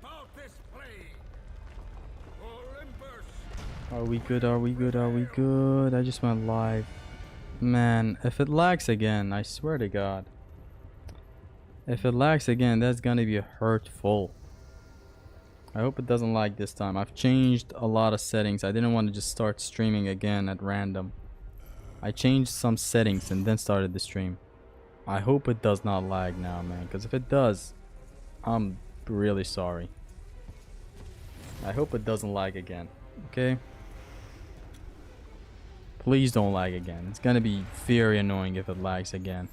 out this plague. Olympus. Are we good? Are we good? Are we good? I just went live. Man, if it lags again, I swear to God. If it lags again, that's gonna be hurtful. I hope it doesn't lag this time. I've changed a lot of settings. I didn't want to just start streaming again at random. I changed some settings and then started the stream. I hope it does not lag now, man. Because if it does, I'm really sorry. I hope it doesn't lag again. Okay? Please don't lag again. It's gonna be very annoying if it lags again.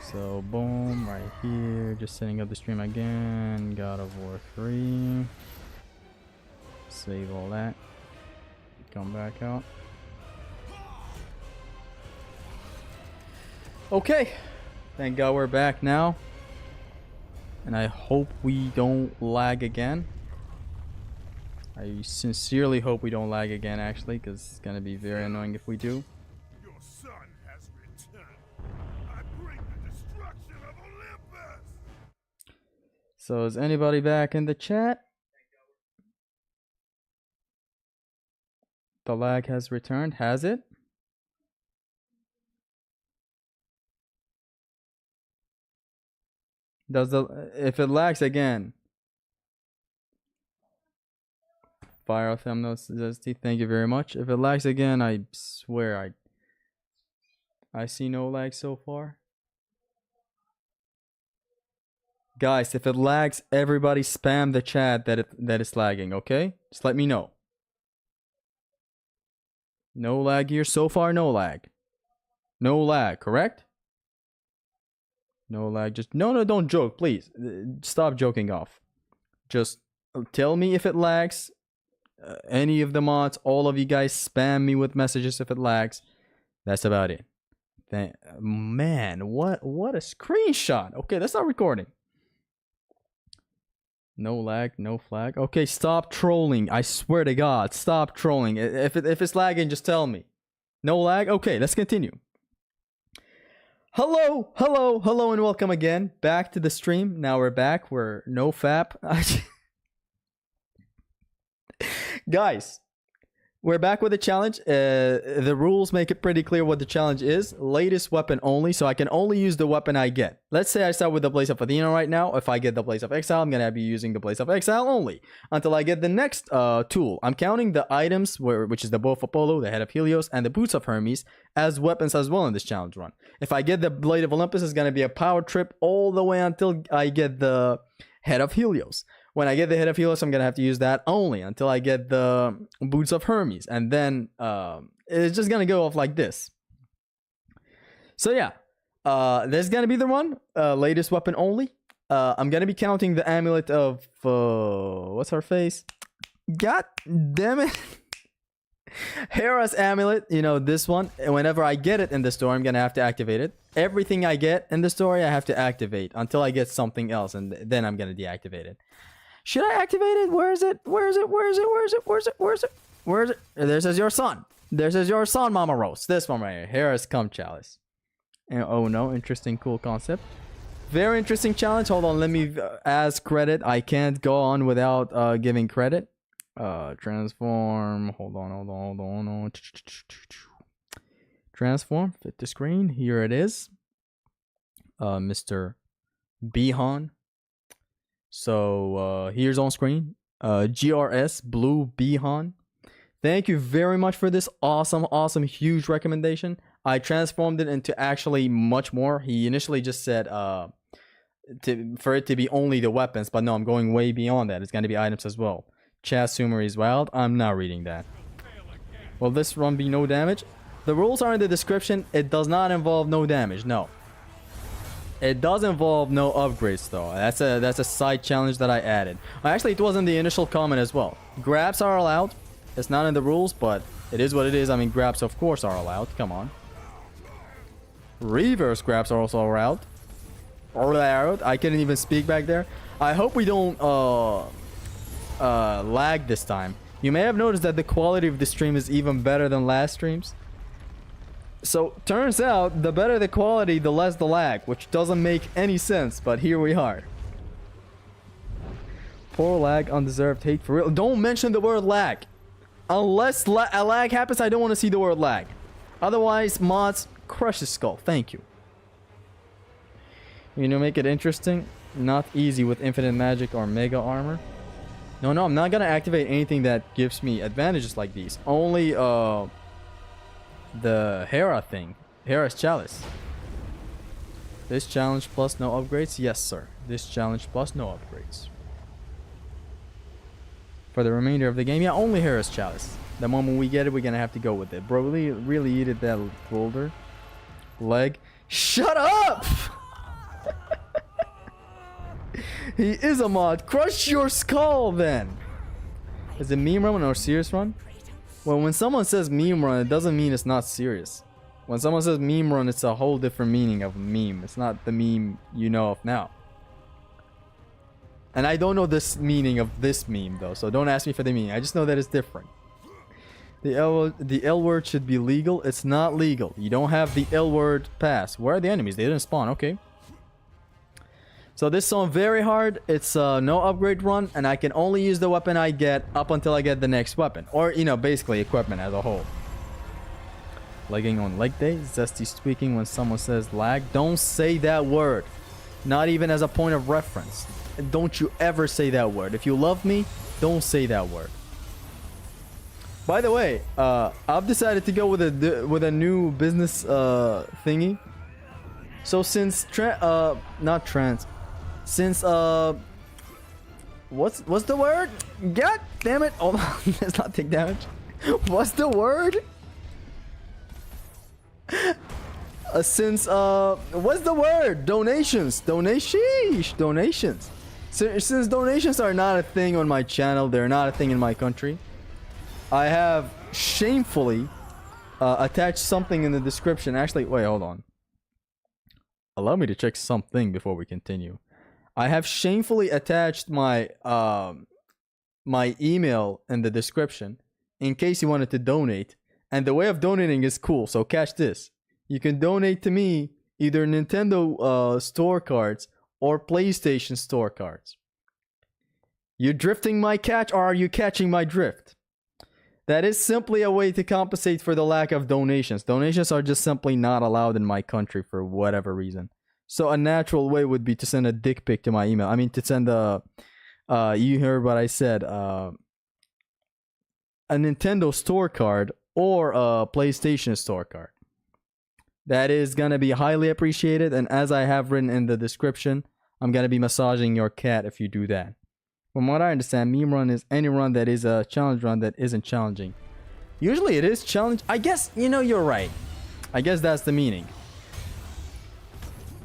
So boom, right here, just setting up the stream again. God of War 3. Save all that. Come back out. Okay, thank God we're back now. And I hope we don't lag again. I sincerely hope we don't lag again, actually, because it's gonna be very annoying if we do. So is anybody back in the chat? The lag has returned. Has it? Does if it lags again? Fire thumbnail says, thank you very much. If it lags again, I swear I see no lag so far. Guys, if it lags, everybody spam the chat that it's lagging, okay? Just let me know. No lag here. So far, no lag. No lag, correct? No lag. Just no, don't joke, please. Stop joking off. Just tell me if it lags. Any of the mods, all of you guys spam me with messages if it lags. That's about it. Man, what a screenshot. Okay, that's not recording. No lag, no flag. Okay, stop trolling. I swear to God, stop trolling. If it's lagging, just tell me. No lag? Okay, let's continue. Hello, and welcome again. Back to the stream. Now we're back. We're no fap. Guys, we're back with a challenge. The rules make it pretty clear what the challenge is. Latest weapon only, so I can only use the weapon I get. Let's say I start with the Blaze of Athena right now. If I get the Blaze of Exile, I'm going to be using the Blaze of Exile only until I get the next tool. I'm counting the items, which is the Bow of Apollo, the Head of Helios, and the Boots of Hermes as weapons as well in this challenge run. If I get the Blade of Olympus, it's going to be a power trip all the way until I get the Head of Helios. When I get the Head of Helios, I'm going to have to use that only until I get the Boots of Hermes. And then it's just going to go off like this. So yeah, there's going to be the one. Latest weapon only. I'm going to be counting the amulet of... what's her face? God damn it. Hera's amulet. You know, this one. And whenever I get it in the store, I'm going to have to activate it. Everything I get in the story, I have to activate until I get something else. And then I'm going to deactivate it. Should I activate it? Where is it? Where is it? Where is it? Where is it? Where is it? Where is it? Where is it? There says your son. There says your son, Mama Rose. This one right here. Hera's Cum Chalice. And, oh no, interesting, cool concept. Very interesting challenge. Hold on, let me ask credit. I can't go on without giving credit. Transform. Hold on. Transform. Fit the screen. Here it is. Mr. Bihan. So here's on screen. GRS Blue Bihan. Thank you very much for this awesome, huge recommendation. I transformed it into actually much more. He initially just said for it to be only the weapons, but no, I'm going way beyond that. It's going to be items as well. Chas Sumery is wild. I'm not reading that. Will this run be no damage? The rules are in the description. It does not involve no damage. No. It does involve no upgrades though. That's a side challenge that I added. Actually, it was in the initial comment as well. Grabs are allowed. It's not in the rules, but it is what it is. I mean, grabs of course are allowed. Come on. Reverse grabs are also allowed. I couldn't even speak back there. I hope we don't lag this time. You may have noticed that the quality of the stream is even better than last streams. So, turns out, the better the quality, the less the lag, which doesn't make any sense, but here we are. Poor lag, undeserved hate for real. Don't mention the word lag. Unless a lag happens, I don't want to see the word lag. Otherwise, mods, crush his skull. Thank you. You know, make it interesting. Not easy with infinite magic or mega armor. No, I'm not gonna activate anything that gives me advantages like these. Only the Hera thing. Hera's Chalice. This challenge plus no upgrades? Yes, sir. This challenge plus no upgrades. For the remainder of the game, yeah, only Hera's Chalice. The moment we get it, we're gonna have to go with it. Bro, really eated that boulder. Leg. Shut up! He is a mod. Crush your skull, then. Is it meme run or serious run? Well, when someone says meme run, it doesn't mean it's not serious. When someone says meme run, it's a whole different meaning of meme. It's not the meme you know of now. And I don't know this meaning of this meme, though, so don't ask me for the meaning. I just know that it's different. The L word should be legal. It's not legal. You don't have the L word pass. Where are the enemies? They didn't spawn. Okay. So this song very hard. It's no upgrade run, and I can only use the weapon I get up until I get the next weapon, or you know, basically equipment as a whole. Lagging on leg day. Zesty's tweaking when someone says lag. Don't say that word. Not even as a point of reference. Don't you ever say that word. If you love me, don't say that word. By the way, I've decided to go with a new business thingy. So since since what's the word? God damn it! Hold on, let's not take damage. What's the word? Since what's the word? Donations. Donations. Since donations are not a thing on my channel, they're not a thing in my country. I have shamefully attached something in the description. Actually, wait, hold on. Allow me to check something before we continue. I have shamefully attached my my email in the description in case you wanted to donate. And the way of donating is cool. So catch this. You can donate to me either Nintendo store cards or PlayStation store cards. You drifting my catch, or are you catching my drift? That is simply a way to compensate for the lack of donations. Donations are just simply not allowed in my country for whatever reason. So a natural way would be to send a dick pic to my email. I mean, to send a, you heard what I said, a Nintendo store card or a PlayStation store card. That is going to be highly appreciated. And as I have written in the description, I'm going to be massaging your cat if you do that. From what I understand, meme run is any run that is a challenge run that isn't challenging. Usually it is challenge. I guess, you know, you're right. I guess that's the meaning.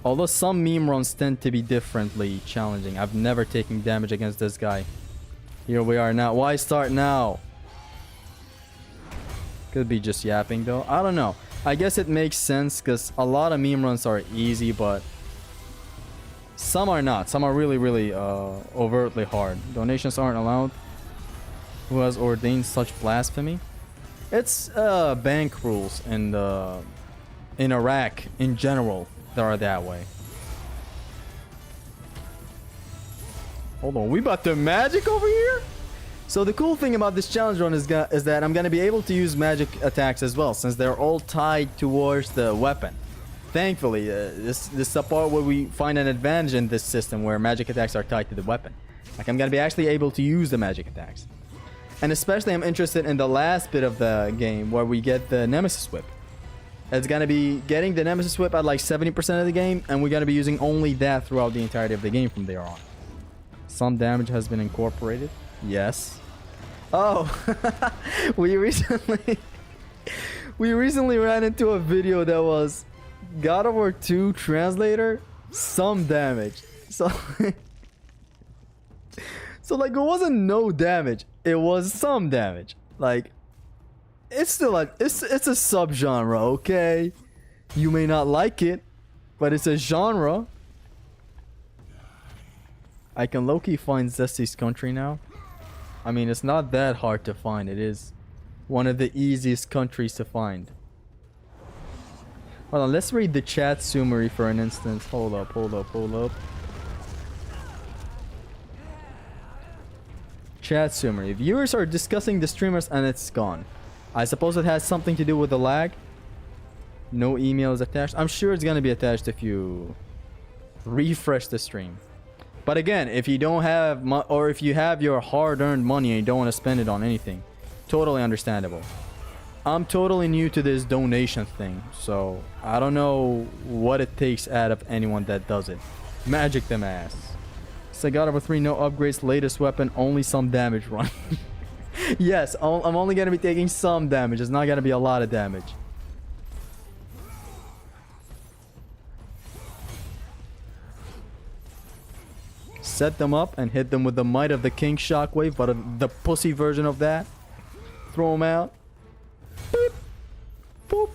Although some meme runs tend to be differently challenging. I've never taken damage against this guy. Here we are now. Why start now? Could be just yapping though. I don't know. I guess it makes sense because a lot of meme runs are easy, but some are not. Some are really overtly hard. Donations aren't allowed. Who has ordained such blasphemy? It's bank rules and in Iraq in general that are that way. Hold on, we about to magic over here? So the cool thing about this challenge run is that I'm gonna be able to use magic attacks as well, since they're all tied towards the weapon. Thankfully, this is the part where we find an advantage in this system where magic attacks are tied to the weapon. Like, I'm gonna be actually able to use the magic attacks. And especially I'm interested in the last bit of the game where we get the Nemesis Whip. It's gonna be getting the Nemesis Whip at like 70% of the game, and we're gonna be using only that throughout the entirety of the game from there on. Some damage has been incorporated. Yes. Oh, we recently ran into a video that was God of War 2 translator, some damage. So so like it wasn't no damage, it was some damage. Like, it's still like it's a subgenre, okay? You may not like it, but it's a genre. I can low-key find Zesty's country now. I mean, it's not that hard to find. It is one of the easiest countries to find. Hold on, let's read the chat summary for an instance. Hold up. Chat summary. Viewers are discussing the streamers and it's gone. I suppose it has something to do with the lag. No emails attached. I'm sure it's gonna be attached if you refresh the stream. But again, if you don't have or if you have your hard-earned money and you don't want to spend it on anything, totally understandable. I'm totally new to this donation thing, so I don't know what it takes out of anyone that does it. Magic them ass. So God of War 3, no upgrades, latest weapon, only some damage run. Yes, I'm only gonna be taking some damage. It's not gonna be a lot of damage. Set them up and hit them with the might of the King Shockwave, but the pussy version of that. Throw them out. Beep. Boop.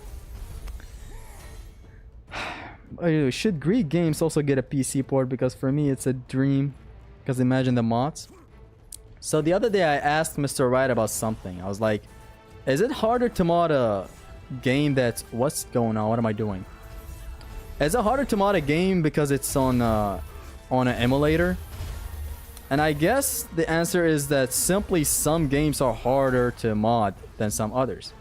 Should Greek games also get a PC port? Because for me it's a dream. Because imagine the mods. So the other day I asked Mr. Wright about something. I was like, is it harder to mod a game that's... What's going on? What am I doing? Is it harder to mod a game because it's on an emulator? And I guess the answer is that simply some games are harder to mod than some others.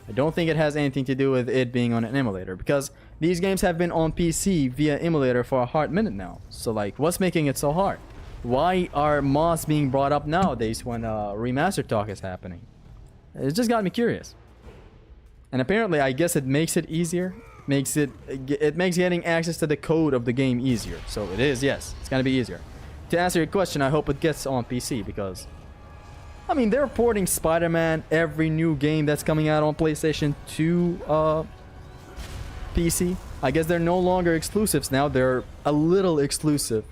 I don't think it has anything to do with it being on an emulator, because these games have been on PC via emulator for a hard minute now. So like, what's making it so hard? Why are mods being brought up nowadays when remaster talk is happening? It just got me curious. And apparently, I guess it makes it easier. It makes getting access to the code of the game easier. So it is, yes, it's gonna be easier. To answer your question, I hope it gets on PC, because I mean, they're porting Spider-Man, every new game that's coming out on PlayStation to PC. I guess they're no longer exclusives now. They're a little exclusive.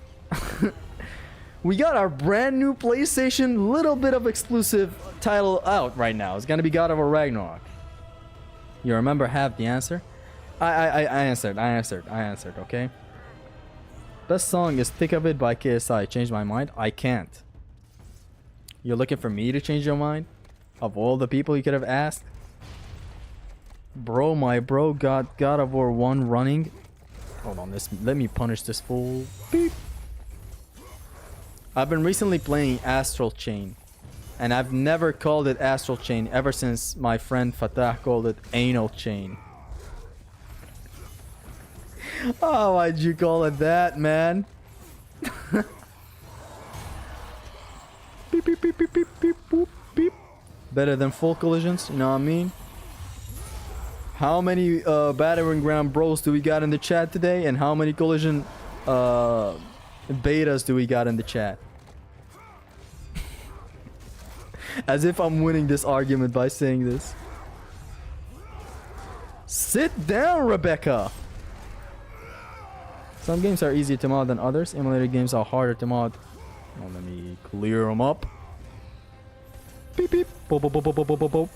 We got our brand new PlayStation little bit of exclusive title out right now. It's gonna be God of War Ragnarok. You remember half the answer? I answered, okay? Best song is Thick of It by KSI. Changed my mind? I can't. You're looking for me to change your mind? Of all the people you could have asked? Bro, my bro got God of War 1 running. Hold on, let me punish this fool. Beep. I've been recently playing Astral Chain, and I've never called it Astral Chain ever since my friend Fatah called it Anal Chain. Oh, why'd you call it that, man? Beep, beep, beep, beep, beep, beep, boop, beep. Better than full collisions, you know what I mean? How many battering ram bros do we got in the chat today? And how many collision betas do we got in the chat? As if I'm winning this argument by saying this. Sit down, Rebecca! Some games are easier to mod than others. Emulator games are harder to mod. Well, let me clear them up. Beep beep. Boop, boop, boop, boop, boop, boop, boop.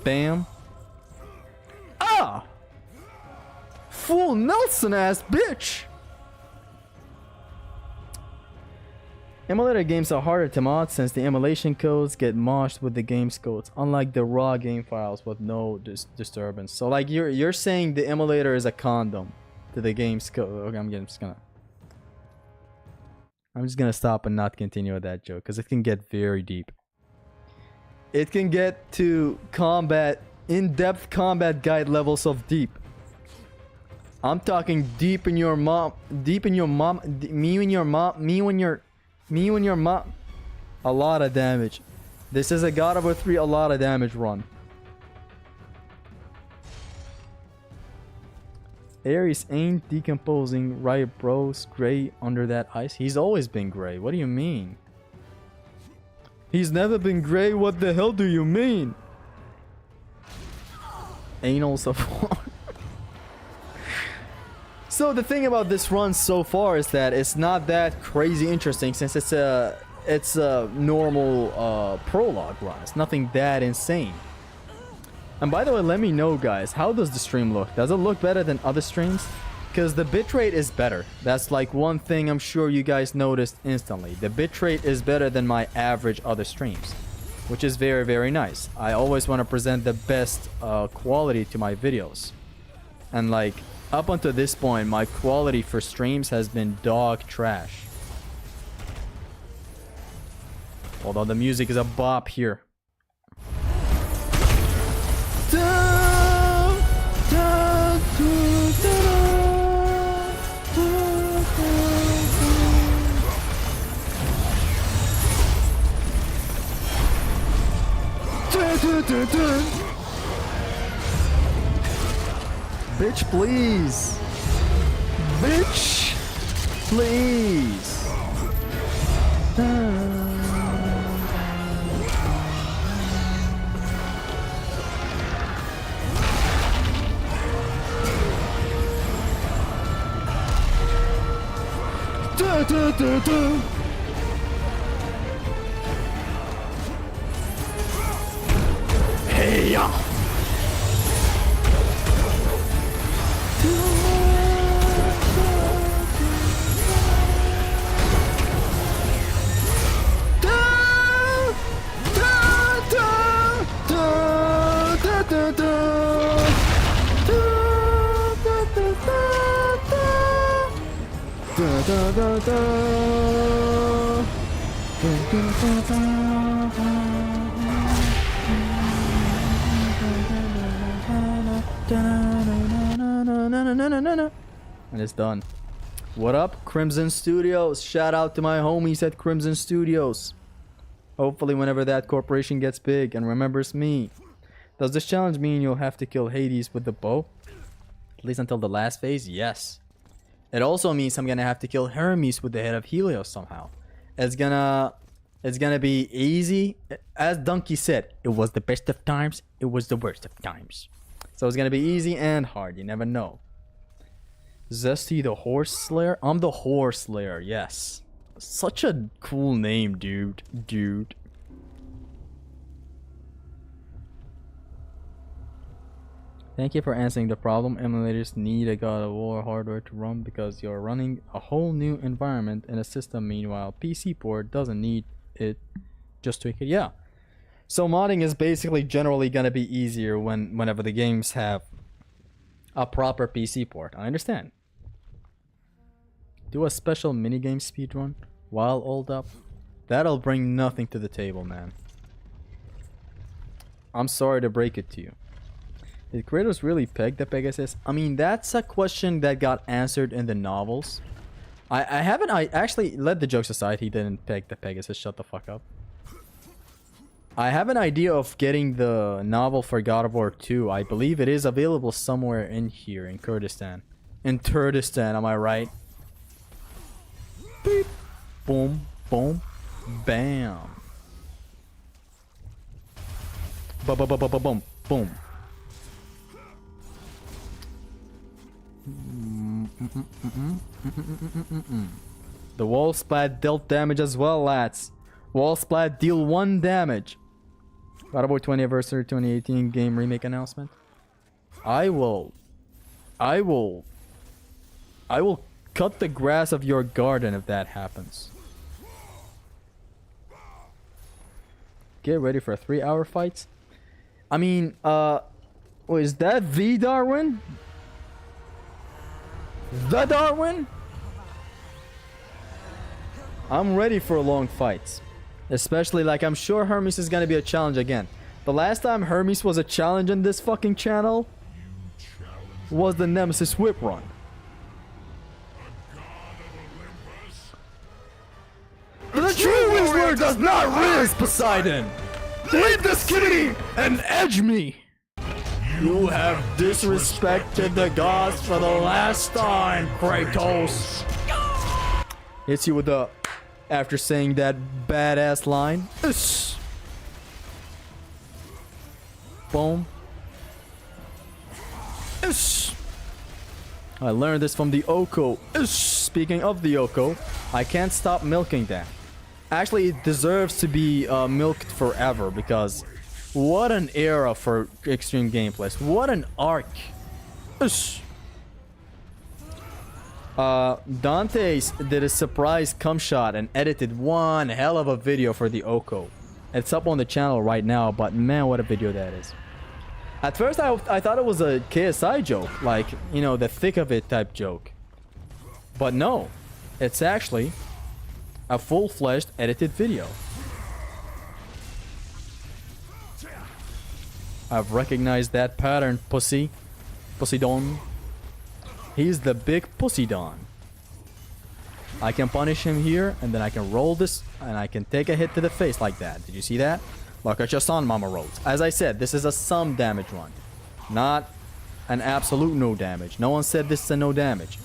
Bam. Ah! Full Nelson ass bitch! Emulator games are harder to mod since the emulation codes get moshed with the game's codes, unlike the raw game files with no disturbance. So like you're saying the emulator is a condom to the game's code. Okay, I'm just gonna stop and not continue with that joke, because it can get very deep. It can get to in-depth combat guide levels of deep. I'm talking me and your mom. A lot of damage. This is a God of War 3 a lot of damage run. Ares ain't decomposing, right, bros? Gray under that ice. He's always been gray. What do you mean? He's never been gray. What the hell do you mean? Anal so far. So the thing about this run so far is that it's not that crazy interesting, since it's a normal prologue run. It's nothing that insane. And by the way, let me know, guys, how does the stream look? Does it look better than other streams? Because the bitrate is better. That's like one thing I'm sure you guys noticed instantly. The bitrate is better than my average other streams, which is very, very nice. I always want to present the best quality to my videos. And like, up until this point, my quality for streams has been dog trash. Although the music is a bop here. Bitch, please. Bitch, please. Hey ya! And it's done. What up, Crimson Studios? Shout out to my homies at Crimson Studios. Hopefully whenever that corporation gets big and remembers me. Does this challenge mean you'll have to kill Hades with the bow? At least until the last phase? Yes. It also means I'm gonna have to kill Hermes with the head of Helios somehow. It's gonna be easy. As Donkey said, it was the best of times, it was the worst of times. So it's gonna be easy and hard, you never know. Zesty the Horse Slayer? I'm the Horse Slayer, yes. Such a cool name, dude. Thank you for answering the problem. Emulators need a God of War hardware to run because you're running a whole new environment in a system. Meanwhile, PC port doesn't need it. Just tweak it. Yeah. So modding is basically generally gonna be easier whenever the games have a proper PC port. I understand. Do a special minigame speedrun while old up. That'll bring nothing to the table, man. I'm sorry to break it to you. Did Kratos really peg the Pegasus? I mean, that's a question that got answered in the novels. I actually, let the jokes aside, he didn't peg the Pegasus. Shut the fuck up. I have an idea of getting the novel for God of War 2. I believe it is available somewhere in here, in Kurdistan. In Kurdistan, am I right? Beep. Boom, boom, bam. Boom, boom. The wall splat dealt damage as well, lads. Wall splat deal 1 damage. God of War 20 Anniversary 2018 game remake announcement. I will cut the grass of your garden if that happens. Get ready for 3-hour fights. I mean, wait, is that V Darwin? The Darwin? I'm ready for long fights. Especially, like, I'm sure Hermes is gonna be a challenge again. The last time Hermes was a challenge in this fucking channel was the Nemesis Whip Run. The true Whistler does not resist Poseidon! Leave this kitty and edge me! You have disrespected the gods for the last time, Kratos! Hits you with the... after saying that badass line. Ish. Boom. Ish. I learned this from the Oko. Ish. Speaking of the Oko, I can't stop milking that. Actually, it deserves to be milked forever because what an era for extreme gameplays. What an arc. Ish. Dante's did a surprise cum shot and edited one hell of a video for the Oko. It's up on the channel right now, but man, what a video that is. At first, I thought it was a KSI joke, like, you know, the thick of it type joke. But no, it's actually a full-fledged edited video. I've recognized that pattern, pussy. Pussy-don. He's the big pussy-don. I can punish him here, and then I can roll this, and I can take a hit to the face like that. Did you see that? Look at your son, mama rolls. As I said, this is a some damage run. Not an absolute no damage. No one said this is a no damage.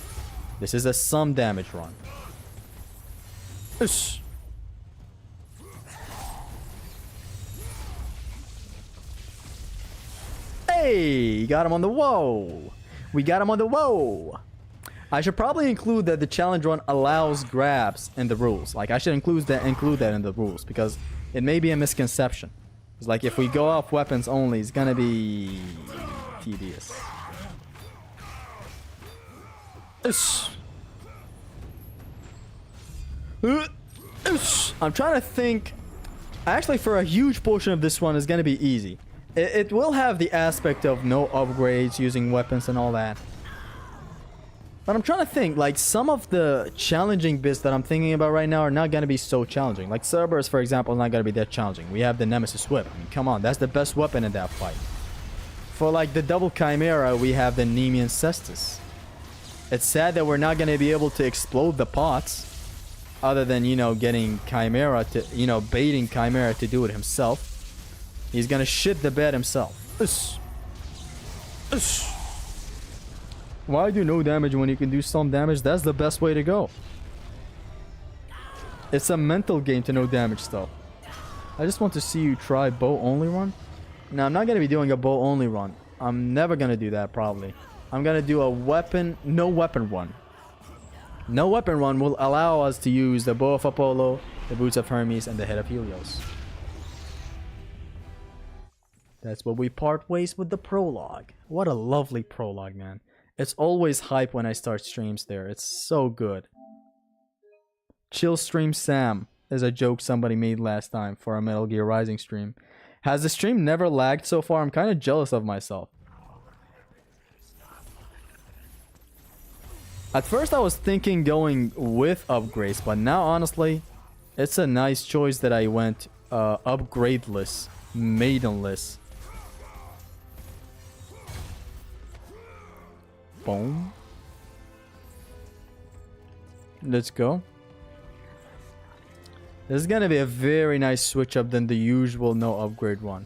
This is a some damage run. Ish. Hey, got him on the whoa. We got him on the whoa. I should probably include that the challenge run allows grabs in the rules. Like, I should include that in the rules because it may be a misconception. It's like if we go off weapons only, it's gonna be tedious. Ish. Ish. I'm trying to think. Actually, for a huge portion of this one, it's gonna be easy. It will have the aspect of no upgrades using weapons and all that. But I'm trying to think, like, some of the challenging bits that I'm thinking about right now are not going to be so challenging. Like, Cerberus, for example, is not going to be that challenging. We have the Nemesis Whip. I mean, come on, that's the best weapon in that fight. For, like, the double Chimera, we have the Nemean Cestus. It's sad that we're not going to be able to explode the pots. Other than, you know, getting Chimera to, you know, baiting Chimera to do it himself. He's going to shit the bed himself. Ush. Ush. Why do no damage when you can do some damage? That's the best way to go. It's a mental game to no damage stuff. I just want to see you try bow only run. No, I'm not going to be doing a bow only run. I'm never going to do that probably. I'm going to do a no weapon run. No weapon run will allow us to use the bow of Apollo, the boots of Hermes, and the head of Helios. That's what we part ways with the prologue. What a lovely prologue, man. It's always hype when I start streams there. It's so good. Chill Stream Sam is a joke somebody made last time for a Metal Gear Rising stream. Has the stream never lagged so far? I'm kind of jealous of myself. At first I was thinking going with upgrades, but now honestly, it's a nice choice that I went upgradeless, maidenless. Boom. Let's go. This is gonna be a very nice switch up than the usual no upgrade one.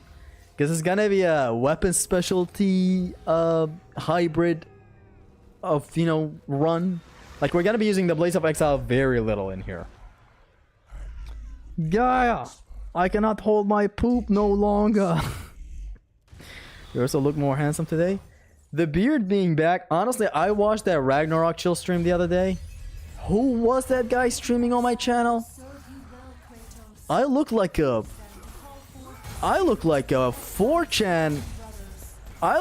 Because it's gonna be a weapon specialty hybrid of, you know, run. Like, we're gonna be using the Blaze of Exile very little in here. Gaia! I cannot hold my poop no longer. You also look more handsome today. The beard being back. Honestly, I watched that Ragnarok chill stream the other day. Who was that guy streaming on my channel? I look like a 4chan. I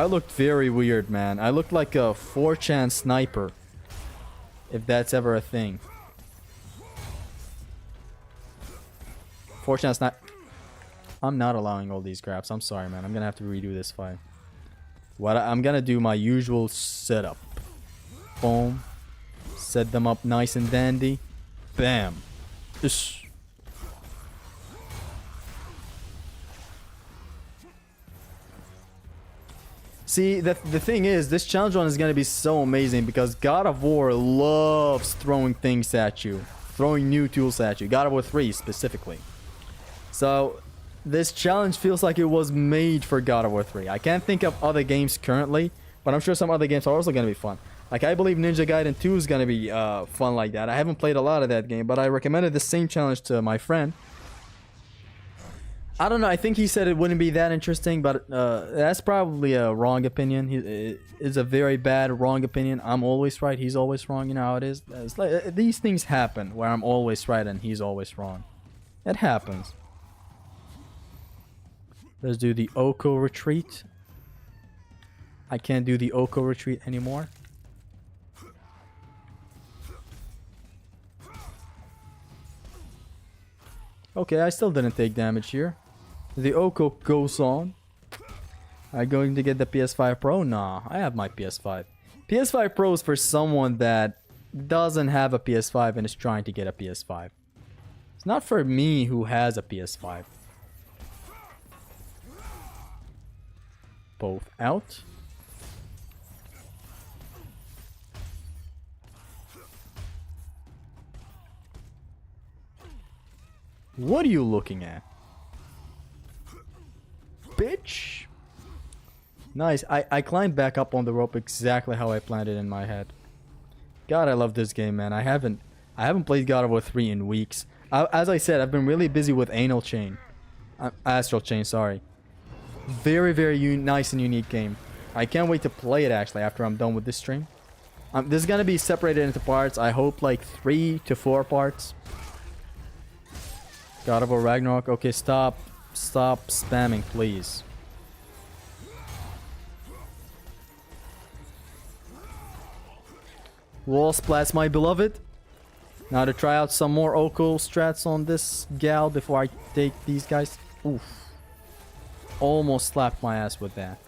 looked very weird, man. I looked like a 4chan sniper. If that's ever a thing. 4chan sniper. I'm not allowing all these grabs. I'm sorry, man. I'm gonna have to redo this fight. I'm gonna do my usual setup. Boom. Set them up nice and dandy. Bam. Ish. See, the thing is, this challenge run is gonna be so amazing because God of War loves throwing things at you. Throwing new tools at you. God of War 3 specifically. So this challenge feels like it was made for God of War 3. I can't think of other games currently, but I'm sure some other games are also going to be fun. Like, I believe Ninja Gaiden 2 is going to be fun like that. I haven't played a lot of that game, but I recommended the same challenge to my friend. I don't know, I think he said it wouldn't be that interesting, but that's probably a wrong opinion. It's a very bad, wrong opinion. I'm always right, he's always wrong. You know how it is. It's like, these things happen where I'm always right and he's always wrong. It happens. Let's do the Oko retreat. I can't do the Oko retreat anymore. Okay, I still didn't take damage here. The Oko goes on. Am I going to get the PS5 Pro? Nah, I have my PS5. PS5 Pro is for someone that doesn't have a PS5 and is trying to get a PS5. It's not for me who has a PS5. Both out. What are you looking at? Bitch. Nice. I climbed back up on the rope exactly how I planned it in my head. God, I love this game, man. I haven't played God of War 3 in weeks. As I said, I've been really busy with Anal Chain. Astral Chain, sorry. Very, very nice and unique game. I can't wait to play it, actually, after I'm done with this stream. This is gonna be separated into parts. I hope like 3 to 4 parts. God of War Ragnarok. Okay, stop spamming, please. Wall splats, my beloved. Now to try out some more Oko strats on this gal before I take these guys. Oof. Almost slapped my ass with that.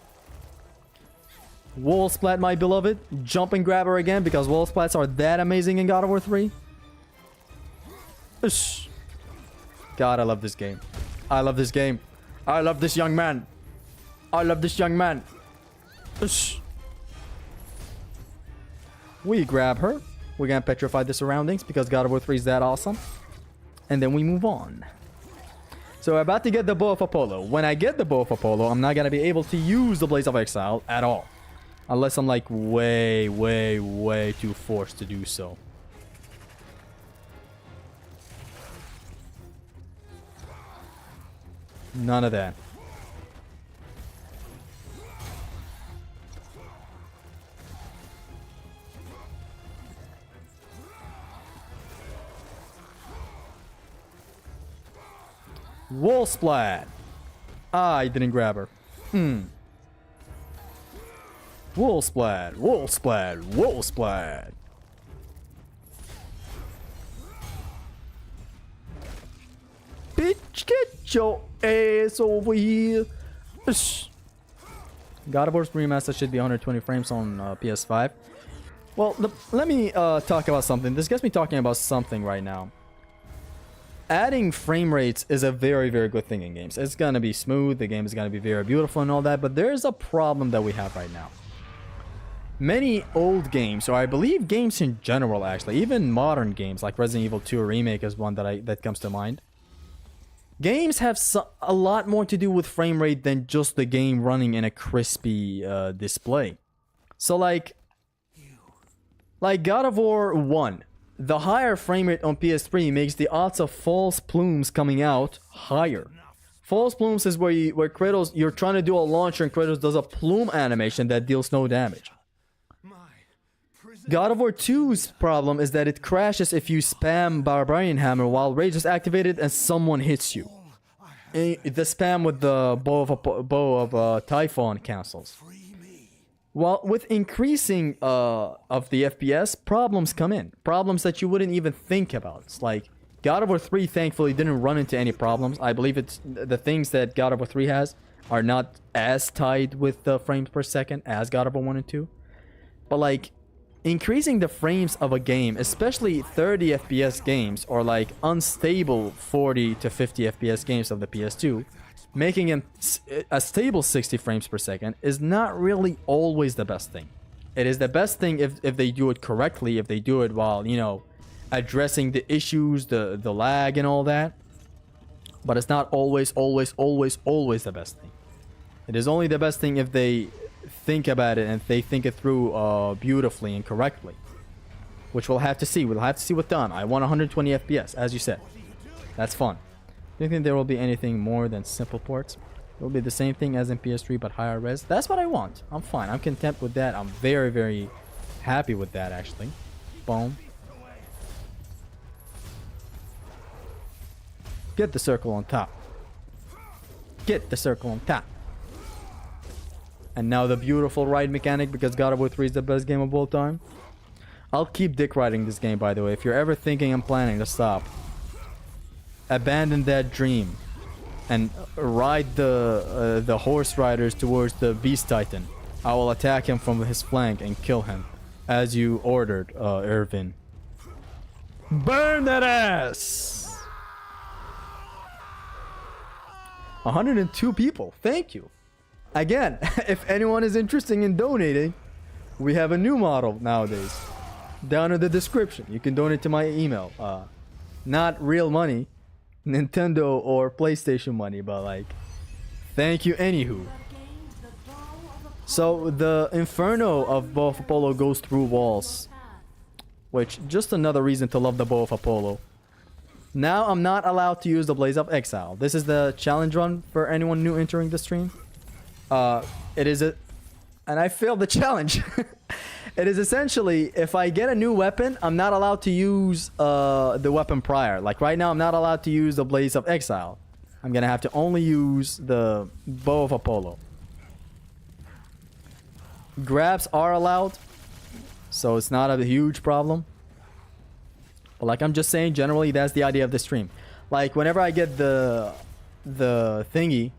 Wall splat, my beloved. Jump and grab her again because wall splats are that amazing in God of War 3. Ush. God, I love this game. I love this game. I love this young man. I love this young man. Ush. We grab her. We're gonna petrify the surroundings because God of War 3 is that awesome. And then we move on. So we're about to get the Bow of Apollo. When I get the Bow of Apollo, I'm not gonna be able to use the Blaze of Exile at all. Unless I'm like way, way, way too forced to do so. None of that. Wall splat. Ah, I didn't grab her. Wall splat. Wall splat. Wall splat. Bitch, get your ass over here. God of War Remaster should be 120 frames on PS5. Well, let me talk about something. This gets me talking about something right now. Adding frame rates is a very, very good thing in games. It's gonna be smooth, the game is gonna be very beautiful and all that, but there's a problem that we have right now. Many old games, or I believe games in general actually, even modern games like Resident Evil 2 Remake is one that comes to mind. Games have a lot more to do with frame rate than just the game running in a crispy display. So like God of War 1. The higher frame rate on PS3 makes the odds of false plumes coming out higher. False plumes is where Kratos, you're trying to do a launcher and Kratos does a plume animation that deals no damage. God of War 2's problem is that it crashes if you spam Barbarian Hammer while Rage is activated and someone hits you. The spam with the Bow of Typhon cancels. While with increasing of the FPS, problems come in. Problems that you wouldn't even think about. It's like God of War 3 thankfully didn't run into any problems. I believe it's the things that God of War 3 has are not as tied with the frames per second as God of War 1 and 2. But like increasing the frames of a game, especially 30 FPS games or like unstable 40 to 50 FPS games of the PS2, making it a stable 60 frames per second is not really always the best thing. It is the best thing if they do it correctly, if they do it while, you know, addressing the issues, the lag and all that. But it's not always the best thing. It is only the best thing if they think about it and they think it through beautifully and correctly. Which we'll have to see. We'll have to see with time. I want 120 FPS, as you said. That's fun. Do you think there will be anything more than simple ports? It will be the same thing as in PS3 but higher res. That's what I want. I'm fine. I'm content with that. I'm very, very happy with that actually. Boom. Get the circle on top. Get the circle on top. And now the beautiful ride mechanic because God of War 3 is the best game of all time. I'll keep dick riding this game, by the way. If you're ever thinking I'm planning to stop, abandon that dream and ride the horse riders towards the Beast Titan. I will attack him from his flank and kill him as you ordered, Irvin. Burn that ass! 102 people. Thank you. Again, if anyone is interested in donating, we have a new model nowadays. Down in the description, you can donate to my email. Not real money, Nintendo or PlayStation money, but like, thank you anywho. So the Inferno of Bow of Apollo goes through walls, which just another reason to love the Bow of Apollo. Now I'm not allowed to use the Blaze of Exile. This is the challenge run for anyone new entering the stream. It is a... And I failed the challenge. It is essentially, if I get a new weapon, I'm not allowed to use the weapon prior. Like right now, I'm not allowed to use the Blaze of Exile. I'm gonna have to only use the Bow of Apollo. Grabs are allowed, so it's not a huge problem. But like I'm just saying, generally that's the idea of the stream. Like whenever I get the thingy,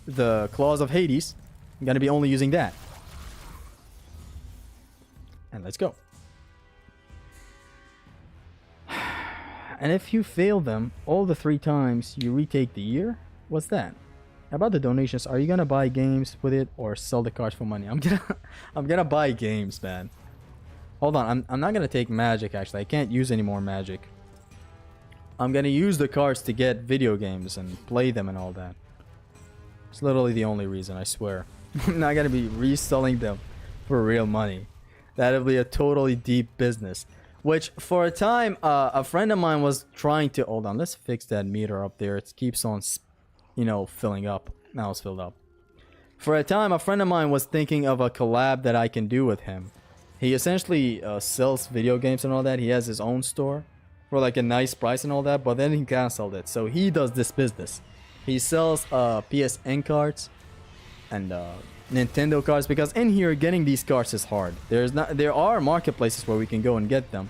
the Claws of Hades, I'm gonna be only using that. And let's go. And if you fail them all the 3 times, you retake the year. What's that? About the donations, are you gonna buy games with it or sell the cards for money? I'm gonna buy games, man. Hold on, I'm not gonna take magic. Actually, I can't use any more magic. I'm gonna use the cards to get video games and play them and all that. It's literally the only reason, I swear. I'm not gonna be reselling them for real money. That'll be a totally deep business. Which, for a time, a friend of mine was trying to... Hold on, let's fix that meter up there. It keeps on, you know, filling up. Now it's filled up. For a time, a friend of mine was thinking of a collab that I can do with him. He essentially sells video games and all that. He has his own store for like a nice price and all that. But then he canceled it. So he does this business. He sells PSN cards and Nintendo cards, because in here getting these cards is hard. There are marketplaces where we can go and get them.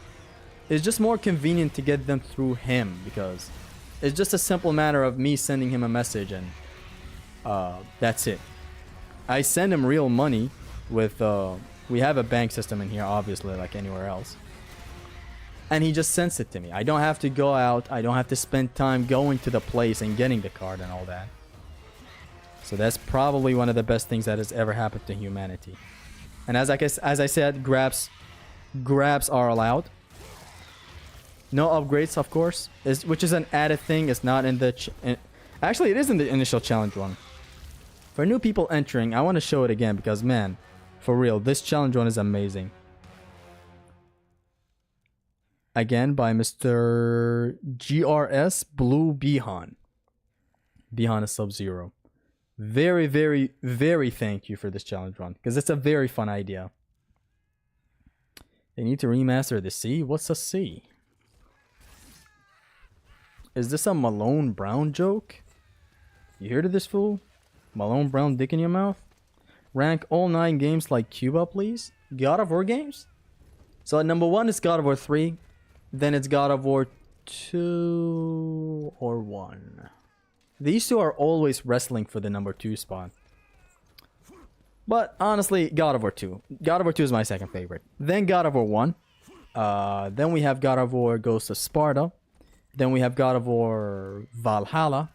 It's just more convenient to get them through him, because it's just a simple matter of me sending him a message and that's it. I send him real money with we have a bank system in here, obviously, like anywhere else. And he just sends it to me. I don't have to go out. I don't have to spend time going to the place and getting the card and all that. So that's probably one of the best things that has ever happened to humanity. And as I said, grabs are allowed. No upgrades, of course, which is an added thing. It's not in the... Actually, it is in the initial challenge one. For new people entering, I want to show it again because, man, for real, this challenge one is amazing. Again, by Mr. GRS Blue Bihan. Bihan is Sub-Zero. Very, very, very thank you for this challenge run, because it's a very fun idea. They need to remaster the C? What's a C? Is this a Malone Brown joke? You heard of this fool? Malone Brown dick in your mouth? Rank all 9 games like Cuba, please? God of War games? So at number 1 is God of War 3. Then it's God of War 2 or 1. These two are always wrestling for the number 2 spot. But honestly, God of War 2. God of War 2 is my second favorite. Then God of War 1. Then we have God of War Ghost of Sparta. Then we have God of War Valhalla.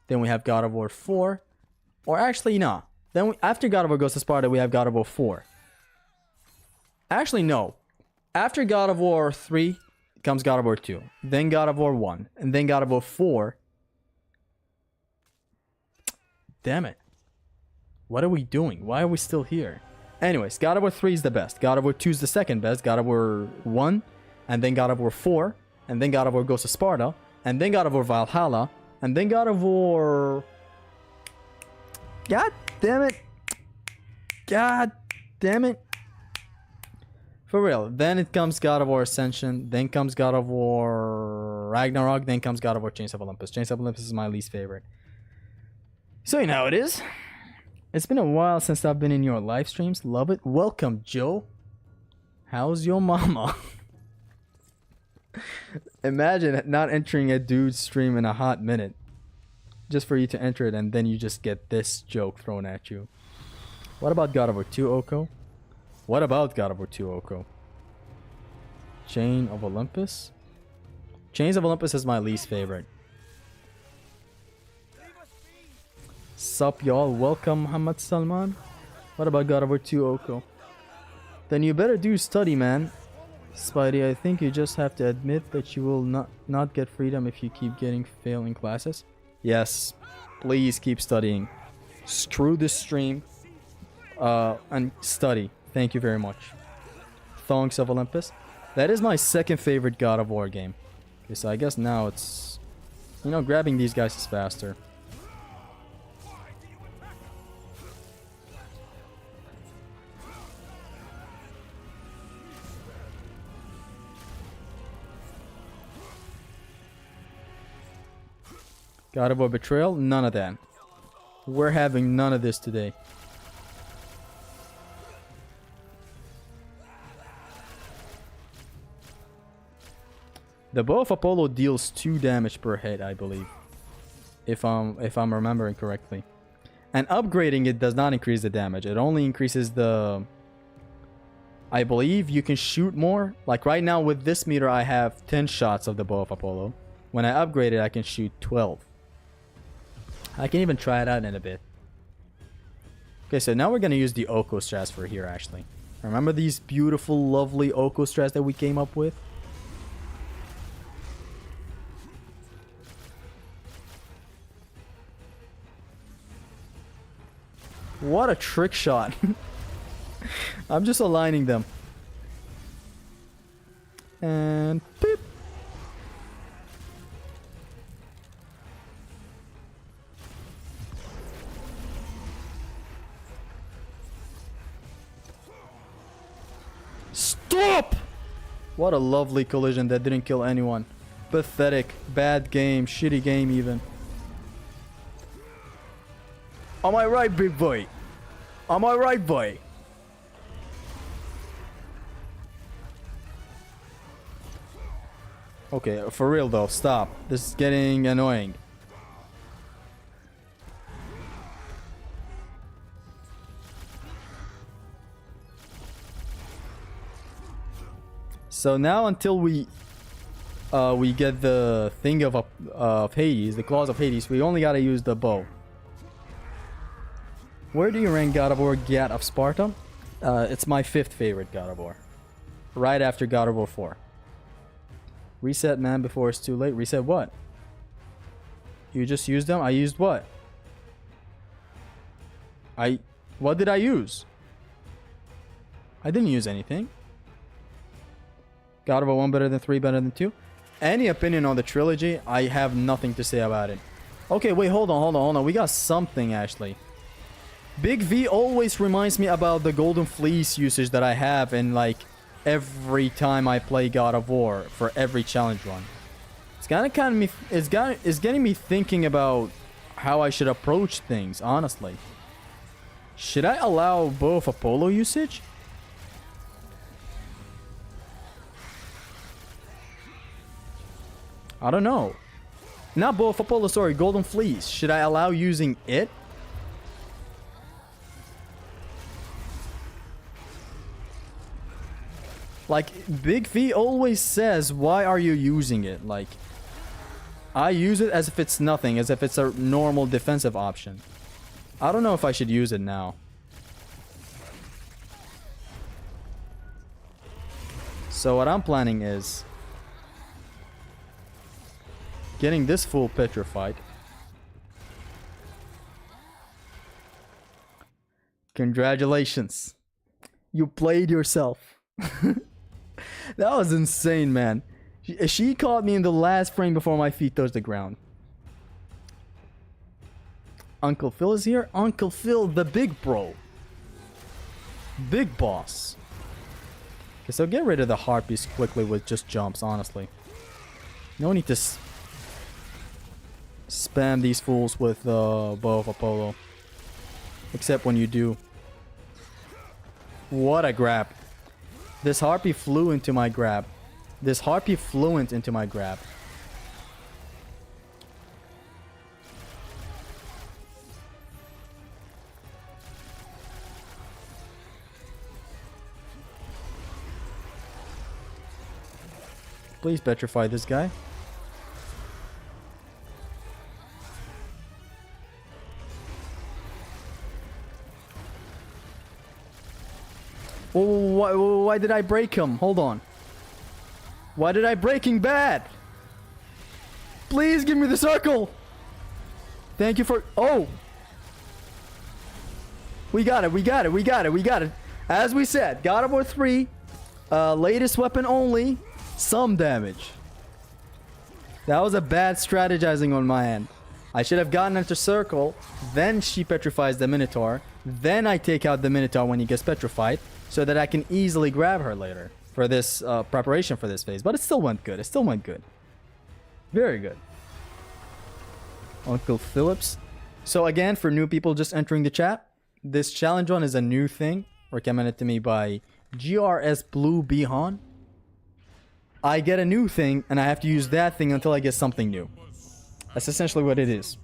Then we have God of War 4. Or actually, no. Then after God of War Ghost of Sparta, we have God of War 4. Actually, no. After God of War 3 comes God of War 2. Then God of War 1. And then God of War 4. Damn it. What are we doing? Why are we still here? Anyways, God of War 3 is the best. God of War 2 is the second best. God of War 1. And then God of War 4. And then God of War Ghost of Sparta. And then God of War Valhalla. And then God of War... God damn it. God damn it. For real. Then it comes God of War Ascension. Then comes God of War Ragnarok. Then comes God of War Chains of Olympus. Chains of Olympus is my least favorite. So you know how it is. It's been a while since I've been in your live streams. Love it. Welcome, Joe. How's your mama? Imagine not entering a dude's stream in a hot minute. Just for you to enter it and then you just get this joke thrown at you. What about God of War 2, Oko? What about God of War 2, Oko? Chain of Olympus? Chains of Olympus is my least favorite. Sup, y'all? Welcome, Muhammad Salman. What about God of War 2 Oko? Then you better do study, man. Spidey, I think you just have to admit that you will not get freedom if you keep getting failing classes. Yes, please keep studying. Screw this stream. And study. Thank you very much. Thongs of Olympus. That is my second favorite God of War game. Okay, so I guess now it's... You know, grabbing these guys is faster. God of War Betrayal? None of that. We're having none of this today. The Bow of Apollo deals 2 damage per hit, I believe. If I'm remembering correctly. And upgrading it does not increase the damage. It only increases the... I believe you can shoot more. Like right now with this meter I have 10 shots of the Bow of Apollo. When I upgrade it I can shoot 12. I can even try it out in a bit. Okay, so now we're gonna use the Oko strats for here actually. Remember these beautiful, lovely Oko strats that we came up with? What a trick shot. I'm just aligning them. And beep. Stop! What a lovely collision that didn't kill anyone. Pathetic. Bad game. Shitty game even. Am I right, big boy? Am I right, boy? Okay, for real though, stop. This is getting annoying. So now until we get the thing of Hades, the claws of Hades, we only gotta use the bow. Where do you rank God of War Gat of Sparta? It's my 5th favorite God of War. Right after God of War 4. Reset, man, before it's too late. Reset what? You just used them? I used what? What did I use? I didn't use anything. God of War 1 better than 3, better than 2? Any opinion on the trilogy? I have nothing to say about it. Okay, wait, hold on. We got something, actually. Big V always reminds me about the Golden Fleece usage that I have in, like, every time I play God of War for every challenge run. It's getting me thinking about how I should approach things, honestly. Should I allow Bow of Apollo usage? I don't know. Not Bow of Apollo, sorry, Golden Fleece. Should I allow using it? Like, Big V always says, why are you using it? Like, I use it as if it's nothing, as if it's a normal defensive option. I don't know if I should use it now. So what I'm planning is getting this fool petrified. Congratulations. You played yourself. That was insane, man. She caught me in the last frame before my feet touched the ground. Uncle Phil is here. Uncle Phil, the big bro. Big boss. Okay, so get rid of the harpies quickly with just jumps, honestly. No need to spam these fools with the Bow of Apollo. Except when you do. What a grab. This harpy flew into my grab. This harpy fluent into my grab. Please petrify this guy. Why did I break him? Hold on. Why did I breaking bad? Please give me the circle. Thank you for... Oh. We got it. As we said, God of War 3. Latest weapon only. Some damage. That was a bad strategizing on my end. I should have gotten into circle. Then she petrifies the Minotaur. Then I take out the Minotaur when he gets petrified. So that I can easily grab her later. For this preparation for this phase. But it still went good. Very good. Uncle Phillips. So again, for new people just entering the chat, this challenge one is a new thing recommended to me by GRS Blue Bihan. I get a new thing and I have to use that thing until I get something new. That's essentially what it is.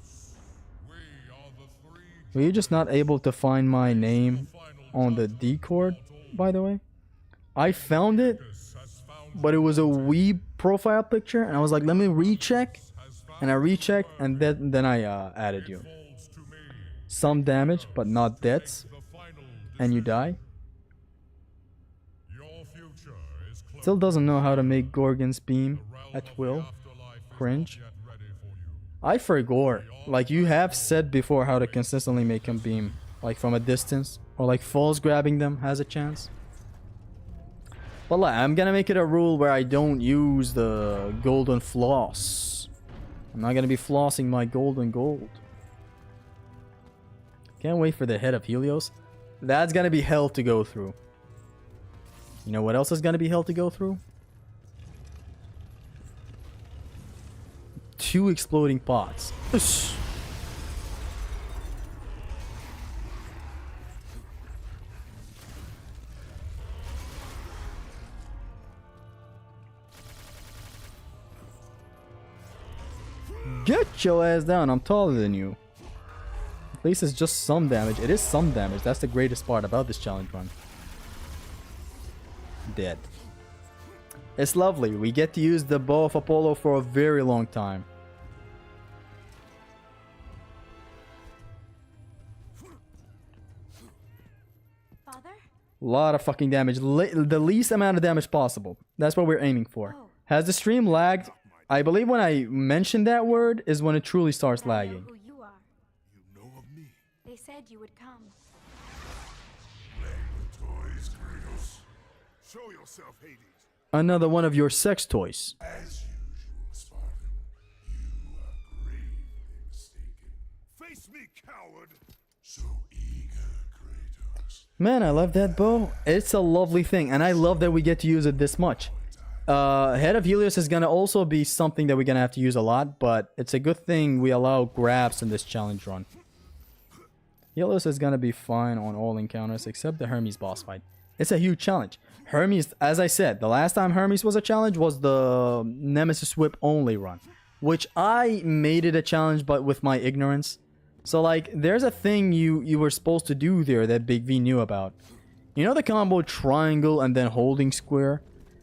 Were you just not able to find my name on the Discord, by the way? I found it, but it was a Wii profile picture and I was like, let me recheck. And I rechecked and then I added you. Some damage, but not deaths. And you die. Still doesn't know how to make Gorgon's beam at will. Cringe. I forgot. Like you have said before how to consistently make him beam. Like from a distance. Or like falls grabbing them has a chance. But like, I'm gonna make it a rule where I don't use the golden floss. I'm not gonna be flossing my golden gold. Can't wait for the head of Helios. That's gonna be hell to go through. You know what else is gonna be hell to go through? 2 exploding pots. Ush. Get your ass down, I'm taller than you. At least it's just some damage. It is some damage. That's the greatest part about this challenge run. Dead. It's lovely. We get to use the Bow of Apollo for a very long time. Father? A lot of fucking damage. The least amount of damage possible. That's what we're aiming for. Has the stream lagged? I believe when I mention that word is when it truly starts lagging. Who you are. You know of me. They said you would come. Play with toys, Kratos. Show yourself, Hades. Another one of your sex toys. As usual, Spartan. You are gravely mistaken. Face me, coward! So eager, Kratos. Man, I love that bow. It's a lovely thing, and I love that we get to use it this much. Head of Helios is gonna also be something that we're gonna have to use a lot, but it's a good thing we allow grabs in this challenge run. Helios is gonna be fine on all encounters except the Hermes boss fight. It's a huge challenge. Hermes, as I said, the last time Hermes was a challenge was the Nemesis Whip only run, which I made it a challenge but with my ignorance. So like, there's a thing you were supposed to do there that Big V knew about. You know the combo triangle and then holding square?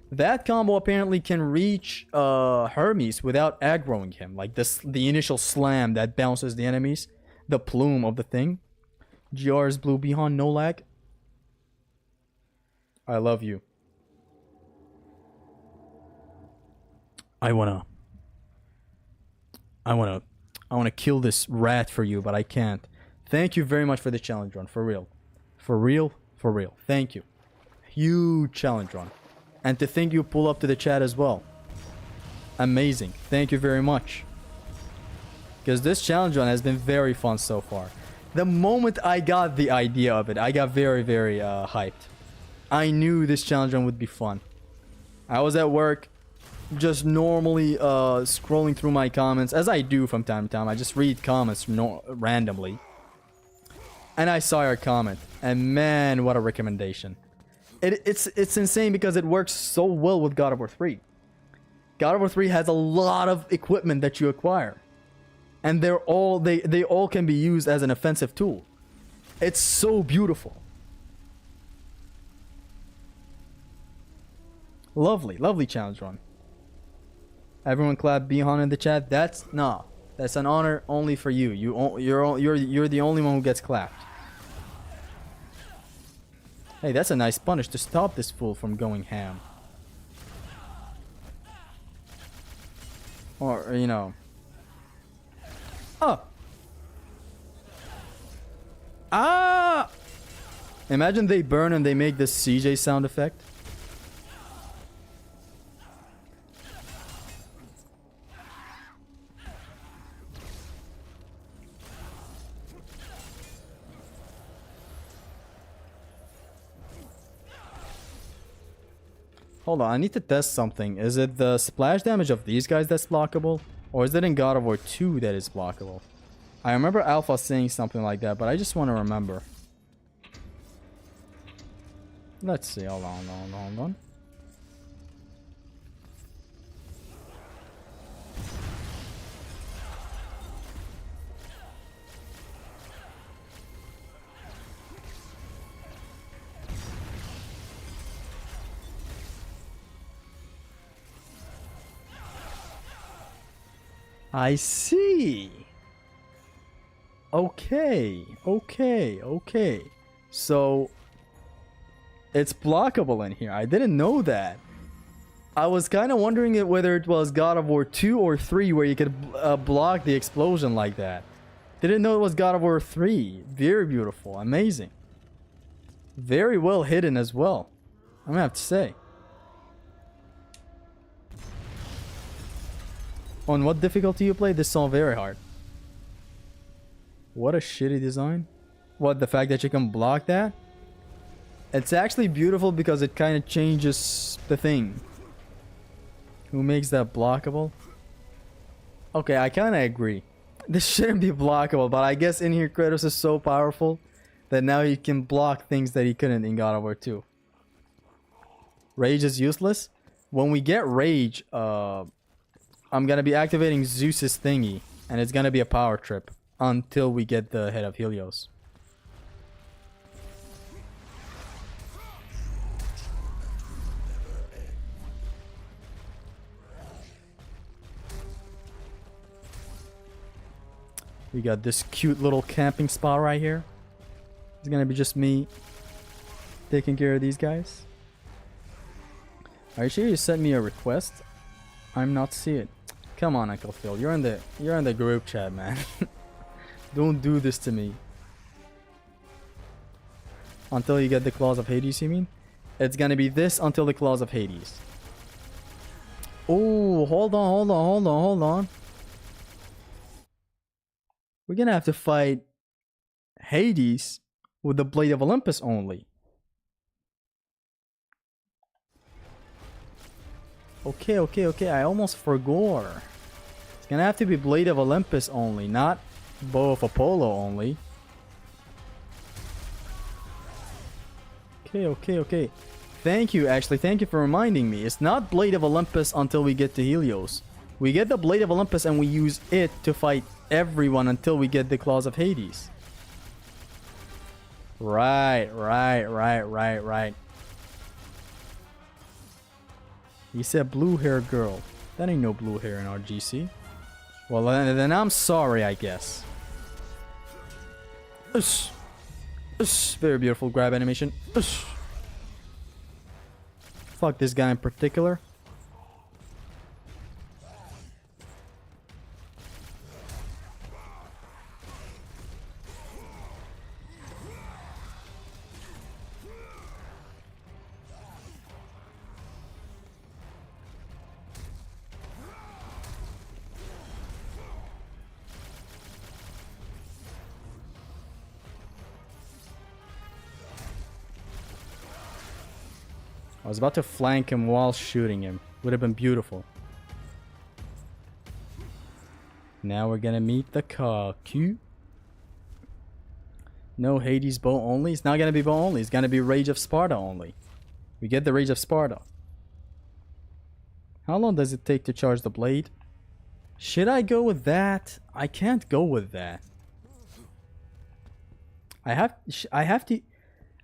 That combo apparently can reach Hermes without aggroing him. Like the initial slam that bounces the enemies. The plume of the thing. GR's Blue Bihan, no lag. I love you. I wanna kill this rat for you, but I can't. Thank you very much for the challenge run, for real. For real. Thank you. Huge challenge run. And to think you pull up to the chat as well. Amazing. Thank you very much. Because this challenge run has been very fun so far. The moment I got the idea of it, I got very, very hyped. I knew this challenge run would be fun. I was at work, just normally scrolling through my comments, as I do from time to time. I just read comments randomly. And I saw your comment. And man, what a recommendation. It's insane because it works so well with God of War 3. God of War 3 has a lot of equipment that you acquire. And they all can be used as an offensive tool. It's so beautiful. Lovely challenge run. Everyone clap Bihan in the chat. That's an honor only for you. You're the only one who gets clapped. Hey, that's a nice punish to stop this fool from going ham. Or, you know. Oh! Ah! Imagine they burn and they make this CJ sound effect. Hold on, I need to test something. Is it the splash damage of these guys that's blockable? Or is it in God of War 2 that is blockable? I remember Alpha saying something like that, but I just want to remember. Let's see. Hold on, hold on, hold on. I see. Okay, okay. So it's blockable in here. I didn't know that. I was kind of wondering whether it was God of War 2 or 3 where you could block the explosion like that. Didn't know it was God of War 3. Very beautiful, amazing. Very well hidden as well, I'm gonna have to say. On what difficulty you play? This song very hard. What a shitty design. What, the fact that you can block that? It's actually beautiful because it kind of changes the thing. Who makes that blockable? Okay, I kind of agree. This shouldn't be blockable, but I guess in here Kratos is so powerful that now he can block things that he couldn't in God of War 2. Rage is useless. When we get Rage, I'm gonna be activating Zeus's thingy, and it's gonna be a power trip until we get the head of Helios. We got this cute little camping spot right here. It's gonna be just me taking care of these guys. Are you sure you sent me a request? I'm not seeing it. Come on, Uncle Phil. You're in the group chat, man. Don't do this to me. Until you get the Claws of Hades, you mean? It's gonna be this until the Claws of Hades. Oh, hold on. We're gonna have to fight Hades with the Blade of Olympus only. Okay. I almost forgot. It's gonna have to be Blade of Olympus only, not Bow of Apollo only. Okay. Thank you, actually. Thank you for reminding me. It's not Blade of Olympus until we get to Helios. We get the Blade of Olympus and we use it to fight everyone until we get the Claws of Hades. Right. He said blue hair girl. That ain't no blue hair in RGC. Well, then I'm sorry, I guess. Ush. Very beautiful grab animation. Ush. Fuck this guy in particular. I was about to flank him while shooting him. Would have been beautiful. Now we're gonna meet the Q. No Hades bow only. It's not gonna be bow only. It's gonna be Rage of Sparta only. We get the Rage of Sparta. How long does it take to charge the blade? Should I go with that? I can't go with that. I have to...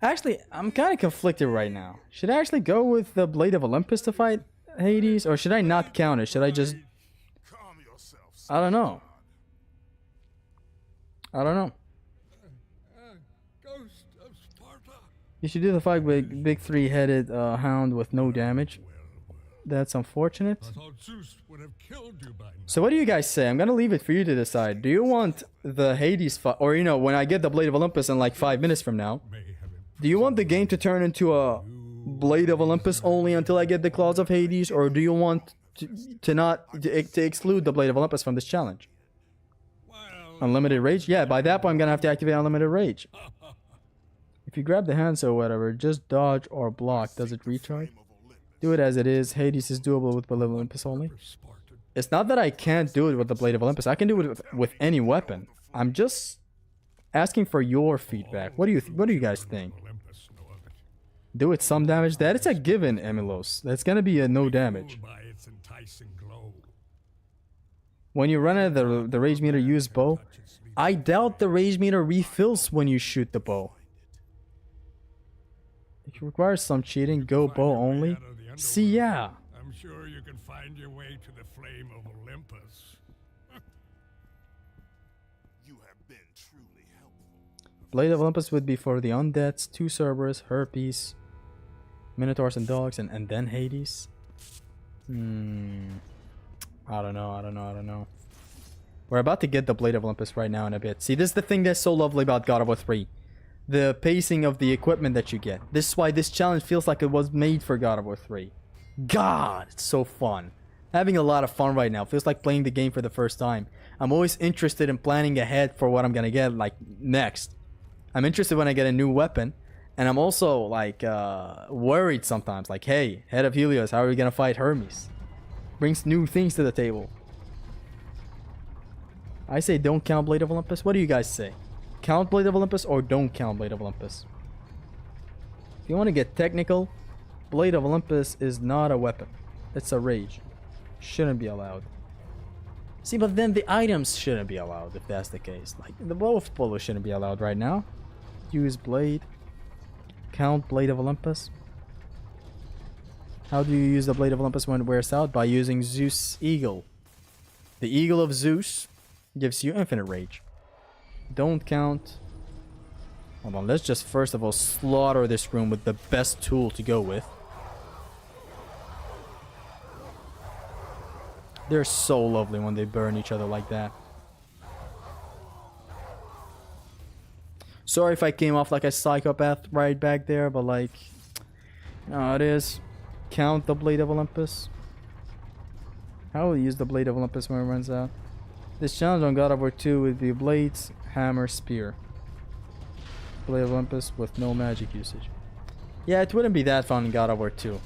Actually, I'm kind of conflicted right now. Should I actually go with the Blade of Olympus to fight Hades? Or should I not count it? Should I just... I don't know. Ghost of Sparta. You should do the fight with big three-headed hound with no damage. That's unfortunate. I thought Zeus would have killed you by now. So what do you guys say? I'm gonna leave it for you to decide. Do you want the Hades fight, or you know, when I get the Blade of Olympus in like 5 minutes from now, May have do you want the game to turn into a Blade of Olympus only until I get the Claws of Hades, or do you want to exclude the Blade of Olympus from this challenge? well, Unlimited Rage? Yeah, by that point I'm gonna have to activate Unlimited Rage. If you grab the hands or whatever, just dodge or block. Does it recharge? Do it as it is. Hades is doable with Blade of Olympus only. Spartan. It's not that I can't do it with the Blade of Olympus. I can do it with any weapon. I'm just asking for your feedback. What do you guys think? Olympus know of it. Do it some damage? That is a given, Emilos. That's gonna be a no damage. Fooled by its enticing glow. When you run out of the rage meter, use bow. I doubt the rage meter refills when you shoot the bow. It requires some cheating. Go bow only. See, yeah. I'm sure you can find your way to the flame of Olympus. You have been truly helpful. Blade of Olympus would be for the undeads, 2 Cerberus, Herpes, Minotaurs and dogs, and then Hades. I don't know. We're about to get the Blade of Olympus right now in a bit. See, this is the thing that's so lovely about God of War 3. The pacing of the equipment that you get. This is why this challenge feels like it was made for God of War 3. God, it's so fun. Having a lot of fun right now. Feels like playing the game for the first time. I'm always interested in planning ahead for what I'm gonna get, like, next. I'm interested when I get a new weapon. And I'm also, like, worried sometimes. Like, hey, Head of Helios, how are we gonna fight Hermes? Brings new things to the table. I say don't count Blade of Olympus. What do you guys say? Count Blade of Olympus or don't count Blade of Olympus? If you want to get technical, Blade of Olympus is not a weapon. It's a rage. Shouldn't be allowed. See, but then the items shouldn't be allowed if that's the case. Like, the both polo shouldn't be allowed right now. Use Blade. Count Blade of Olympus. How do you use the Blade of Olympus when it wears out? By using Zeus Eagle. The Eagle of Zeus gives you infinite rage. Don't count. Hold on, let's just first of all slaughter this room with the best tool to go with. They're so lovely when they burn each other like that. Sorry if I came off like a psychopath right back there, but like, you know, it is. Count the Blade of Olympus. How will you use the Blade of Olympus when it runs out? This challenge on God of War 2 would be blades, hammer, spear. Blade of Olympus with no magic usage. Yeah, it wouldn't be that fun in God of War 2.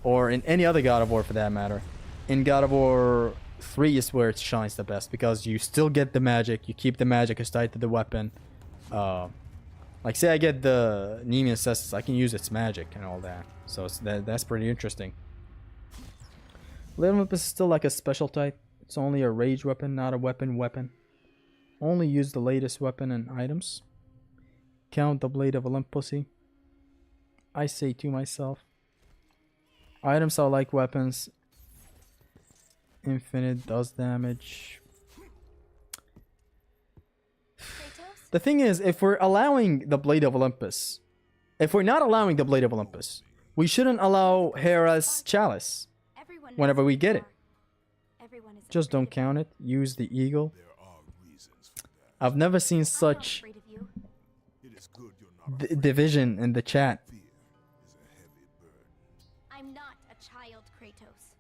Or in any other God of War for that matter. In God of War 3 is where it shines the best. Because you still get the magic. You keep the magic as tied to the weapon. Like say I get the Nemean Cestus, I can use its magic and all that. So that's pretty interesting. Blade of Olympus is still like a special type. It's only a rage weapon, not a weapon. Only use the latest weapon and items. Count the Blade of Olympus. I say to myself. Items are like weapons. Infinite does damage. Kratos? The thing is, if we're allowing the Blade of Olympus, if we're not allowing the Blade of Olympus, we shouldn't allow Hera's Chalice Everyone knows whenever who we you get it. are. Everyone is Just don't afraid of count it. Use the eagle. There are reasons for that. I've never seen you. I'm not such afraid of you. It is good you're not division in the chat. Fear is a heavy burden. I'm not a child, Kratos.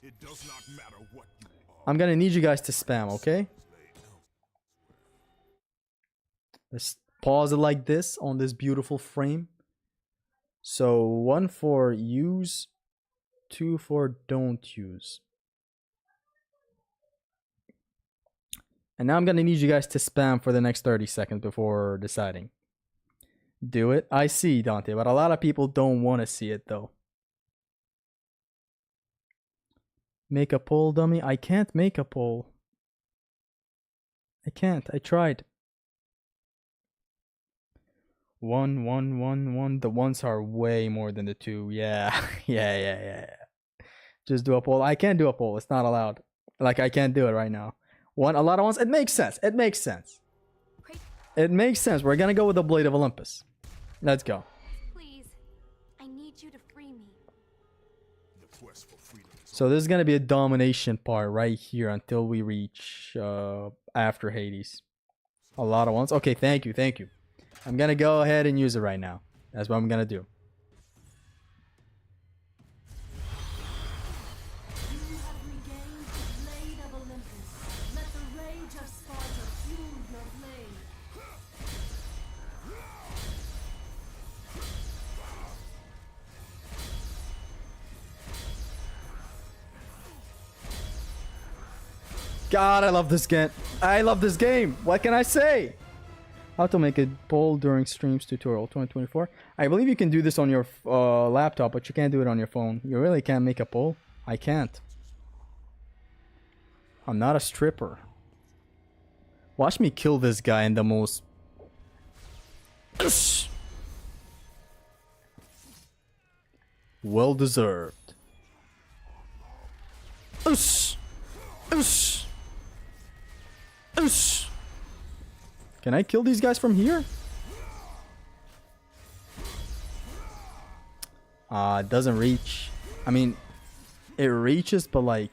It does not matter what you are. I'm gonna need you guys to spam, okay? Let's pause it like this on this beautiful frame. So 1 for use, 2 for don't use. And now I'm gonna need you guys to spam for the next 30 seconds before deciding. Do it. I see, Dante, but a lot of people don't want to see it though. Make a poll, dummy. I can't make a poll. I can't. I tried. 1, 1, 1, 1. The ones are way more than the 2. Yeah. yeah. Just do a poll. I can't do a poll. It's not allowed. Like, I can't do it right now. A lot of ones. It makes sense. It makes sense. It makes sense. We're gonna go with the Blade of Olympus. Let's go. quest for freedom is So this is gonna be a domination part right here until we reach after Hades. A lot of ones. Okay, thank you, thank you. I'm gonna go ahead and use it right now. That's what I'm gonna do. You have regained the blade of Olympus. Let the rage of Sparta fuel your blade. God, I love this game. I love this game. What can I say? How to make a poll during streams tutorial 2024. I believe you can do this on your laptop, but you can't do it on your phone. You really can't make a poll. I can't. I'm not a stripper. Watch me kill this guy in the most... well deserved. Can I kill these guys from here? It doesn't reach. I mean, it reaches, but like...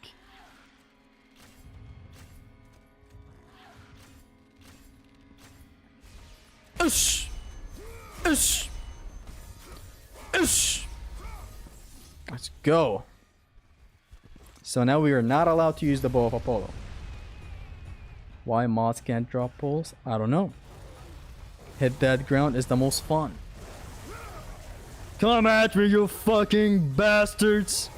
Let's go. So now we are not allowed to use the bow of Apollo. Why mods can't drop poles? I don't know. Hit that ground is the most fun. Come at me, you fucking bastards!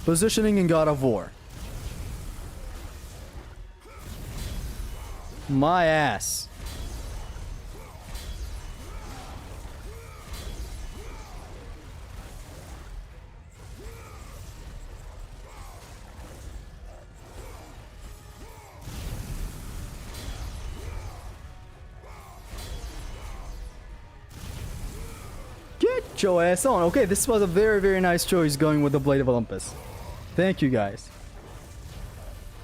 Positioning in God of War. My ass. Get your ass on. Okay, this was a very, very nice choice going with the Blade of Olympus. Thank you, guys.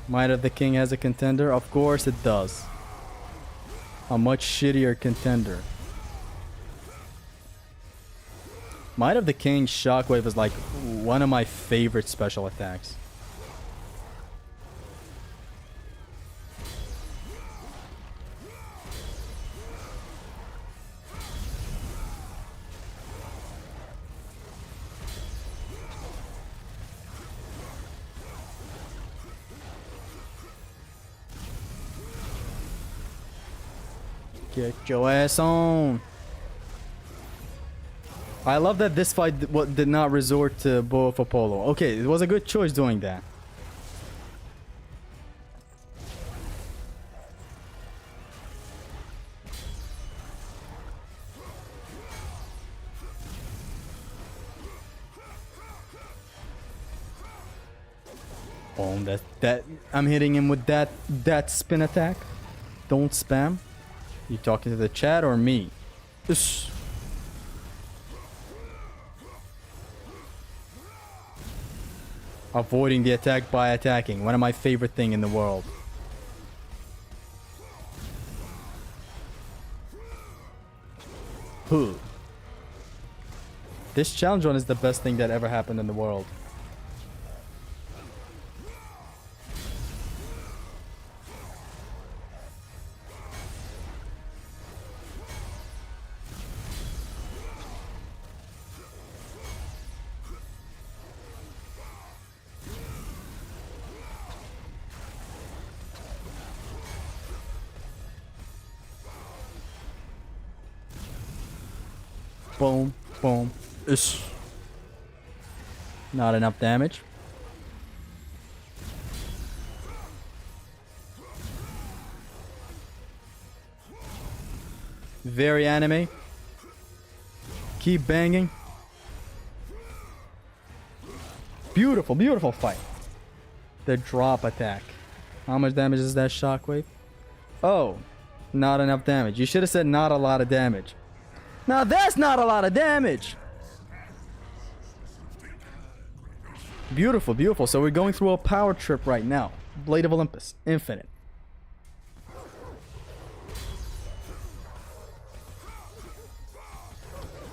Might of the King has a contender? Of course it does. A much shittier contender. Might of the King's Shockwave is like one of my favorite special attacks. Get your ass on. I love that this fight did not resort to Bow of Apollo. Okay, it was a good choice doing that. Boom, that I'm hitting him with that spin attack. Don't spam. You talking to the chat or me? Ush. Avoiding the attack by attacking. One of my favorite thing in the world. Who? This challenge run is the best thing that ever happened in the world. Boom, boom. Ish. Not enough damage. Very anime. Keep banging. Beautiful, beautiful fight. The drop attack. How much damage is that shockwave? Oh, not enough damage. You should have said not a lot of damage. Now that's not a lot of damage. Beautiful, beautiful. So we're going through a power trip right now. Blade of Olympus, infinite.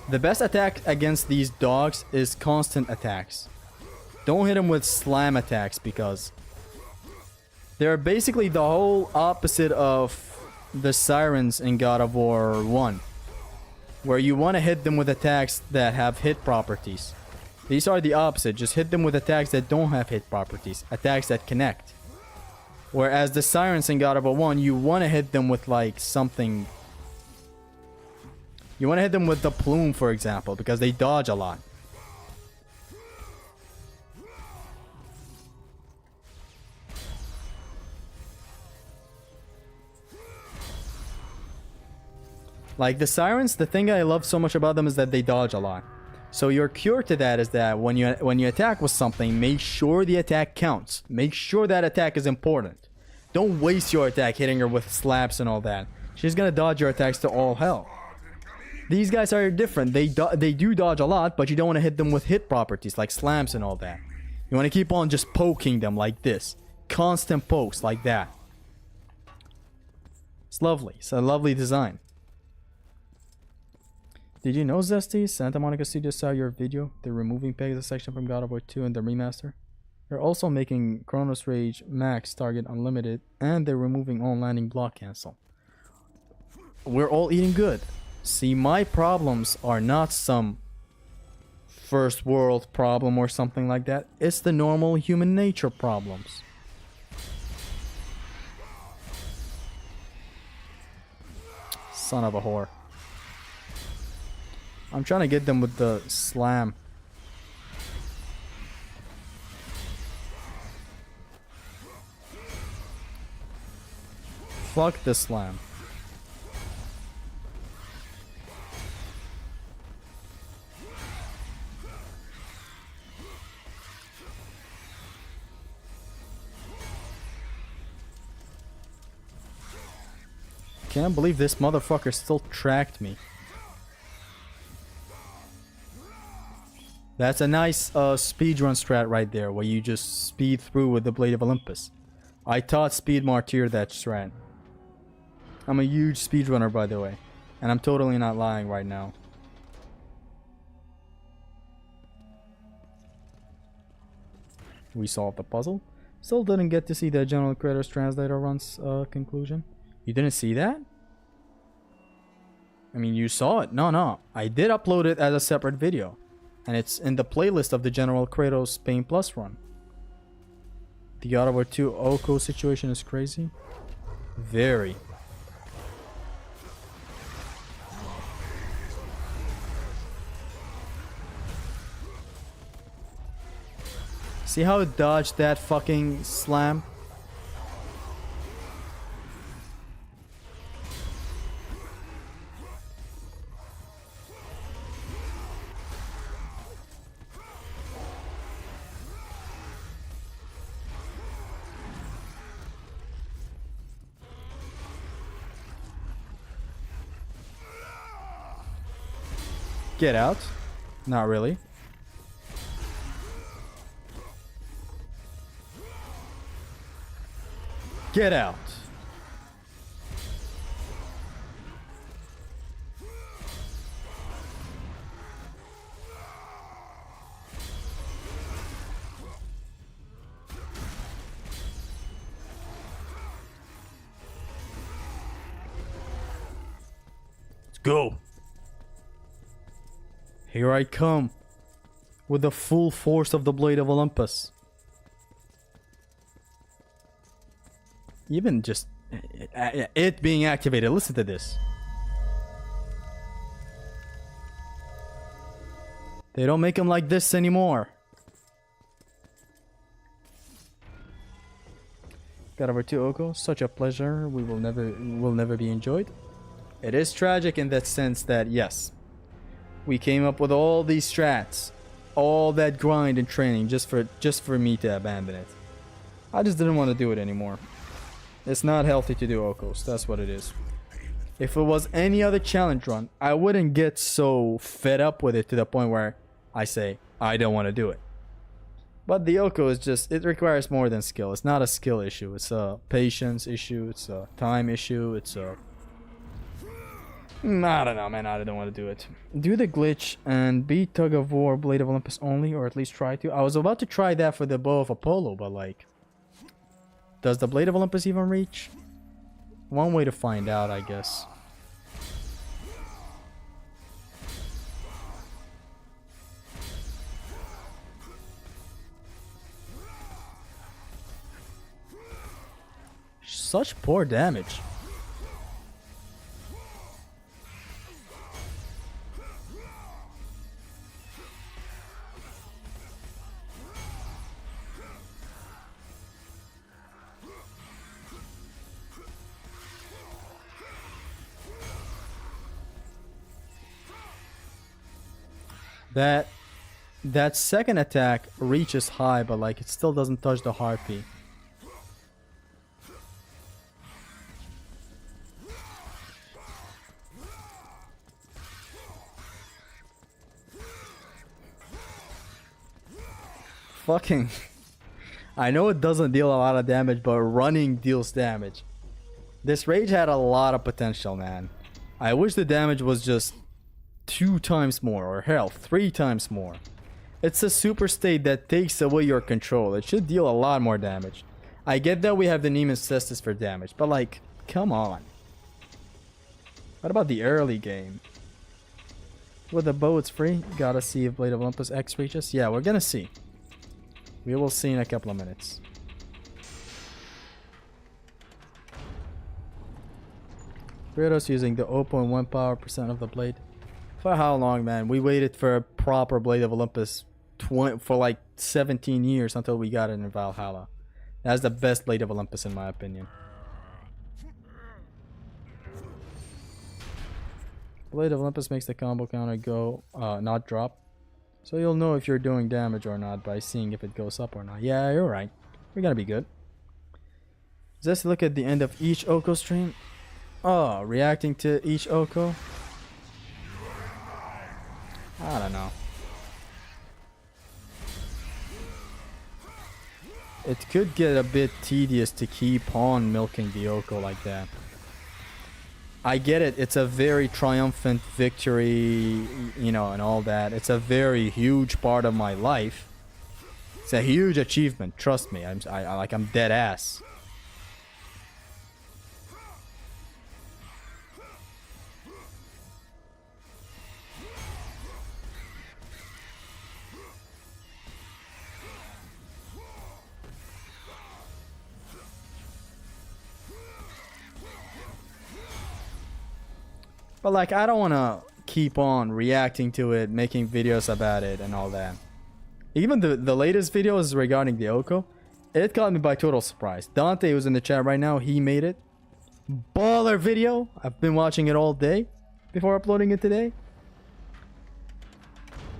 The best attack against these dogs is constant attacks. Don't hit them with slam attacks because they're basically the whole opposite of the sirens in God of War 1, where you want to hit them with attacks that have hit properties. These are the opposite. Just hit them with attacks that don't have hit properties, attacks that connect. Whereas the sirens in God of War 1, you want to hit them with like something. You want to hit them with the plume, for example, because they dodge a lot. Like the sirens, the thing I love so much about them is that they dodge a lot. So your cure to that is that when you attack with something, make sure the attack counts. Make sure that attack is important. Don't waste your attack hitting her with slaps and all that. She's gonna dodge your attacks to all hell. These guys are different. They do dodge a lot, but you don't want to hit them with hit properties like slams and all that. You want to keep on just poking them like this. Constant pokes like that. It's lovely. It's a lovely design. Did you know, Zesty? Santa Monica Studios saw your video. They're removing Pegasus section from God of War 2 in the remaster. They're also making Chronos Rage Max Target Unlimited, and they're removing all landing block cancel. We're all eating good. See, my problems are not some first world problem or something like that. It's the normal human nature problems. Son of a whore. I'm trying to get them with the slam. Fuck the slam. Can't believe this motherfucker still tracked me. That's a nice speedrun strat right there, where you just speed through with the Blade of Olympus. I taught Speed Martyr that strat. I'm a huge speedrunner, by the way. And I'm totally not lying right now. We solved the puzzle. Still didn't get to see the General Creators Translator run's conclusion. You didn't see that? I mean, you saw it. No. I did upload it as a separate video. And it's in the playlist of the General Kratos Pain Plus run. The God of War 2 Oko situation is crazy. Very. See how it dodged that fucking slam? Get out. Not really. Get out. Let's go. Here I come, with the full force of the Blade of Olympus. Even just it being activated, listen to this. They don't make them like this anymore. God of War 2 Oko, such a pleasure. Will never be enjoyed. It is tragic in that sense that yes, we came up with all these strats, all that grind and training just for me to abandon it. I just didn't want to do it anymore. It's not healthy to do Okos, that's what it is. If it was any other challenge run, I wouldn't get so fed up with it to the point where I say, I don't want to do it. But the Oko is just, it requires more than skill. It's not a skill issue. It's a patience issue. It's a time issue. It's a... I don't know, man. I don't want to do it. Do the glitch and beat Tug of War Blade of Olympus only, or at least try to. I was about to try that for the Bow of Apollo, but like... Does the Blade of Olympus even reach? One way to find out, I guess. Such poor damage. That second attack reaches high, but like it still doesn't touch the harpy. Fucking... I know it doesn't deal a lot of damage, but running deals damage. This rage had a lot of potential, man. I wish the damage was just 2 times more, or hell, 3 times more. It's a super state that takes away your control. It should deal a lot more damage. I get that we have the Nemesis Cestus for damage, but like, come on. What about the early game? With the bow, it's free. Gotta see if Blade of Olympus X reaches. Yeah, we're gonna see. We will see in a couple of minutes. Kratos using the 0.1 power percent of the blade. For how long, man? We waited for a proper Blade of Olympus for like 17 years until we got it in Valhalla. That's the best Blade of Olympus in my opinion. Blade of Olympus makes the combo counter go, not drop. So you'll know if you're doing damage or not by seeing if it goes up or not. Yeah, you're right. We're gonna be good. Just look at the end of each Oko stream. Oh, reacting to each Oko. I don't know. It could get a bit tedious to keep on milking the Oko like that. I get it. It's a very triumphant victory, you know, and all that. It's a very huge part of my life. It's a huge achievement. Trust me. I'm dead ass. But like, I don't want to keep on reacting to it, making videos about it and all that. Even the latest videos regarding the Oko, it caught me by total surprise. Dante, who's in the chat right now, he made it. Baller video. I've been watching it all day before uploading it today.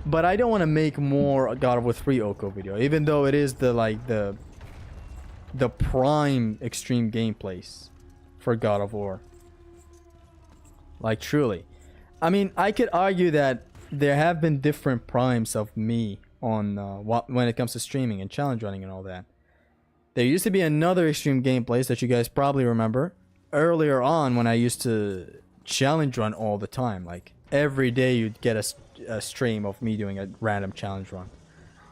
But I don't want to make more God of War 3 Oko video, even though it is the prime extreme gameplays for God of War. Like, truly. I mean, I could argue that there have been different primes of me on when it comes to streaming and challenge running and all that. There used to be another extreme gameplays that you guys probably remember earlier on when I used to challenge run all the time. Like, every day you'd get a stream of me doing a random challenge run.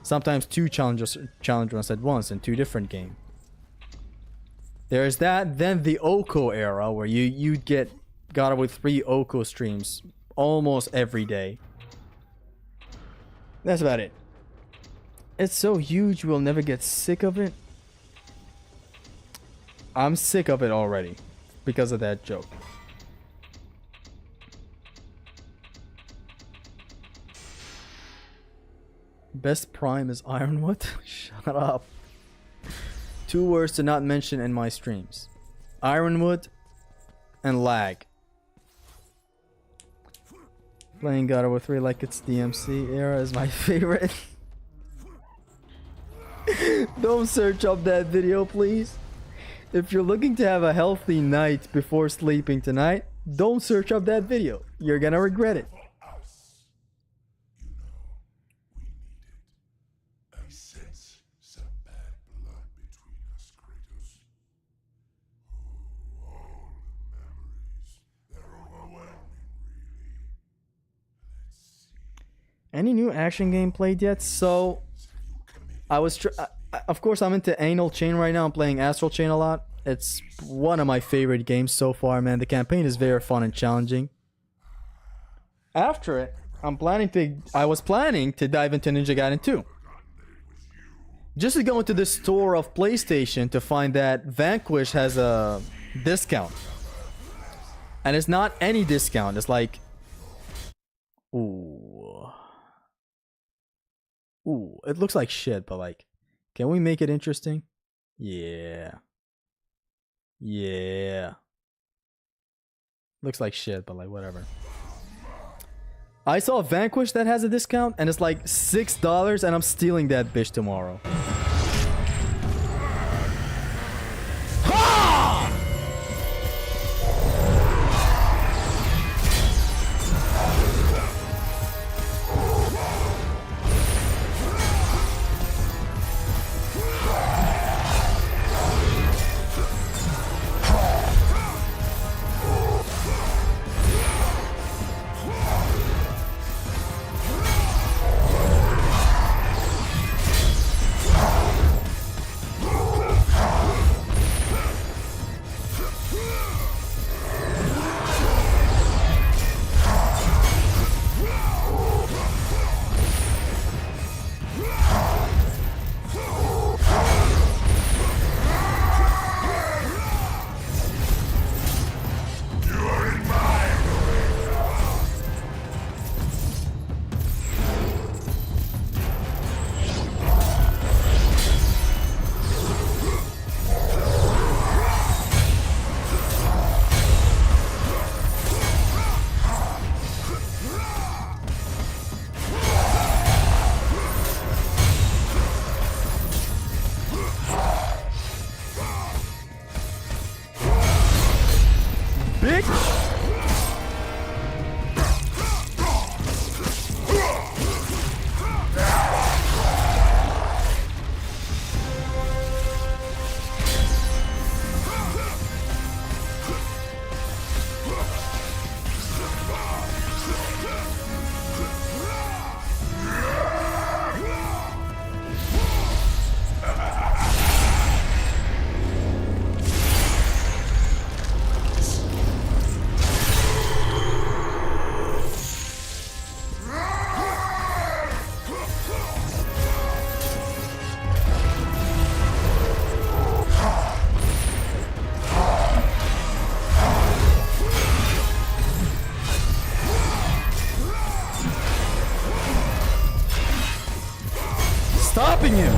Sometimes 2 challenge runs at once in 2 different games. There's that. Then the Oko era where you'd get God of War 3 Oko streams almost every day. That's about it. It's so huge we'll never get sick of it. I'm sick of it already because of that joke. Best prime is Ironwood? Shut up. 2 words to not mention in my streams. Ironwood and lag. Playing God of War 3 like it's DMC era is my favorite. Don't search up that video, please. If you're looking to have a healthy night before sleeping tonight, don't search up that video. You're gonna regret it. A sense Any new action game played yet? So, I was, of course, I'm into Anal Chain right now. I'm playing Astral Chain a lot. It's one of my favorite games so far, man. The campaign is very fun and challenging. After it, I was planning to dive into Ninja Gaiden 2. Just to go into the store of PlayStation to find that Vanquish has a discount. And it's not any discount. It's like... Ooh. Ooh, it looks like shit, but like... Can we make it interesting? Yeah. Yeah. Looks like shit, but like whatever. I saw Vanquish that has a discount and it's like $6 and I'm stealing that bitch tomorrow. Stopping him.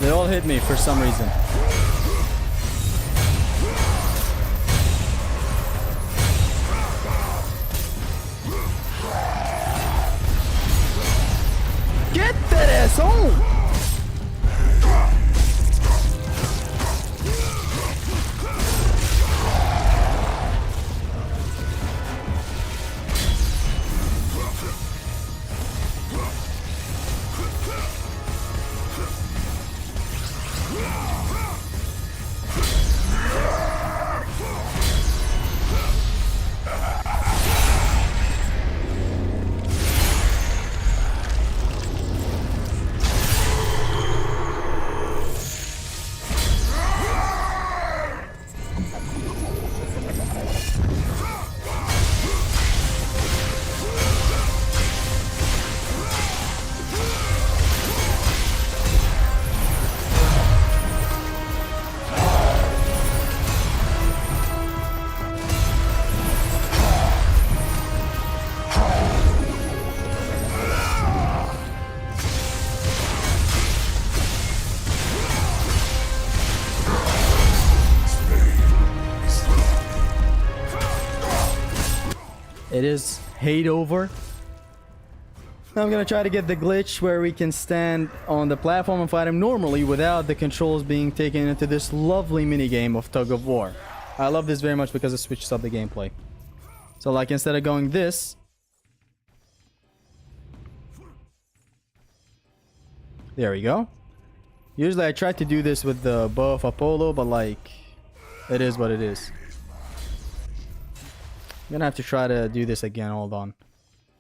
They all hit me for some reason. Get that ass on! It is hate over. Now I'm gonna try to get the glitch where we can stand on the platform and fight him normally without the controls being taken into this lovely mini game of tug of war. I love this very much because it switches up the gameplay. So like instead of going this, there we go. Usually I try to do this with the bow of Apollo, but like it is what it is. I'm gonna have to try to do this again. Hold on.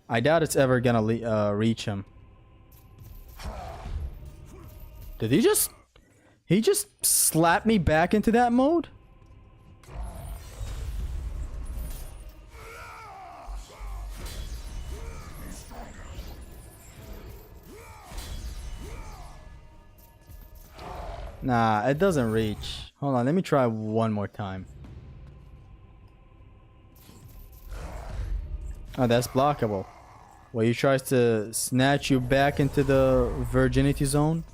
I doubt it's ever gonna reach him. Did he just... He just slapped me back into that mode? Nah, it doesn't reach. Hold on, let me try one more time. Oh, that's blockable. Well, he tries to snatch you back into the virginity zone.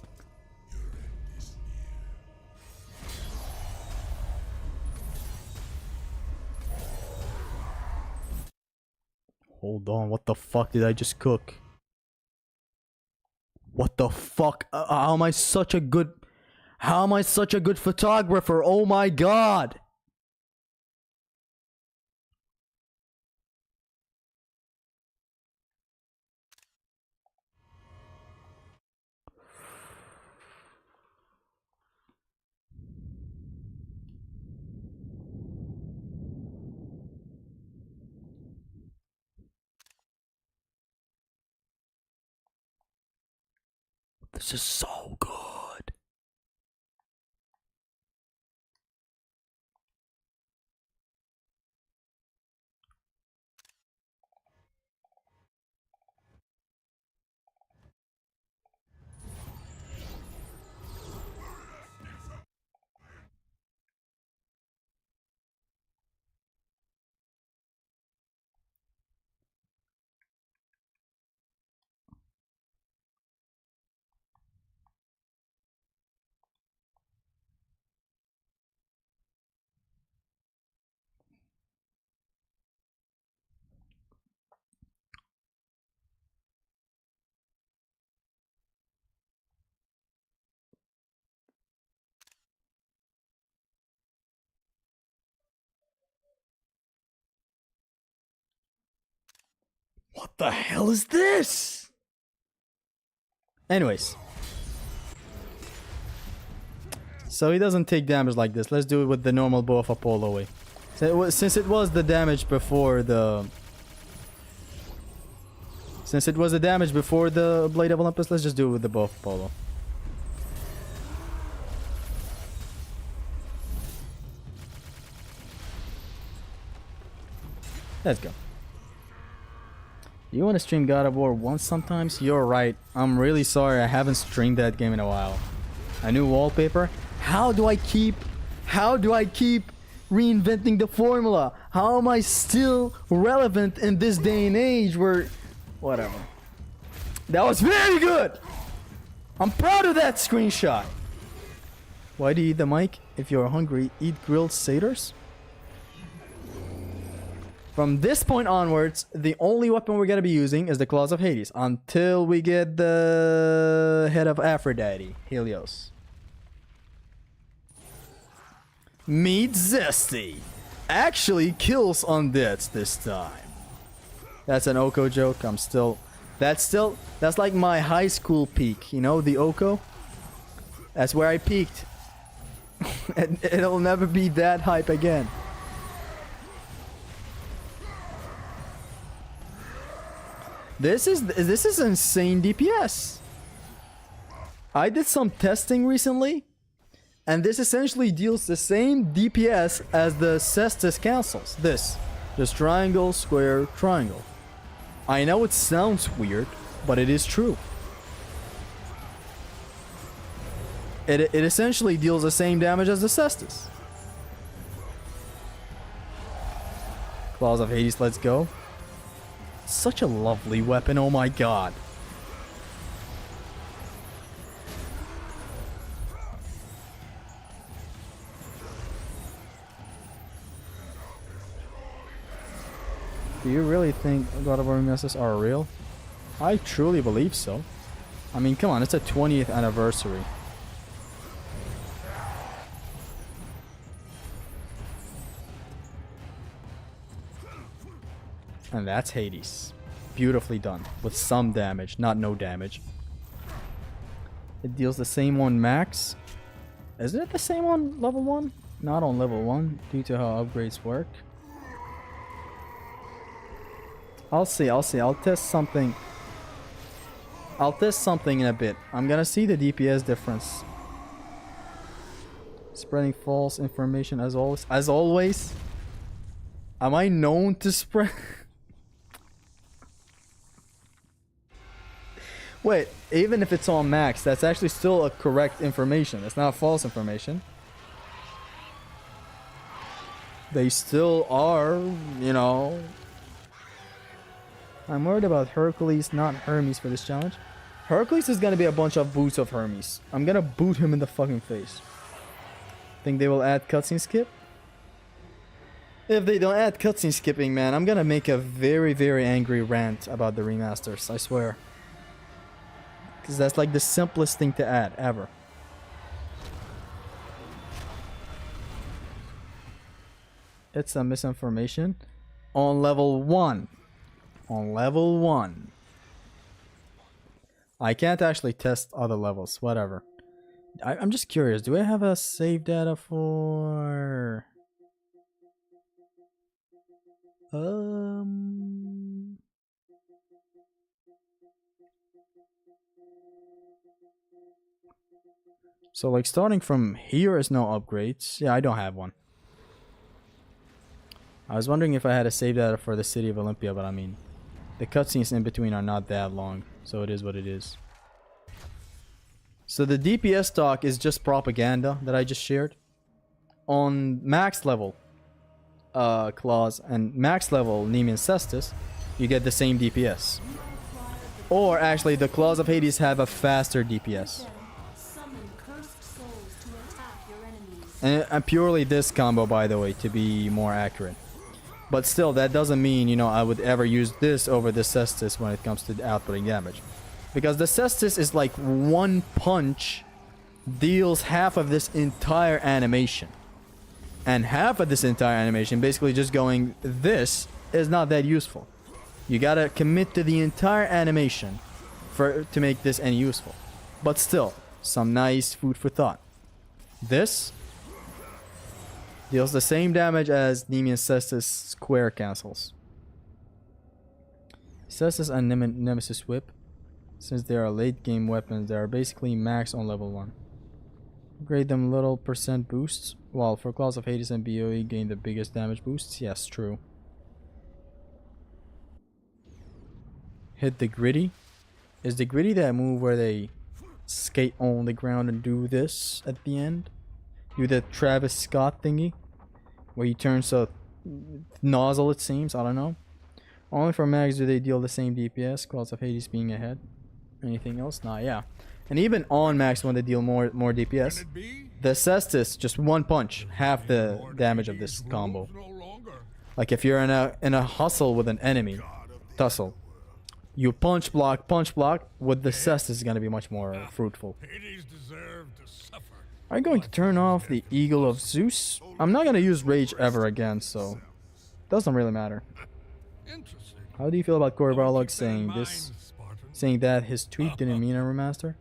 Hold on, what the fuck did I just cook? What the fuck? How am I such a good... How am I such a good photographer? Oh my god! This is so good. What the hell is this? Anyways. So he doesn't take damage like this. Let's do it with the normal bow of Apollo way. Since it was the damage before the... Since it was the damage before the Blade of Olympus, let's just do it with the bow of Apollo. Let's go. You want to stream God of War once sometimes? You're right. I'm really sorry I haven't streamed that game in a while. A new wallpaper? How do I keep reinventing the formula? How am I still relevant in this day and age where... Whatever. That was very good! I'm proud of that screenshot. Why do you eat the mic? If you're hungry, eat grilled satyrs? From this point onwards, the only weapon we're gonna be using is the Claws of Hades until we get the head of Aphrodite, Helios. Meet Zesty. Actually kills undeads this time. That's an Oko joke. That's like my high school peak. You know, the Oko? That's where I peaked. And it'll never be that hype again. This is insane DPS. I did some testing recently, and this essentially deals the same DPS as the Cestus Councils. This. Just triangle, square, triangle. I know it sounds weird, but it is true. It essentially deals the same damage as the Cestus. Claws of Hades, let's go. Such a lovely weapon, oh my god. Do you really think God of War remasters are real? I truly believe so. I mean, come on, it's a 20th anniversary. And that's Hades. Beautifully done. With some damage, not no damage. It deals the same on max. Isn't it the same on level 1? Not on level 1, due to how upgrades work. I'll see. I'll test something. I'll test something in a bit. I'm gonna see the DPS difference. Spreading false information as always. As always? Am I known to spread? Wait, even if it's on max, that's actually still a correct information. It's not false information. They still are, you know. I'm worried about Hercules, not Hermes, for this challenge. Hercules is gonna be a bunch of boots of Hermes. I'm gonna boot him in the fucking face. Think they will add cutscene skip? If they don't add cutscene skipping, man, I'm gonna make a very, very angry rant about the remasters, I swear. Because that's like the simplest thing to add, ever. It's a misinformation. On level 1. On level 1. I can't actually test other levels, whatever. I'm just curious, do I have a save data for... So like starting from here is no upgrades. Yeah, I don't have one. I was wondering if I had a save data for the city of Olympia, but I mean, the cutscenes in between are not that long, so it is what it is. So the DPS talk is just propaganda that I just shared. On max level clause and max level Nemean Cestus, you get the same DPS. Or actually, the claws of Hades have a faster DPS. Summon cursed souls to attack your enemies. And purely this combo, by the way, to be more accurate. But still, that doesn't mean, you know, I would ever use this over the Cestus when it comes to outputting damage. Because the Cestus is like one punch deals half of this entire animation. And half of this entire animation, basically just going this, is not that useful. You gotta commit to the entire animation to make this any useful. But still, some nice food for thought. This deals the same damage as Nemean Cestus square cancels. Cestus and Nemesis Whip, since they are late game weapons, they are basically max on level 1. Upgrade them little percent boosts, while for Claws of Hades and BOE gain the biggest damage boosts. Yes, true. Hit the Gritty. Is the Gritty that move where they skate on the ground and do this at the end? Do the Travis Scott thingy? Where he turns a nozzle, it seems. I don't know. Only for mags do they deal the same DPS. Claws of Hades being ahead. Anything else? Nah, yeah. And even on max when they deal more DPS, the Cestus, just one punch, half the damage of this combo. Like if you're in a hustle with an enemy, tussle, you punch block, with the Cestus is gonna be much more fruitful. Are you going to turn off the Eagle of Zeus? I'm not gonna use Rage ever again, so doesn't really matter. How do you feel about Corey Barlog saying that his tweet didn't mean a remaster?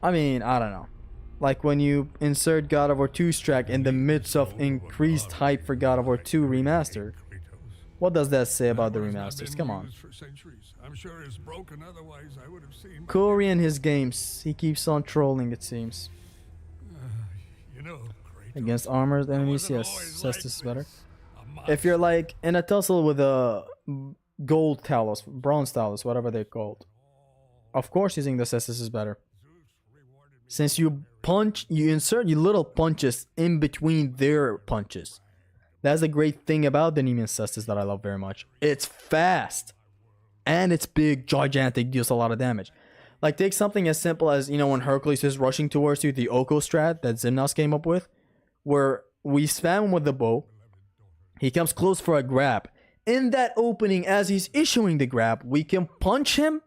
I mean, I don't know. Like when you insert God of War 2's track in the midst of increased hype for God of War 2 remastered. What does that say about the remasters? Come on. Corey and his games. He keeps on trolling, it seems. Against armored enemies, yes, Cestus is better. If you're like in a tussle with a gold Talos, bronze Talos, whatever they're called, of course using the Cestus is better. Since you insert your little punches in between their punches. That's a great thing about the Nemean Cestus that I love very much. It's fast. And it's big, gigantic, deals a lot of damage. Like take something as simple as, you know, when Hercules is rushing towards you, the Oko strat that Zimnos came up with, where we spam him with the bow, he comes close for a grab, in that opening as he's issuing the grab, we can punch him,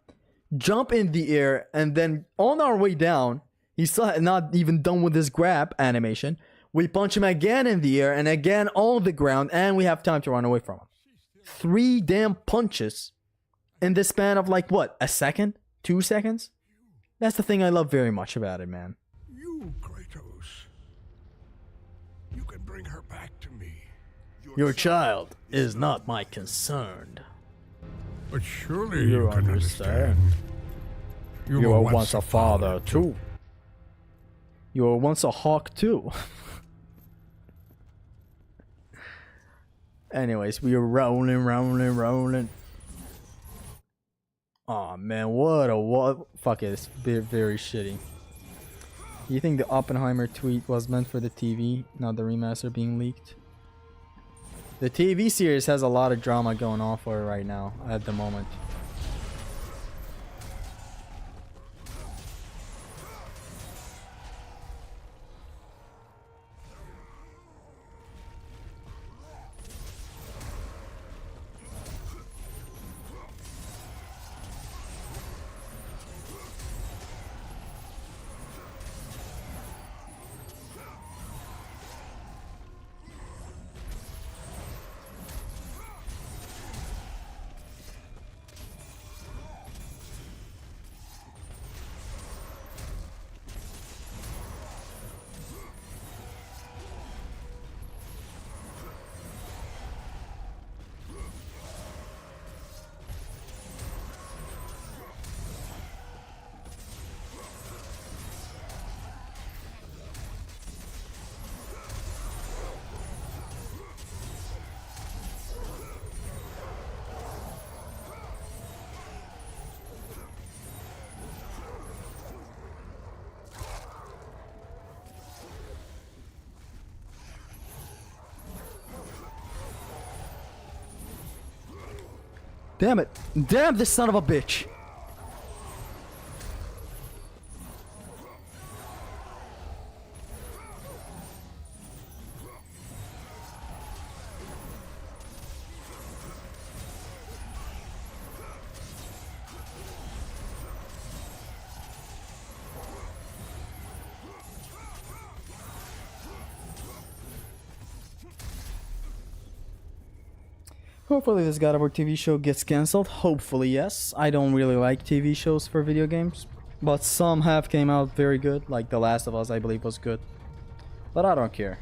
jump in the air, and then on our way down, he's still not even done with his grab animation. We punch him again in the air and again on the ground, and we have time to run away from him. 3 damn punches in the span of like what? A second? 2 seconds? That's the thing I love very much about it, man. You, Kratos. You can bring her back to me. Your child is not my concern. But surely You you, can understand. understand. You were once a father too. You were once a hawk too. Anyways, we were rolling. Oh man, what? Fuck it, it's very shitty. You think the Oppenheimer tweet was meant for the TV, not the remaster being leaked? The TV series has a lot of drama going on for it right now, at the moment. Damn it. Damn this son of a bitch. Hopefully this God of War TV show gets cancelled. Hopefully, yes. I don't really like TV shows for video games. But some have came out very good. Like The Last of Us, I believe, was good. But I don't care.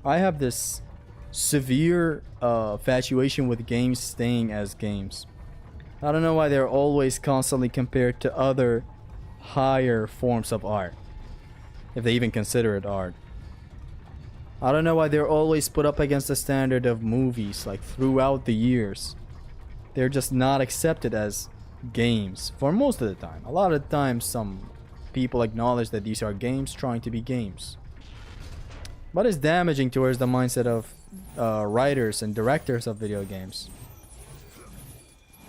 I have this severe infatuation with games staying as games. I don't know why they're always constantly compared to other higher forms of art. If they even consider it art. I don't know why they're always put up against the standard of movies, like throughout the years. They're just not accepted as games for most of the time. A lot of times some people acknowledge that these are games trying to be games. But it's damaging towards the mindset of writers and directors of video games.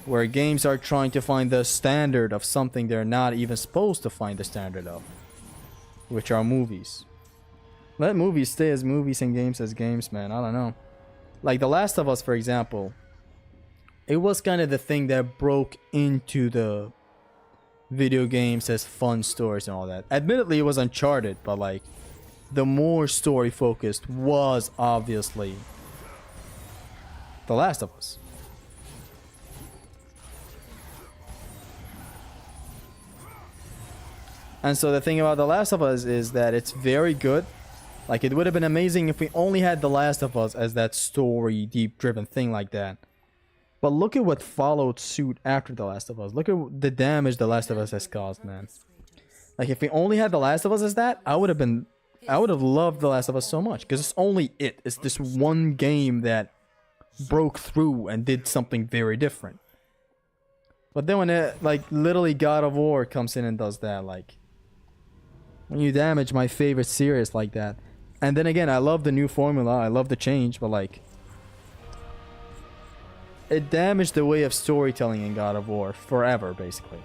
Where games are trying to find the standard of something they're not even supposed to find the standard of. Which are movies. Let movies stay as movies and games as games, man. I don't know. Like The Last of Us, for example. It was kind of the thing that broke into the video games as fun stories and all that. Admittedly, it was Uncharted, but like the more story focused was obviously The Last of Us. And so the thing about The Last of Us is that it's very good. Like, it would have been amazing if we only had The Last of Us as that story, deep-driven thing like that. But look at what followed suit after The Last of Us. Look at the damage The Last of Us has caused, man. Like, if we only had The Last of Us as that, I would have loved The Last of Us so much. Because it's only it. It's this one game that broke through and did something very different. But then when it, like, literally God of War comes in and does that, like... When you damage my favorite series like that. And then again, I love the new formula. I love the change, but like... It damaged the way of storytelling in God of War forever, basically.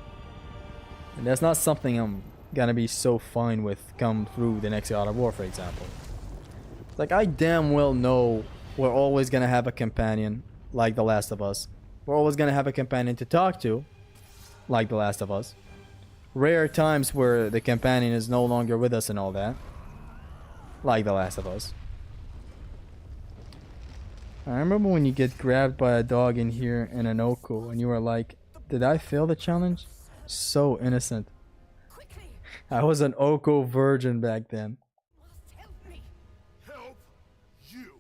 And that's not something I'm gonna be so fine with come through the next God of War, for example. Like, I damn well know we're always gonna have a companion. like The Last of Us. We're always gonna have a companion to talk to, like The Last of Us. Rare times where the companion is no longer with us and all that, like The Last of Us. I remember when you get grabbed by a dog in here in an Oko and you were like, did I fail the challenge? So innocent. Quickly, I was an Oko virgin back then. help me. Help you.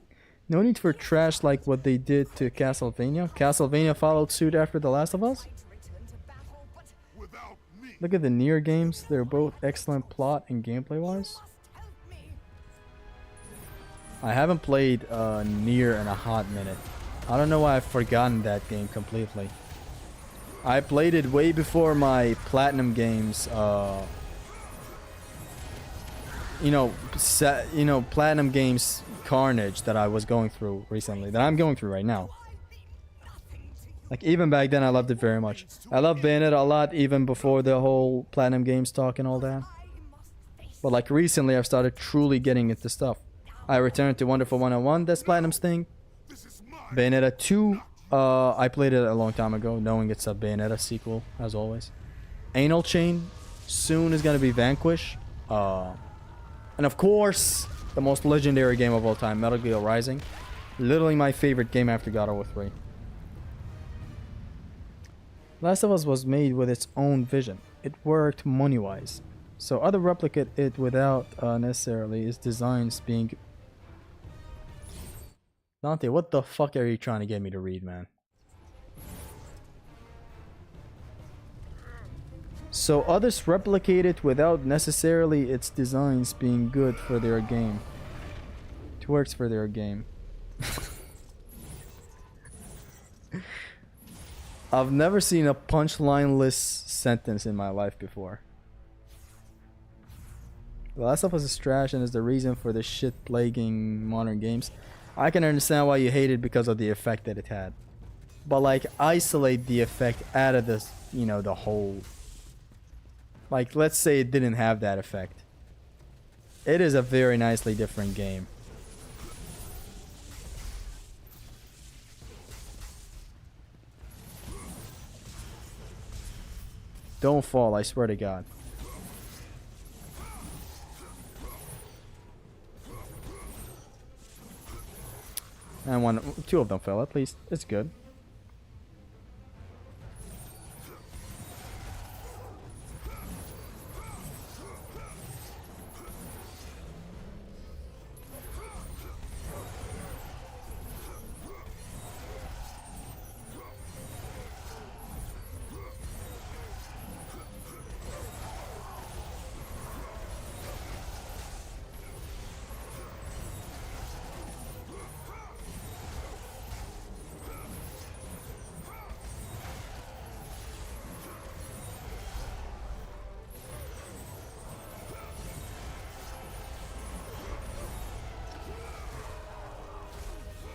No need for trash like what they did to Castlevania. Castlevania followed suit after The Last of Us. Return to battle, but Without me. Look at the Nier games. They're both excellent plot and gameplay wise. help me. I haven't played Nier in a hot minute. I don't know why I've forgotten that game completely. I played it way before my platinum games. Platinum games carnage that I was going through recently. That I'm going through right now. Like even back then, I loved it very much. I loved Bayonetta a lot, even before the whole platinum games talk and all that. But like recently, I've started truly getting into stuff. I returned to Wonderful 101. That's Platinum's thing. This is mine. Bayonetta 2. I played it a long time ago, knowing it's a Bayonetta sequel, as always. Anal Chain soon is gonna be Vanquish. And of course, the most legendary game of all time, Metal Gear Rising. Literally my favorite game after God of War 3. Last of Us was made with its own vision. It worked money-wise. So other replicate it without necessarily its designs being... Dante, what the fuck are you trying to get me to read, man? So others replicate it without necessarily its designs being good for their game. It works for their game. I've never seen a punchline-less sentence in my life before. The Last of Us is trash and is the reason for the shit plaguing modern games. I can understand why you hate it because of the effect that it had. But like, isolate the effect out of this, the whole... Like, let's say it didn't have that effect. It is a very nicely different game. Don't fall, I swear to God. And two of them fell, at least. It's good.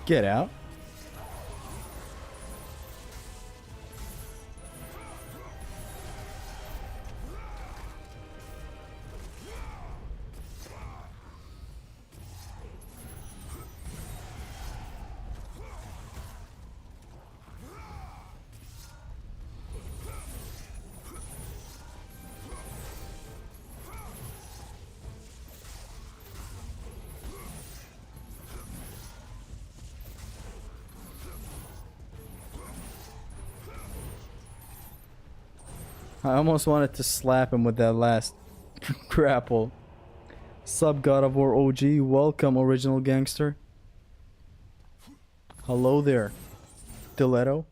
Get out. I almost wanted to slap him with that last grapple. Sub God of War OG, welcome original gangster. Hello there, Stiletto.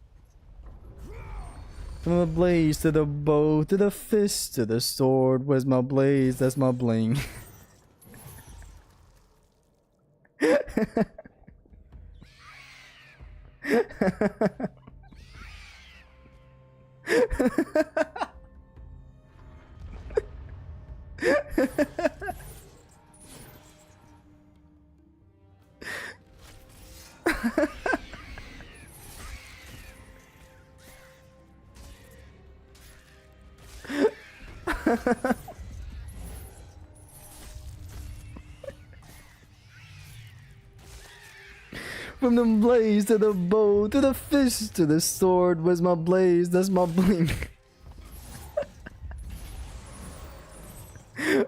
From the blaze to the bow to the fist to the sword, where's my blaze? That's my bling. From the blaze to the bow to the fish to the sword. Where's my blaze? That's my bling.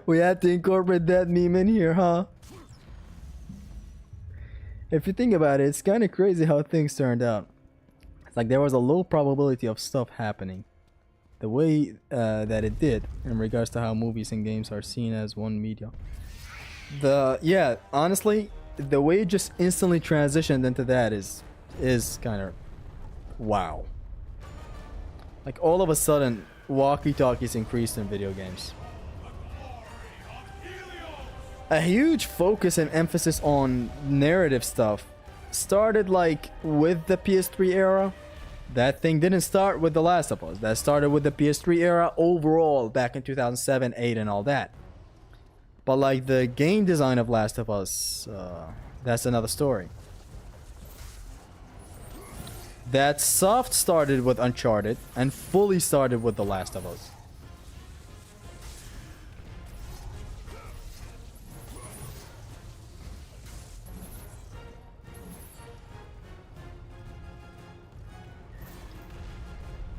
We had to incorporate that meme in here, huh? If you think about it, it's kind of crazy how things turned out. It's like there was a low probability of stuff happening the way that it did in regards to how movies and games are seen as one media. Yeah, honestly, the way it just instantly transitioned into that is kind of wow. Like all of a sudden, walkie-talkies increased in video games. A huge focus and emphasis on narrative stuff started like with the PS3 era. That thing didn't start with The Last of Us. That started with the PS3 era overall back in 2007, 8 and all that. But like the game design of Last of Us, that's another story. That soft started with Uncharted and fully started with The Last of Us.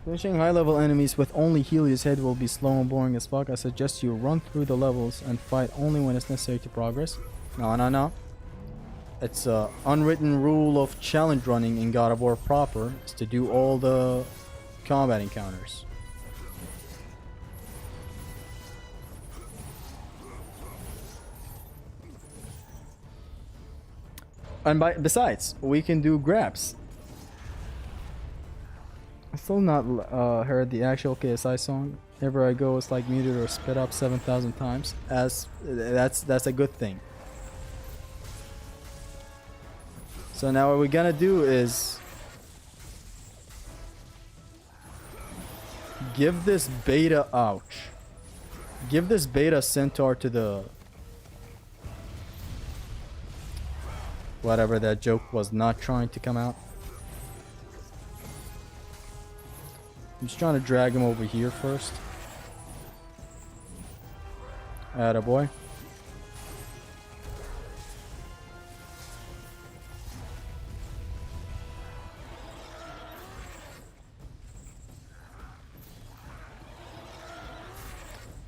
Finishing high-level enemies with only Helios head will be slow and boring as fuck. I suggest you run through the levels and fight only when it's necessary to progress. No. It's a unwritten rule of challenge running in God of War proper is to do all the combat encounters. And besides, we can do grabs. I still not heard the actual KSI song. Wherever I go, it's like muted or sped up 7,000 times. As that's a good thing. So now what we're gonna do is give this beta Give this beta centaur to the whatever that joke was not trying to come out. I'm just trying to drag him over here first. Attaboy.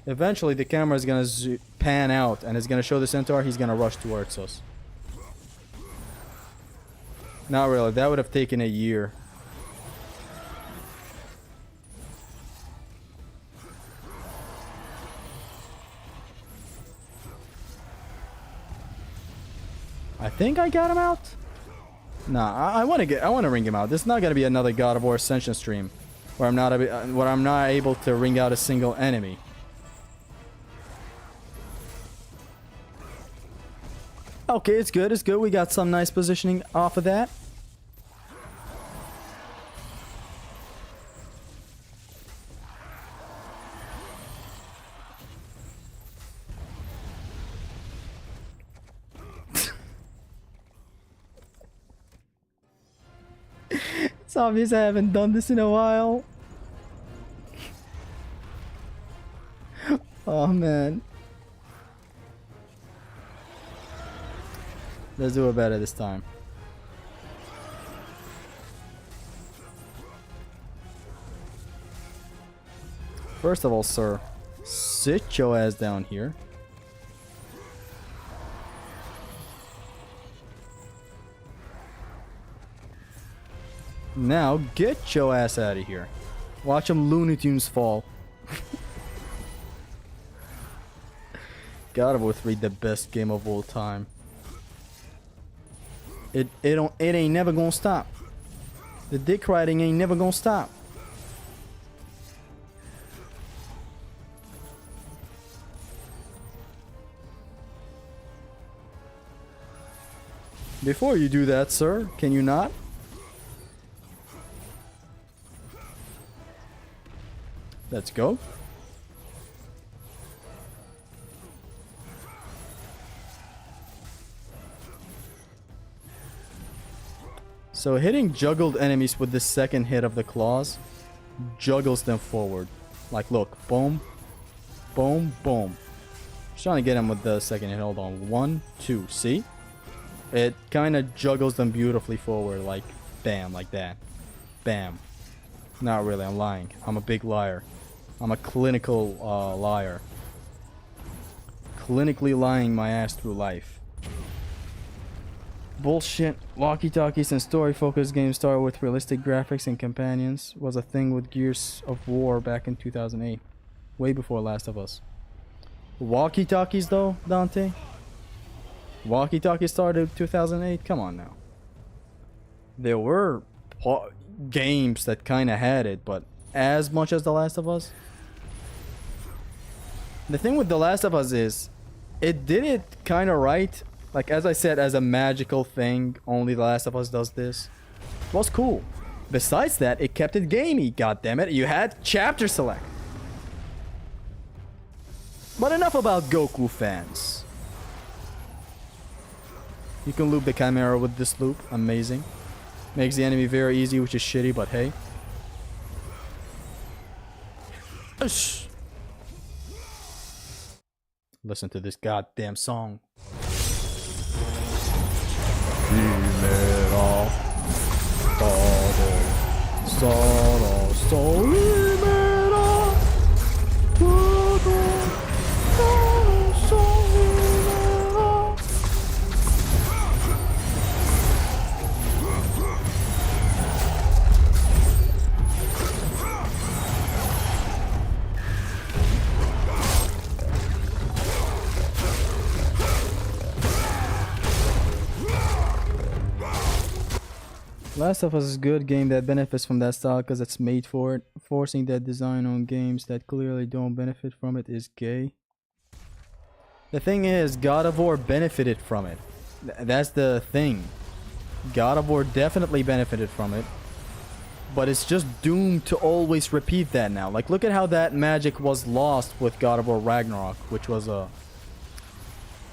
Eventually the camera is gonna pan out and it's gonna show the centaur. He's gonna rush towards us. Not really, that would have taken a year. I think I got him out. Nah, I want to ring him out. This is not gonna be another God of War Ascension stream where I'm not able to ring out a single enemy. Okay, it's good. It's good. We got some nice positioning off of that. It's obvious I haven't done this in a while. Oh man. Let's do it better this time. First of all, sir, sit your ass down here. Now get your ass out of here. Watch them Looney Tunes fall. God of War 3, the best game of all time. It ain't never gonna stop. The dick riding ain't never gonna stop. Before you do that, sir, can you not? Let's go. So hitting juggled enemies with the second hit of the claws juggles them forward. Like look, boom, boom, boom. Just trying to get him with the second hit. Hold on, 1, 2, see? It kind of juggles them beautifully forward, like bam, like that. Bam. Not really, I'm lying. I'm a big liar. I'm a clinical liar. Clinically lying my ass through life. Bullshit. Walkie-talkies and story-focused games started with realistic graphics and companions was a thing with Gears of War back in 2008. Way before Last of Us. Walkie-talkies though, Dante? Walkie-talkies started 2008? Come on now. There were games that kind of had it, but as much as The Last of Us? The thing with The Last of Us is, it did it kind of right. Like, as I said, as a magical thing, only The Last of Us does this. It was cool. Besides that, it kept it gamey, goddammit. You had chapter select. But enough about Goku fans. You can loop the Chimera with this loop. Amazing. Makes the enemy very easy, which is shitty, but hey. Ush. Listen to this goddamn song. Last of Us is a good game that benefits from that style because it's made for it. Forcing that design on games that clearly don't benefit from it is gay. The thing is, God of War benefited from it. That's the thing. God of War definitely benefited from it. But it's just doomed to always repeat that now. Like, look at how that magic was lost with God of War Ragnarok, which was a...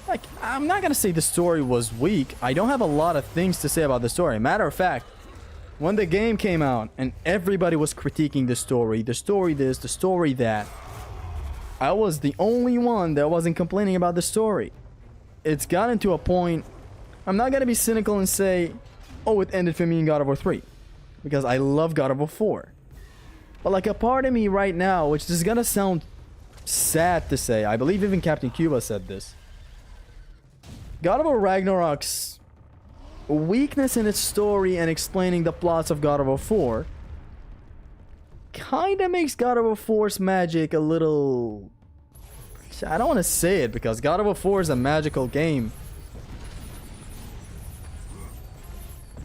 Like, I'm not gonna say the story was weak. I don't have a lot of things to say about the story. Matter of fact, when the game came out and everybody was critiquing the story this, the story that, I was the only one that wasn't complaining about the story. It's gotten to a point, I'm not gonna be cynical and say, oh, it ended for me in God of War 3. Because I love God of War 4. But like a part of me right now, which is gonna sound sad to say, I believe even Captain Cuba said this. God of War Ragnarok's weakness in its story and explaining the plots of God of War 4 kinda makes God of War 4's magic a little... I don't want to say it because God of War 4 is a magical game.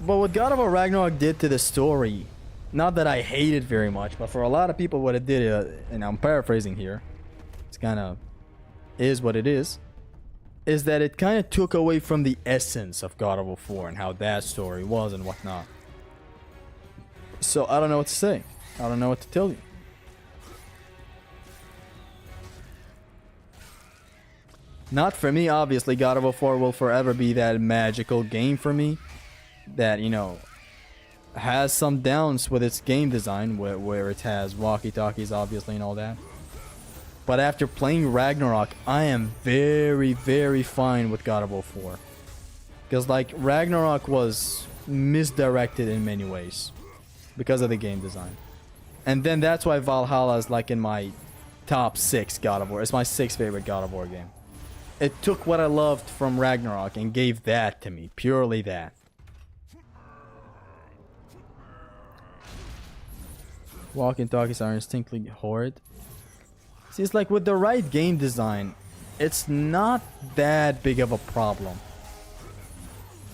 But what God of War Ragnarok did to the story, not that I hate it very much, but for a lot of people what it did, and I'm paraphrasing here, it's kinda is what it is that it kind of took away from the essence of God of War 4 and how that story was and whatnot. So I don't know what to say. I don't know what to tell you. Not for me, obviously. God of War 4 will forever be that magical game for me that, you know, has some downs with its game design where it has walkie-talkies obviously and all that. But after playing Ragnarok, I am very, very fine with God of War 4. Because, like, Ragnarok was misdirected in many ways. Because of the game design. And then that's why Valhalla is, like, in my top 6 God of War. It's my 6th favorite God of War game. It took what I loved from Ragnarok and gave that to me. Purely that. Walkie-talkies are instinctively horrid. See, it's like with the right game design, it's not that big of a problem.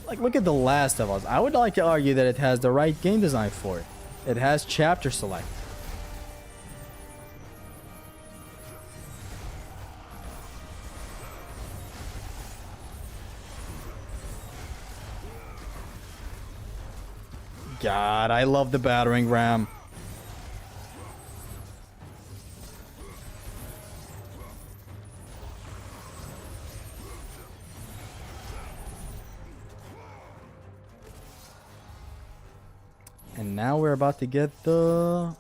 Like, look at The Last of Us. I would like to argue that it has the right game design for it. It has chapter select. God, I love the battering ram. And now we're about to get the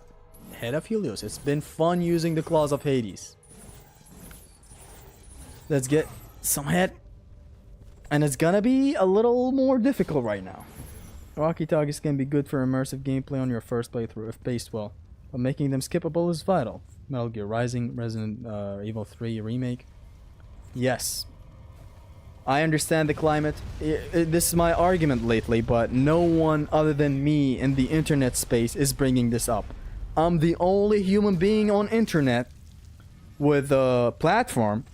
head of Helios. It's been fun using the claws of Hades. Let's get some head. And it's gonna be a little more difficult right now. Walkie-talkies can be good for immersive gameplay on your first playthrough if paced well, but making them skippable is vital. Metal Gear Rising, Resident Evil 3 Remake. Yes. I understand the climate. This is my argument lately, but no one other than me in the internet space is bringing this up. I'm the only human being on internet with a platform.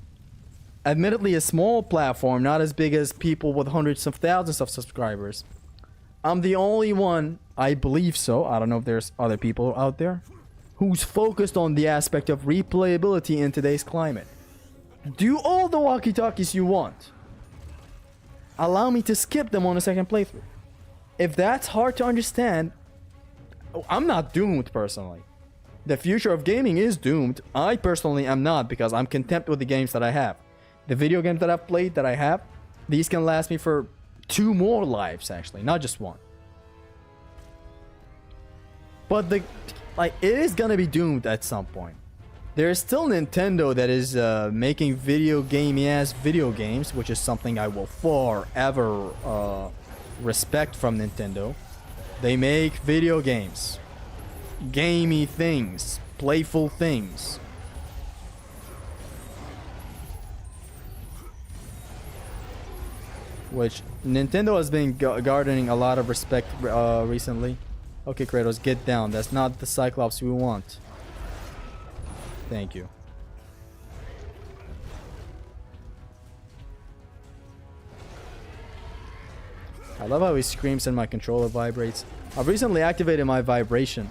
Admittedly a small platform, not as big as people with hundreds of thousands of subscribers. I'm the only one, I believe so, I don't know if there's other people out there, who's focused on the aspect of replayability in today's climate. Do all the walkie-talkies you want. Allow me to skip them on a second playthrough. If that's hard to understand, I'm not doomed personally. The future of gaming is doomed. I personally am not, because I'm content with the games that I have. The video games that I've played that I have, these can last me for 2 more lives actually, not just 1. But it is gonna be doomed at some point. There is still Nintendo that is making video games, which is something I will forever respect from Nintendo. They make video games, gamey things, playful things. Which Nintendo has been garnering a lot of respect recently. Okay, Kratos, get down. That's not the Cyclops we want. Thank you. I love how he screams and my controller vibrates. I've recently activated my vibration,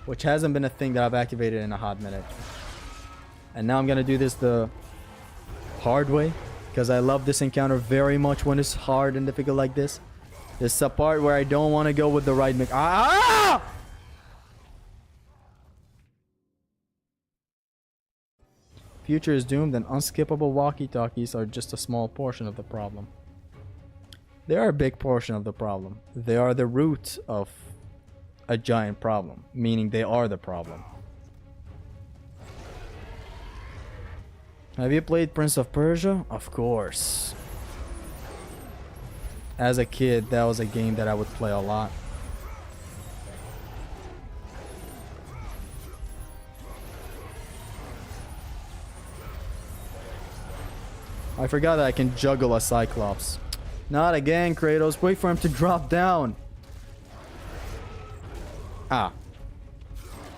which hasn't been a thing that I've activated in a hot minute. And now I'm gonna do this the hard way, because I love this encounter very much when it's hard and difficult like this. This is a part where I don't want to go with the right Future is doomed, and unskippable walkie-talkies are just a small portion of the problem. They are a big portion of the problem. They are the root of a giant problem, meaning they are the problem. Have you played Prince of Persia? Of course. As a kid, that was a game that I would play a lot. I forgot that I can juggle a Cyclops. Not again, Kratos. Wait for him to drop down. Ah.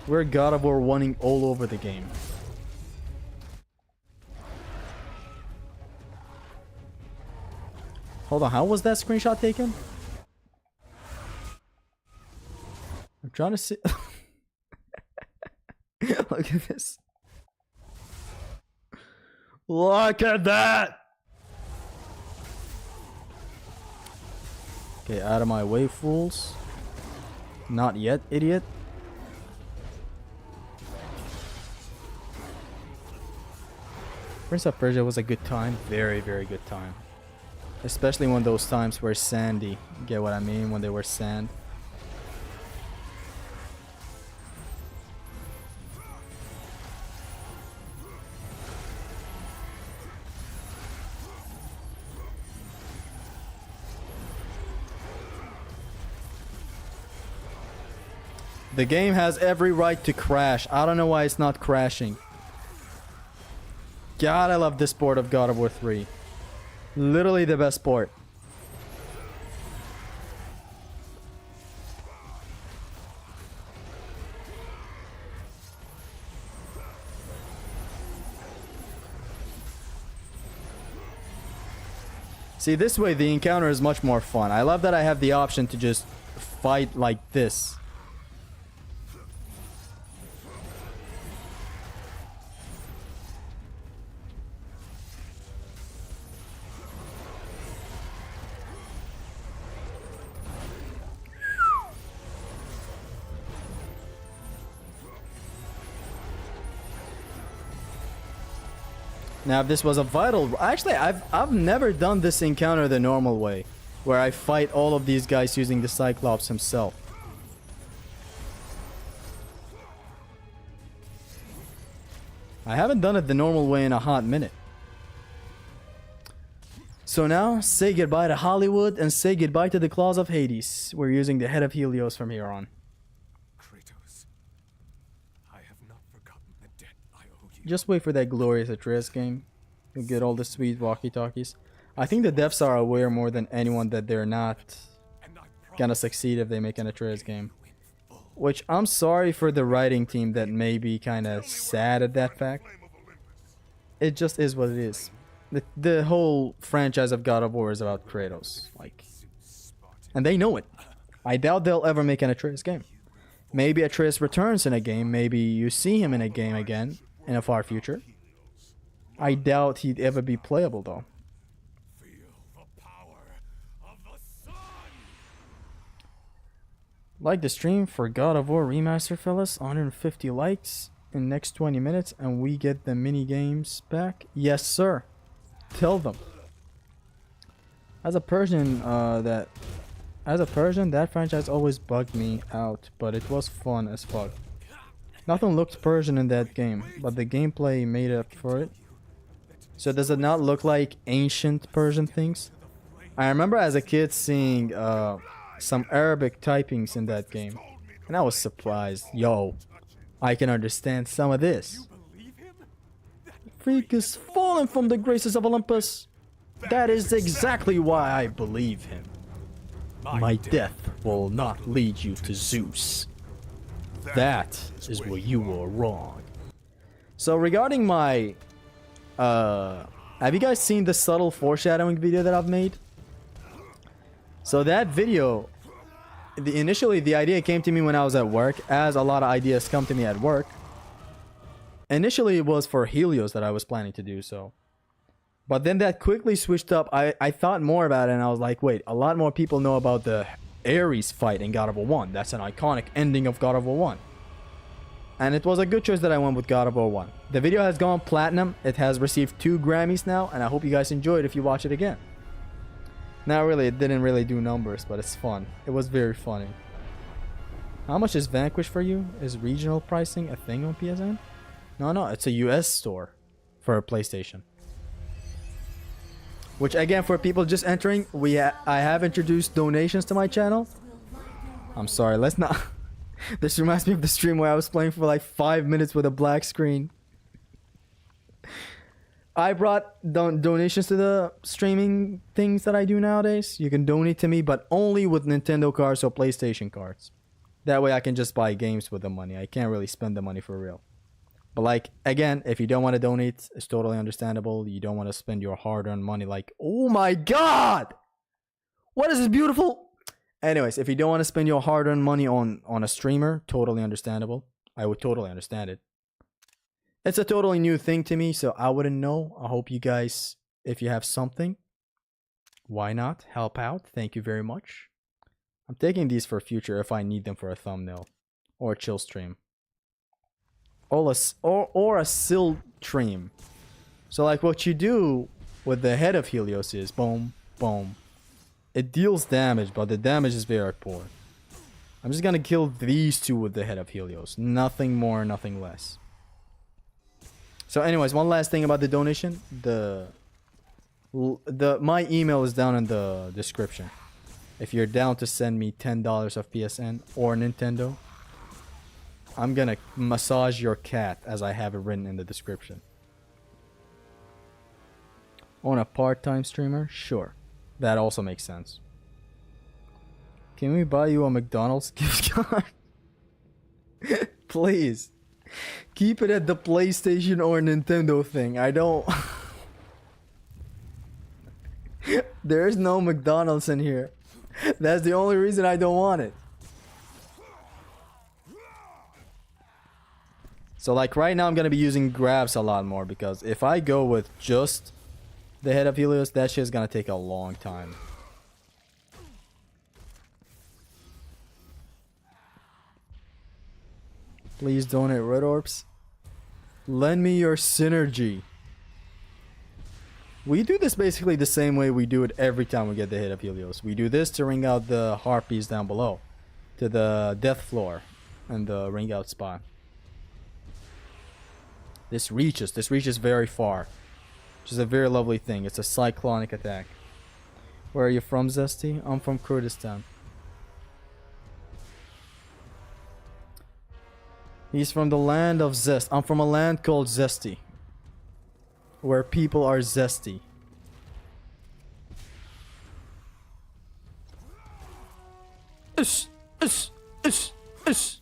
We're God of War 1-ing all over the game. Hold on, how was that screenshot taken? I'm trying to see. Look at this. Look at that! Okay, out of my way, fools. Not yet, idiot. Prince of Persia was a good time. Very, very good time. Especially when those times were sandy. Get what I mean? When they were sand. The game has every right to crash. I don't know why it's not crashing. God, I love this port of God of War 3. Literally the best port. See, this way the encounter is much more fun. I love that I have the option to just fight like this. Now, if this was a vital... Actually, I've never done this encounter the normal way, where I fight all of these guys using the Cyclops himself. I haven't done it the normal way in a hot minute. So now, say goodbye to Hollywood and say goodbye to the claws of Hades. We're using the head of Helios from here on. Kratos, I have not forgotten the debt I owe you. Just wait for that glorious Atreus game. You'll get all the sweet walkie-talkies. I think the devs are aware more than anyone that they're not gonna succeed if they make an Atreus game. Which, I'm sorry for the writing team that may be kinda sad at that fact. It just is what it is. The whole franchise of God of War is about Kratos. Like, and they know it. I doubt they'll ever make an Atreus game. Maybe Atreus returns in a game. Maybe you see him in a game again in a far future. I doubt he'd ever be playable though. Feel the power of the sun. Like the stream for God of War Remaster, fellas. 150 likes in next 20 minutes and we get the mini games back. Yes, sir. Tell them. As a Persian, that franchise always bugged me out, but it was fun as fuck. Nothing looked Persian in that game, but the gameplay made up for it. So does it not look like ancient Persian things? I remember as a kid seeing some Arabic typings in that game, and I was surprised. Yo, I can understand some of this. Freak is fallen from the graces of Olympus. That is exactly why I believe him. My death will not lead you to Zeus. That is where you were wrong. So regarding my have you guys seen the subtle foreshadowing video that I've made? So that video, initially the idea came to me when I was at work, as a lot of ideas come to me at work. Initially it was for Helios that I was planning to do so. But then that quickly switched up. I thought more about it and I was like, wait, a lot more people know about the Ares fight in God of War 1. That's an iconic ending of God of War 1. And it was a good choice that I went with God of War 1. The video has gone platinum. It has received 2 Grammys now, and I hope you guys enjoyed if you watch it again. Not really, it didn't really do numbers, but it's fun. It was very funny. How much is Vanquish for you? Is regional pricing a thing on PSN? No, it's a US store for a PlayStation. Which again, for people just entering, I have introduced donations to my channel. I'm sorry, let's not... This reminds me of the stream where I was playing for like 5 minutes with a black screen. I brought donations to the streaming things that I do nowadays. You can donate to me, but only with Nintendo cards or PlayStation cards. That way I can just buy games with the money. I can't really spend the money for real. But like, again, if you don't want to donate, it's totally understandable. You don't want to spend your hard-earned money like, oh my god! What is this beautiful? Anyways, if you don't want to spend your hard-earned money on a streamer, totally understandable. I would totally understand it. It's a totally new thing to me, so I wouldn't know. I hope you guys, if you have something, why not help out? Thank you very much. I'm taking these for future if I need them for a thumbnail or a chill stream. Or a still stream. So like what you do with the head of Helios is boom, boom. It deals damage, but the damage is very poor. I'm just gonna kill these 2 with the head of Helios. Nothing more, nothing less. So anyways, one last thing about the donation. My email is down in the description. If you're down to send me $10 of PSN or Nintendo, I'm gonna massage your cat as I have it written in the description. On a part-time streamer? Sure. That also makes sense. Can we buy you a McDonald's gift card? Please. Keep it at the PlayStation or Nintendo thing. I don't... There's no McDonald's in here. That's the only reason I don't want it. So like right now I'm going to be using grabs a lot more, because if I go with just the head of Helios, that shit's going to take a long time. Please donate red orbs. Lend me your synergy. We do this basically the same way we do it every time we get the head of Helios. We do this to ring out the harpies down below to the death floor and the ring out spot. This reaches very far, which is a very lovely thing. It's a cyclonic attack. Where are you from, Zesty? I'm from Kurdistan. He's from the land of Zest. I'm from a land called Zesty. Where people are zesty. Ish, ish, ish, ish.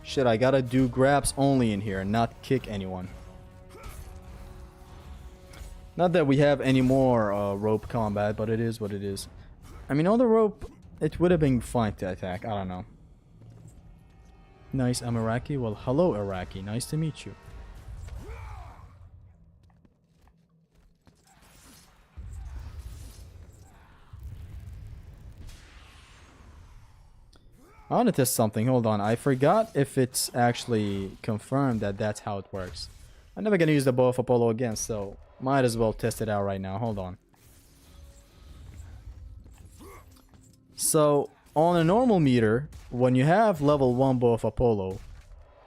Shit, I gotta do grabs only in here and not kick anyone. Not that we have any more rope combat, but it is what it is. I mean, on the rope, it would have been fine to attack. I don't know. Nice, I'm Iraqi. Well, hello, Iraqi. Nice to meet you. I want to test something. Hold on. I forgot if it's actually confirmed that that's how it works. I'm never going to use the bow of Apollo again, so might as well test it out right now. Hold on. So, on a normal meter, when you have level 1 bow of Apollo,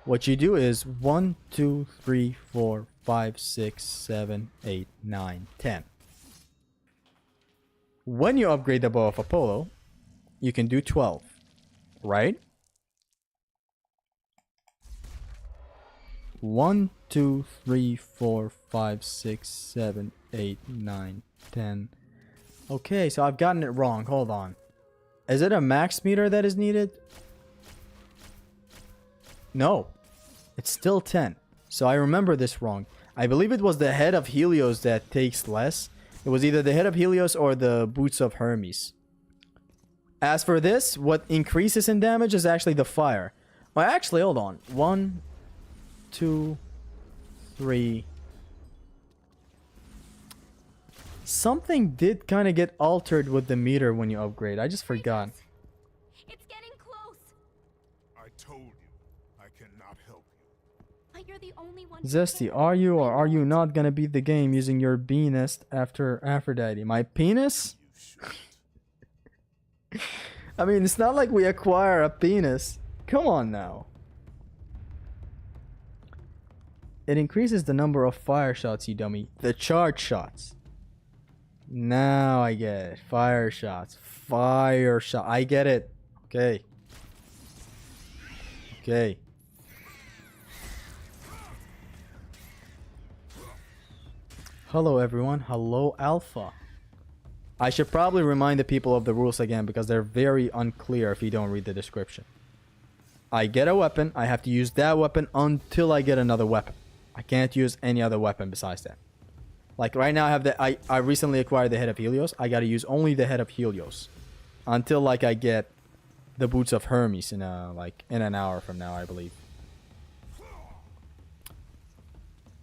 what you do is 1, 2, 3, 4, 5, 6, 7, 8, 9, 10. When you upgrade the bow of Apollo, you can do 12. Right? 1, 2, 3, 4, 5, 6, 7, 8, 9, 10. Okay, so I've gotten it wrong. Hold on. Is it a max meter that is needed? No. It's still 10. So I remember this wrong. I believe it was the head of Helios that takes less. It was either the head of Helios or the boots of Hermes. As for this, what increases in damage is actually the fire. Well, actually, hold on. 1, 2, 3. Something did kind of get altered with the meter when you upgrade. I just forgot. It's getting close. I told you, I cannot help you. But you're the only one. who Zesty, can. are you or are you not gonna beat the game using your penis after Aphrodite? My penis? I mean, it's not like we acquire a penis. Come on now. It increases the number of fire shots, you dummy. The charge shots. Now I get it. Fire shots. Fire shot. I get it. Okay. Okay. Hello, everyone. Hello, Alpha. I should probably remind the people of the rules again because they're very unclear if you don't read the description. I get a weapon. I have to use that weapon until I get another weapon. I can't use any other weapon besides that. Like right now I have the I recently acquired the head of Helios. I gotta use only the head of Helios until like I get the boots of Hermes in an hour from now, I believe.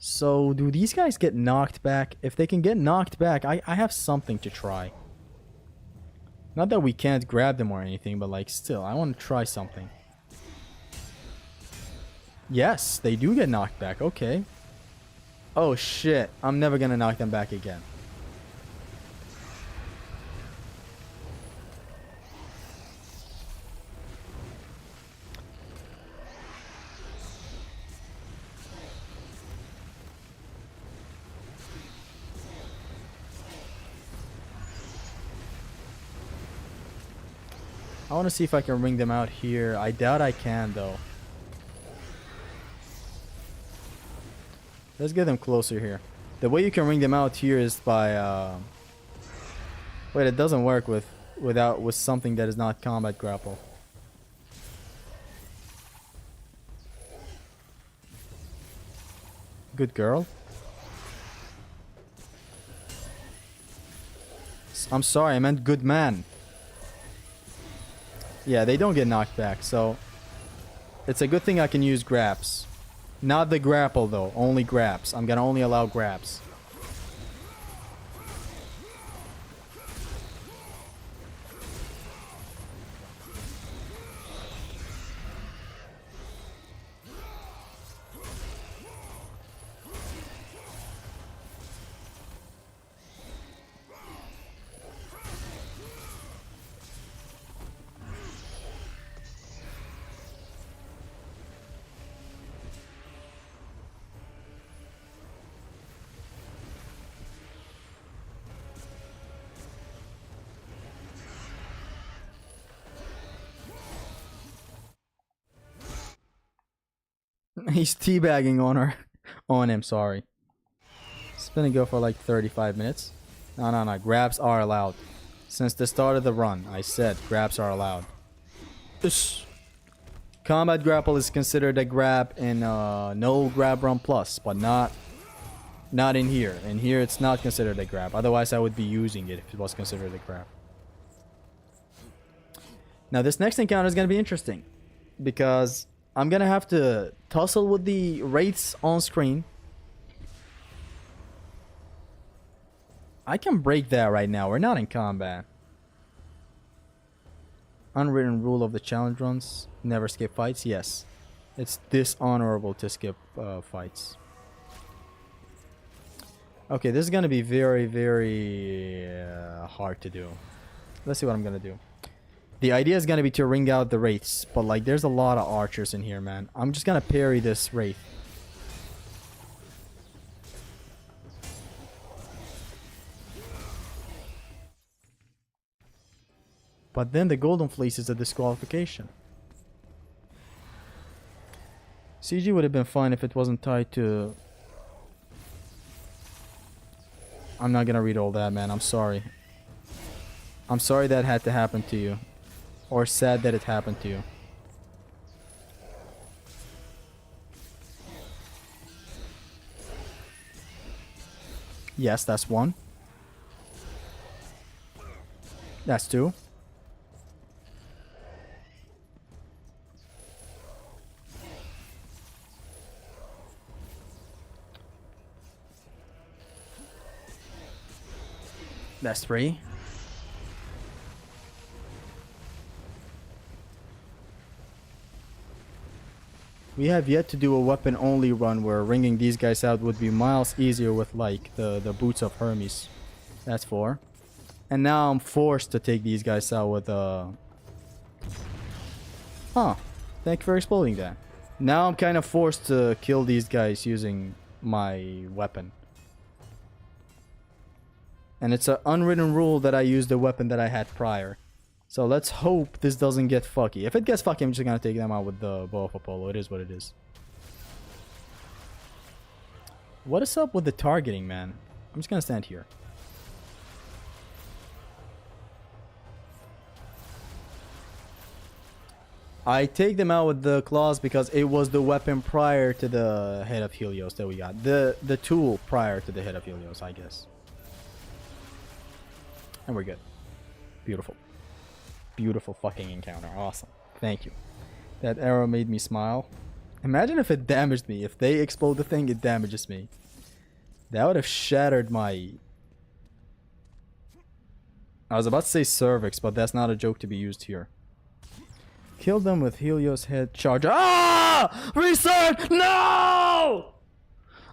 So do these guys get knocked back? If they can get knocked back, I have something to try. Not that we can't grab them or anything, but like still, I want to try something. Yes, they do get knocked back. Okay. Oh shit, I'm never gonna knock them back again. I want to see if I can ring them out here. I doubt I can though. Let's get them closer here. The way you can ring them out here is by wait, it doesn't work with something that is not combat grapple. Good girl. I'm sorry, I meant good man. Yeah, they don't get knocked back, so it's a good thing I can use grabs. Not the grapple though, only grabs. I'm gonna only allow grabs. He's teabagging on her. On him, sorry. It's gonna go for like 35 minutes. No. Grabs are allowed. Since the start of the run, I said grabs are allowed. Ish. Combat grapple is considered a grab in no grab run plus, but not in here. In here, it's not considered a grab. Otherwise, I would be using it if it was considered a grab. Now, this next encounter is gonna be interesting because I'm gonna have to tussle with the wraiths on screen. I can break that right now. We're not in combat. Unwritten rule of the challenge runs. Never skip fights. Yes. It's dishonorable to skip fights. Okay, this is going to be very, very hard to do. Let's see what I'm going to do. The idea is going to be to ring out the wraiths. But like, there's a lot of archers in here, man. I'm just going to parry this wraith. But then the golden fleece is a disqualification. CG would have been fine if it wasn't tied to... I'm not gonna read all that, man. I'm sorry. I'm sorry that had to happen to you. Or sad that it happened to you. Yes, that's one. That's two. That's three. We have yet to do a weapon only run where ringing these guys out would be miles easier with like the boots of Hermes. That's four. And now I'm forced to take these guys out with Huh. Thank you for exploding that. Now I'm kind of forced to kill these guys using my weapon. And it's an unwritten rule that I use the weapon that I had prior. So let's hope this doesn't get fucky. If it gets fucky, I'm just gonna take them out with the bow of Apollo. It is what it is. What is up with the targeting, man? I'm just gonna stand here. I take them out with the claws because it was the weapon prior to the head of Helios that we got. The tool prior to the head of Helios, I guess. And we're good. Beautiful. Beautiful fucking encounter. Awesome. Thank you. That arrow made me smile. Imagine if it damaged me. If they explode the thing, it damages me. That would have shattered my... I was about to say cervix, but that's not a joke to be used here. Kill them with Helios head charge. Ah! Restart! No!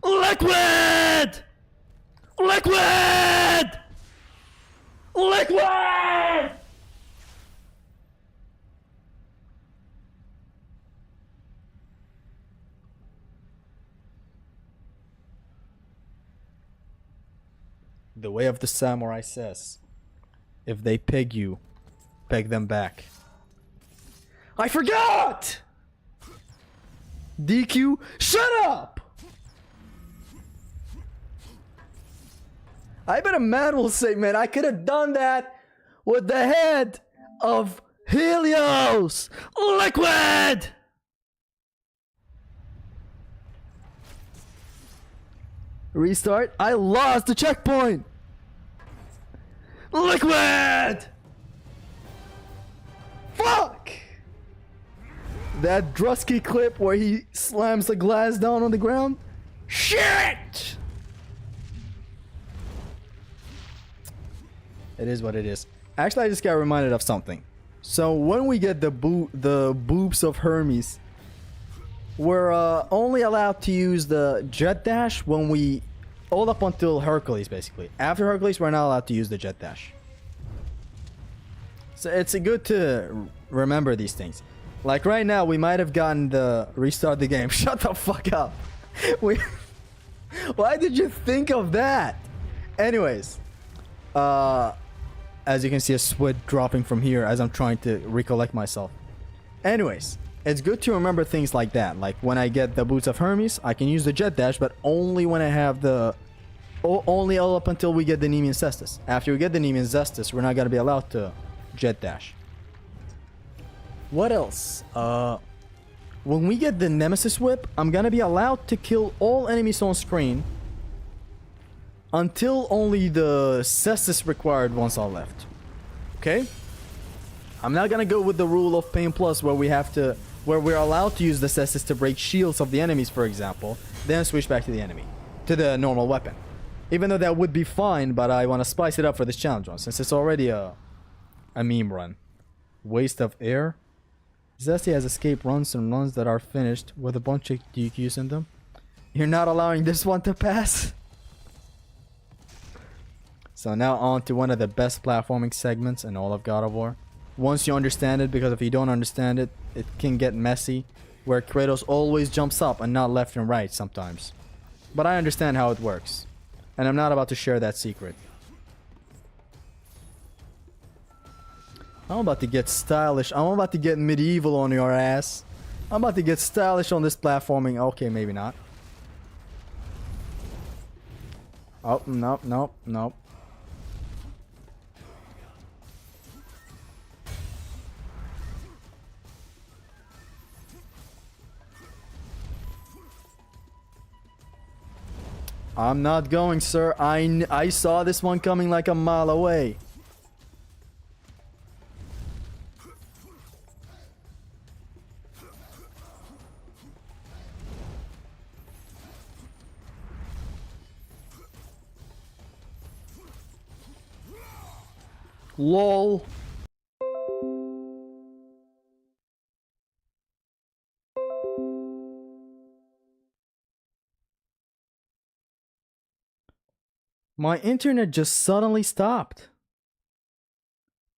Liquid! Liquid! Liquid! The way of the samurai says, if they peg you, peg them back. I forgot! DQ, shut up! I bet a man will say, man, I could have done that with the head of Helios! Liquid! Restart. I lost the checkpoint! Liquid! Fuck! That Drusky clip where he slams the glass down on the ground? Shit! It is what it is. Actually, I just got reminded of something. So when we get the boobs of Hermes, we're only allowed to use the jet dash when we... all up until Hercules, basically. After Hercules, we're not allowed to use the jet dash. So it's good to remember these things. Like right now, we might have gotten the restart the game. Shut the fuck up. Why did you think of that? Anyways. As you can see, a sweat dropping from here as I'm trying to recollect myself. Anyways, it's good to remember things like that. Like when I get the Boots of Hermes, I can use the Jet Dash, but only when I have the... only all up until we get the Nemean Cestus. After we get the Nemean Cestus, we're not going to be allowed to Jet Dash. What else? When we get the Nemesis Whip, I'm going to be allowed to kill all enemies on screen until only the Cestus required ones are left. Okay? I'm not gonna go with the rule of Pain Plus where we're allowed to use the Cestus to break shields of the enemies, for example, then switch back to the enemy, to the normal weapon. Even though that would be fine, but I want to spice it up for this challenge run, since it's already a meme run. Waste of air. Zesty has escape runs and runs that are finished with a bunch of DQs in them. You're not allowing this one to pass? So now on to one of the best platforming segments in all of God of War. Once you understand it, because if you don't understand it, it can get messy, where Kratos always jumps up and not left and right sometimes. But I understand how it works, and I'm not about to share that secret. I'm about to get stylish. I'm about to get medieval on your ass. I'm about to get stylish on this platforming. Okay, maybe not. Oh, nope, nope, nope. I'm not going, sir. I saw this one coming like a mile away. LOL. My internet just suddenly stopped.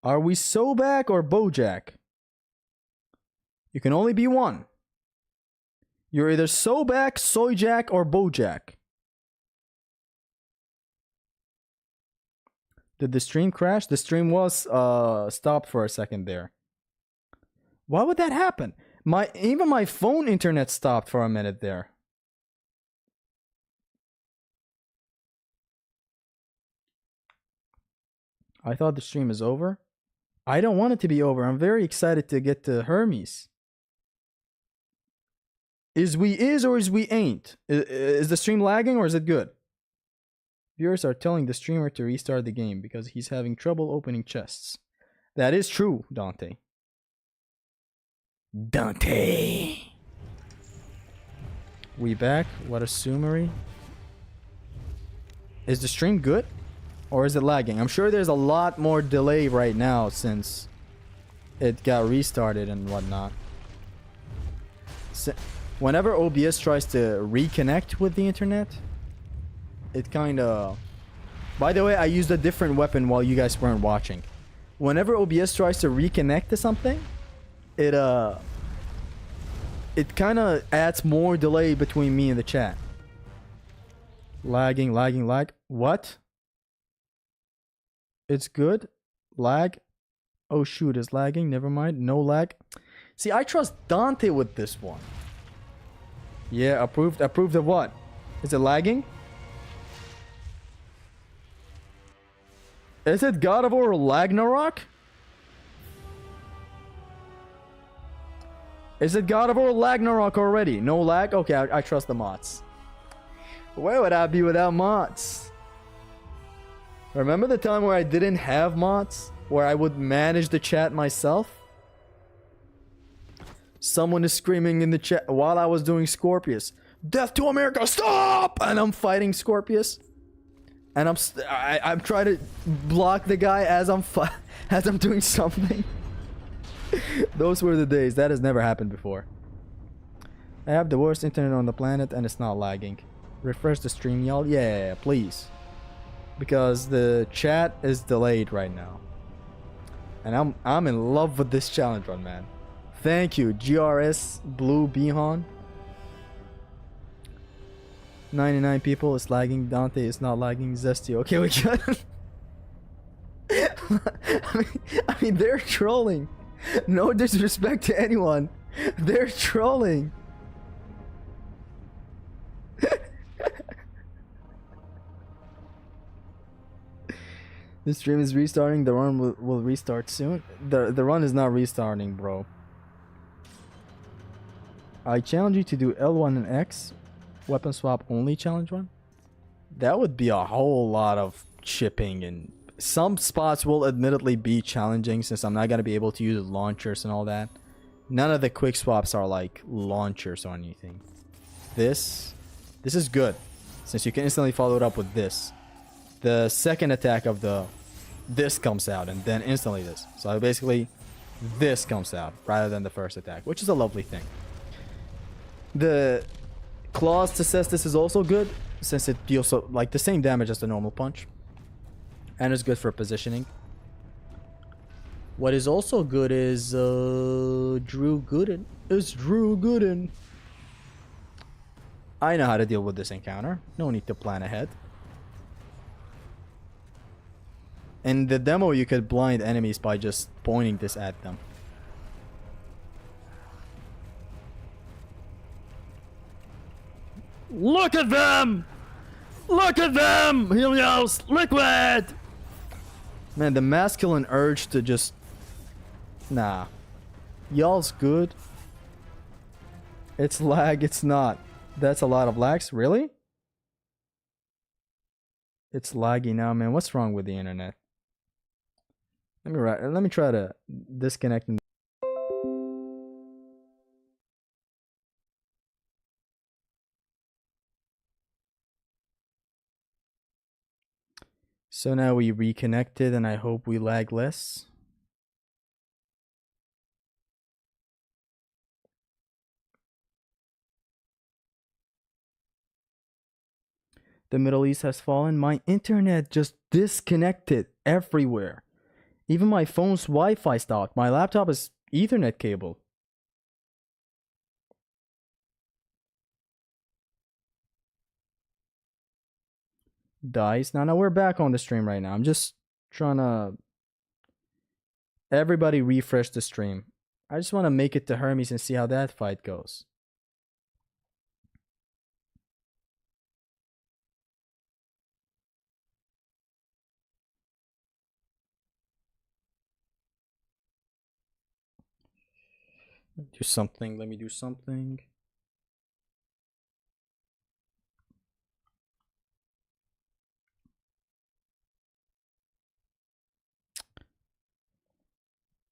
Are we Sobek or Bojack? You can only be one. You're either Sobek, Soyjack, or Bojack. Did the stream crash? The stream was stopped for a second there. Why would that happen? Even my phone internet stopped for a minute there. I thought the stream is over. I don't want it to be over. I'm very excited to get to Hermes. Is we or is we ain't? Is the stream lagging or is it good? Viewers are telling the streamer to restart the game because he's having trouble opening chests. That is true, Dante. Dante! We back? What a summary. Is the stream good? Or is it lagging? I'm sure there's a lot more delay right now since it got restarted and whatnot. Whenever OBS tries to reconnect with the internet, it kind of... By the way, I used a different weapon while you guys weren't watching. Whenever OBS tries to reconnect to something, it kind of adds more delay between me and the chat. Lagging, lagging, lag. What? It's good. Lag. Oh shoot, it's lagging. Never mind. No lag. See, I trust Dante with this one. Yeah, approved. Approved of what? Is it lagging? Is it God of War Ragnarok? Is it God of War Ragnarok already? No lag? Okay, I trust the mods. Where would I be without mods? Remember the time where I didn't have mods? Where I would manage the chat myself? Someone is screaming in the chat while I was doing Scorpius. Death to America, stop! And I'm fighting Scorpius. And I'm trying to block the guy as I'm doing something. Those were the days. That has never happened before. I have the worst internet on the planet and it's not lagging. Refresh the stream, y'all. Yeah, please. Because the chat is delayed right now. And I'm in love with this challenge run, man. Thank you, GRS Blue Bihan. 99 people is lagging. Dante is not lagging. Zesty. Okay, we got I mean, they're trolling. No disrespect to anyone. They're trolling. The stream is restarting. The run will restart soon. The run is not restarting, bro. I challenge you to do L1 and X. Weapon swap only challenge run. That would be a whole lot of chipping, and some spots will admittedly be challenging since I'm not going to be able to use launchers and all that. None of the quick swaps are like launchers or anything. This is good since you can instantly follow it up with this. The second attack of this comes out and then instantly this. So basically this comes out rather than the first attack, which is a lovely thing. The claws to Cestus is also good since it deals like the same damage as the normal punch. And it's good for positioning. What is also good is Drew Gooden. It's Drew Gooden. I know how to deal with this encounter. No need to plan ahead. In the demo, you could blind enemies by just pointing this at them. Look at them! Look at them! Helios! Liquid! Man, the masculine urge to just... Nah. Y'all's good. It's lag, it's not. That's a lot of lags. Really? It's laggy now, man. What's wrong with the internet? Let me try to disconnect and... So now we reconnected and I hope we lag less. The Middle East has fallen. My internet just disconnected everywhere. Even my phone's Wi-Fi stopped. My laptop is Ethernet cable. Dice. Now we're back on the stream right now. I'm just trying to... Everybody refresh the stream. I just want to make it to Hermes and see how that fight goes. Do something. Let me do something.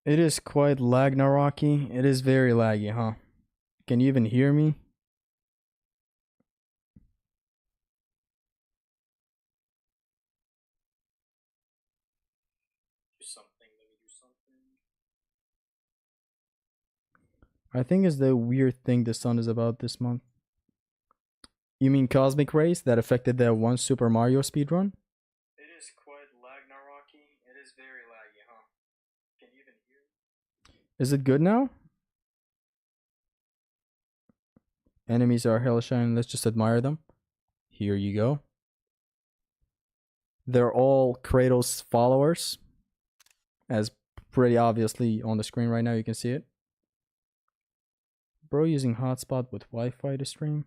It is quite Lagnarok-y. It is very laggy, huh? Can you even hear me? Do something. Let me do something. I think it's the weird thing the sun is about this month. You mean cosmic rays that affected that one Super Mario speedrun? It is quite Lagnarok-y. It is very laggy, huh? Can you even hear me? Is it good now? Enemies are hellshine. Let's just admire them. Here you go. They're all Kratos followers. As pretty obviously on the screen right now, you can see it. Bro using hotspot with Wi-Fi to stream.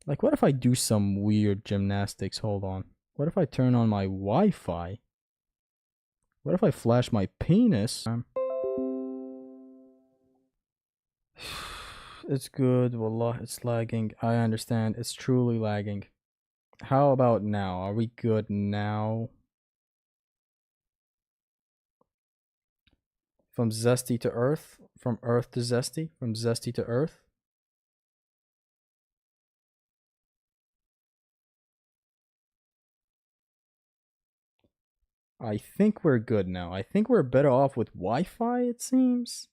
Like, what if I do some weird gymnastics? Hold on. What if I turn on my Wi-Fi? What if I flash my penis? It's good. Wallah, it's lagging. I understand. It's truly lagging. How about now? Are we good now? From Zesty to Earth? From Earth to Zesty? From Zesty to Earth? I think we're good now. I think we're better off with Wi-Fi, it seems.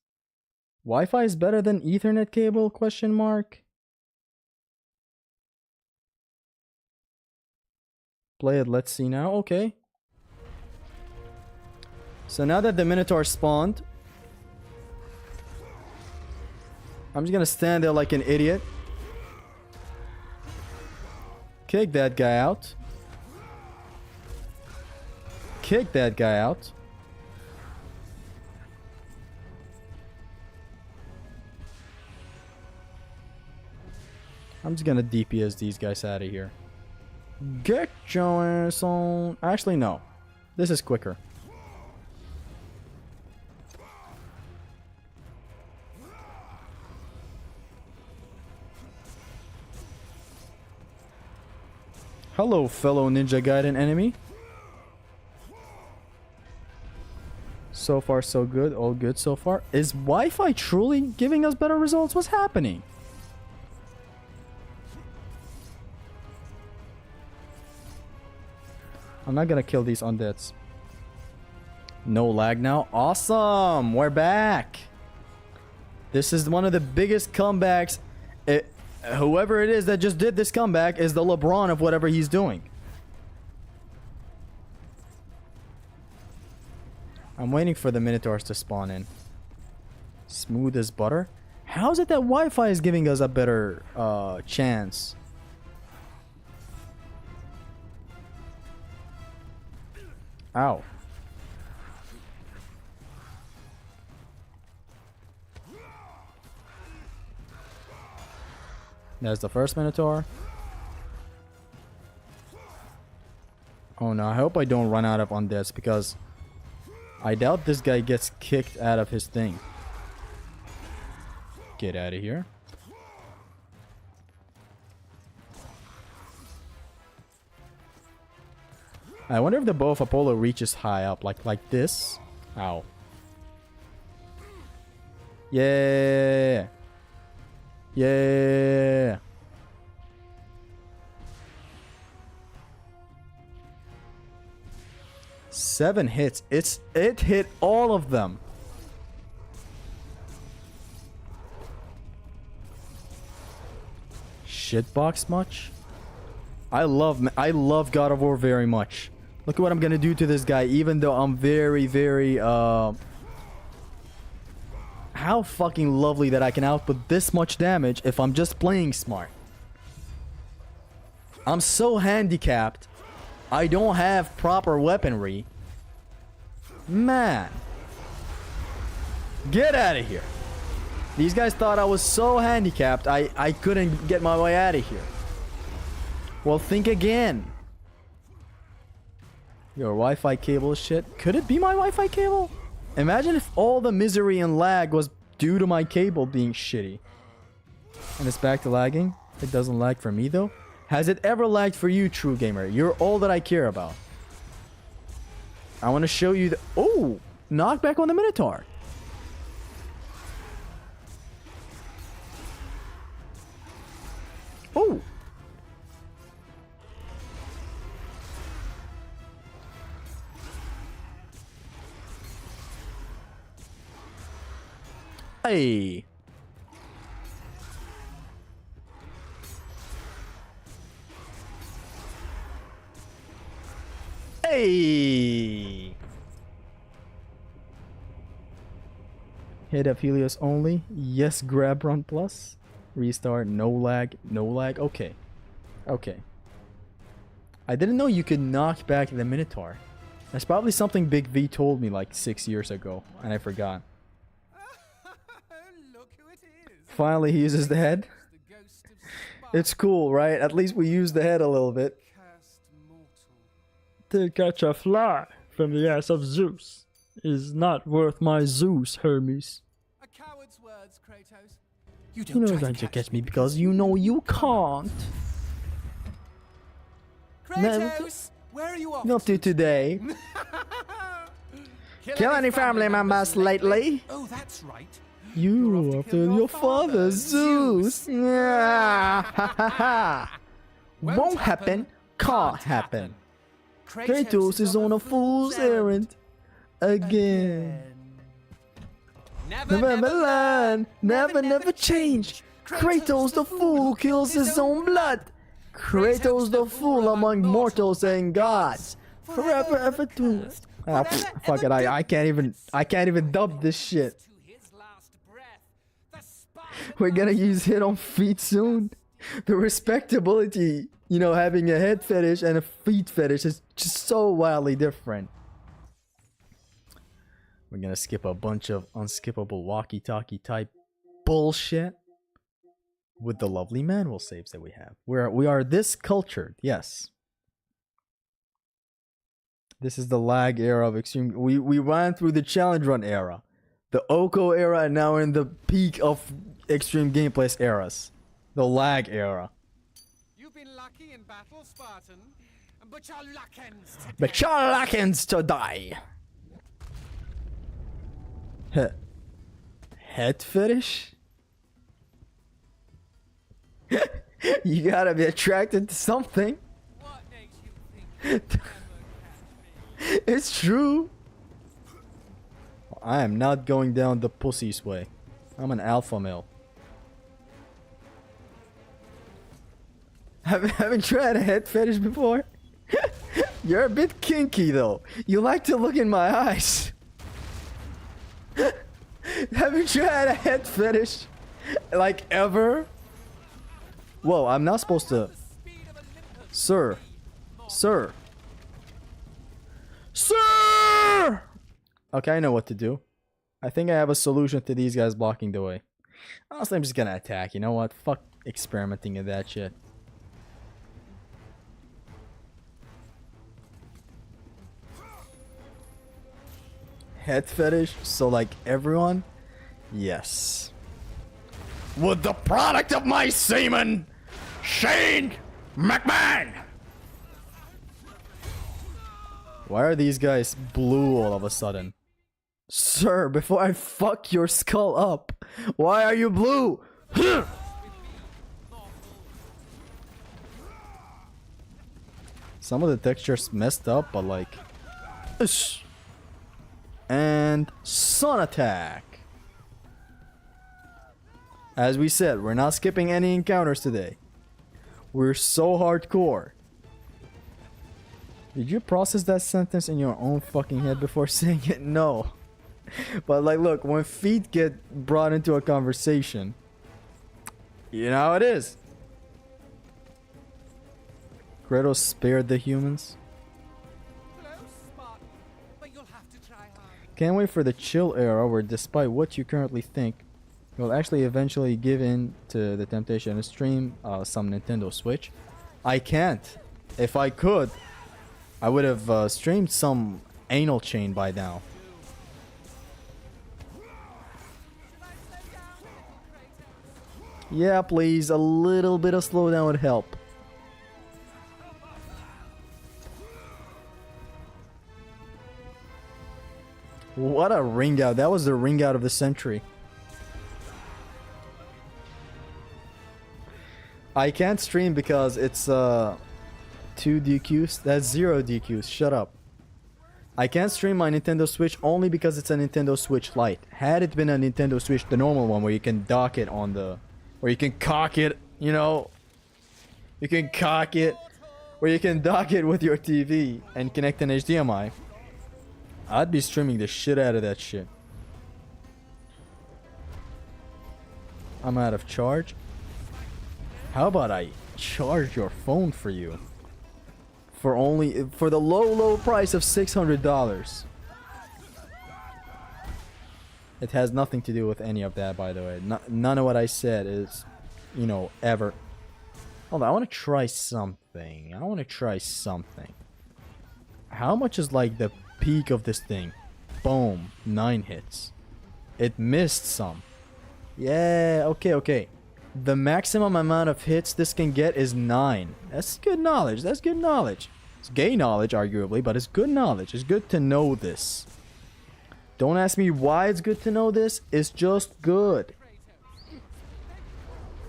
Wi-Fi is better than Ethernet cable, question mark. Play it, let's see now. Okay. So now that the Minotaur spawned, I'm just gonna stand there like an idiot. Kick that guy out. Kick that guy out. I'm just gonna DPS these guys out of here. Get your ass on. Actually, no. This is quicker. Hello, fellow Ninja Gaiden enemy. So far, so good. All good so far. Is Wi-Fi truly giving us better results? What's happening? I'm not gonna kill these undeads. No lag now. Awesome! We're back! This is one of the biggest comebacks. Whoever it is that just did this comeback is the LeBron of whatever he's doing. I'm waiting for the Minotaurs to spawn in. Smooth as butter? How is it that Wi-Fi is giving us a better chance? Ow. There's the first Minotaur. Oh no, I hope I don't run out of undeads because I doubt this guy gets kicked out of his thing. Get out of here. I wonder if the bow of Apollo reaches high up, like this. Ow. Yeah. Yeah. Seven hits. It hit all of them. Shitbox much? I love God of War very much. Look at what I'm gonna do to this guy, even though I'm very, very how fucking lovely that I can output this much damage if I'm just playing smart. I'm so handicapped. I don't have proper weaponry. Man. Get out of here. These guys thought I was so handicapped I couldn't get my way out of here. Well, think again. Your Wi-Fi cable is shit. Could it be my Wi-Fi cable? Imagine if all the misery and lag was due to my cable being shitty. And it's back to lagging. It doesn't lag for me though. Has it ever lagged for you, true gamer? You're all that I care about. I want to show you the... Oh! Knockback on the Minotaur. Oh! Hey! Hey! Hit up Helios only. Yes, grab run plus. Restart. No lag. No lag. Okay. Okay. I didn't know you could knock back the Minotaur. That's probably something Big V told me like 6 years ago, and I forgot. Look who it is. Finally, he uses the head. The ghost of Sparta, It's cool, right? At least we use the head a little bit. cursed mortal. To catch a fly from the ass of Zeus is not worth my Zeus, Hermes. A coward's words, Kratos. You know that you catch me because you know you can't. Kratos, where are you off? Not to today. Kill any family members lately? Oh, that's right. You after your father, Zeus. Yeah. Ha, ha, ha. Won't happen. Can't happen. Kratos is on a fool's errand again. Never learn, never change. Kratos the fool who kills his own blood. Kratos the fool among mortals and gods. Forever ever do. Ah, fuck it, I can't even dub this shit. To his last breath, the Spartan We're gonna use hit on feet soon. The respectability, you know, having a head fetish and a feet fetish is just so wildly different. We're gonna skip a bunch of unskippable walkie-talkie type bullshit. with the lovely manual saves that we have. We are this cultured, yes. This is the lag era of extreme. We ran through the challenge run era, the Oko era, and now we're in the peak of extreme gameplay eras, the lag era. You've been lucky in battle, Spartan, but your luck ends today. But your luck ends to die. Head fetish? You gotta be attracted to something. What makes you think you never catch me? It's true. I am not going down the pussy's way. I'm an alpha male. Haven't tried a head fetish before? You're a bit kinky though. You like to look in my eyes. Haven't tried a head fetish? Like ever? Whoa, I'm not supposed to... Sir. Sir. Sir! Okay, I know what to do. I think I have a solution to these guys blocking the way. Honestly, I'm just gonna attack. You know what? Fuck experimenting in that shit. Head fetish? So like everyone? Yes. With the product of my semen, Shane McMahon! Why are these guys blue all of a sudden? Sir, before I fuck your skull up, why are you blue? Some of the textures messed up, but like... And sun attack. As we said, we're not skipping any encounters today. We're so hardcore. Did you process that sentence in your own fucking head before saying it? No. But like, look, when feet get brought into a conversation, you know how it is. Kratos spared the humans. Close, Spartan, but you'll have to try harder. Can't wait for the chill era where despite what you currently think, you'll actually eventually give in to the temptation to stream some Nintendo Switch. I can't. If I could, I would have streamed some anal chain by now. Yeah, please. A little bit of slowdown would help. What a ring out. That was the ring out of the century. I can't stream because it's 2 DQs. That's 0 DQs. Shut up. I can't stream my Nintendo Switch only because it's a Nintendo Switch Lite. Had it been a Nintendo Switch, the normal one where you can dock it on the... Where you can cock it, you know? You can cock it. Where you can dock it with your TV and connect an HDMI. I'd be streaming the shit out of that shit. I'm out of charge. How about I charge your phone for you? For the low price of $600. It has nothing to do with any of that, by the way. None of what I said is, you know, ever. Hold on, I want to try something. How much is like the peak of this thing? Boom, 9 hits. It missed some. Yeah, okay. The maximum amount of hits this can get is 9. That's good knowledge. It's gay knowledge, arguably, but it's good knowledge. It's good to know this. Don't ask me why it's good to know this. It's just good.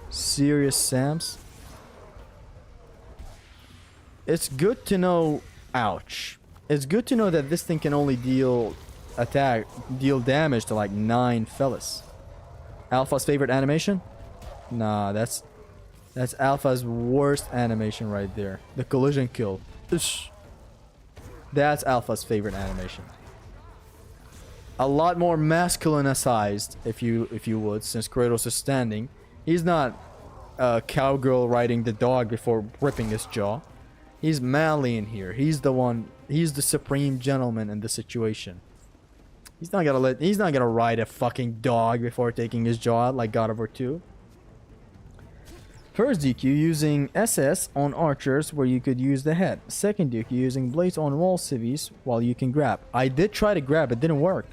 Serious Sams. It's good to know... Ouch. It's good to know that this thing can only deal damage to like 9 fellas. Alpha's favorite animation? Nah, that's Alpha's worst animation right there. The collision kill. Ish. That's Alpha's favorite animation. A lot more masculinized, if you would, since Kratos is standing. He's not a cowgirl riding the dog before ripping his jaw. He's manly in here. He's the supreme gentleman in the situation. He's not gonna ride a fucking dog before taking his jaw out like God of War 2. First DQ using SS on archers where you could use the head. Second DQ using blades on wall civvies while you can grab. I did try to grab, it didn't work.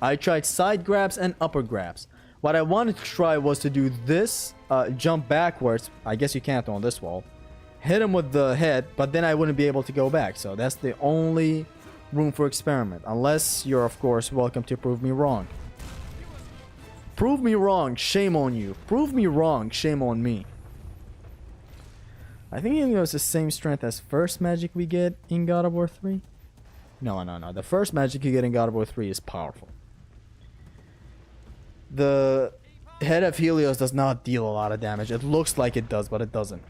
I tried side grabs and upper grabs. What I wanted to try was to do this, jump backwards. I guess you can't on this wall. Hit him with the head, but then I wouldn't be able to go back. So that's the only room for experiment. Unless you're, of course, welcome to prove me wrong. Prove me wrong, shame on you. Prove me wrong, shame on me. I think it was the same strength as first magic we get in God of War 3. No. The first magic you get in God of War 3 is powerful. The head of Helios does not deal a lot of damage. It looks like it does, but it doesn't.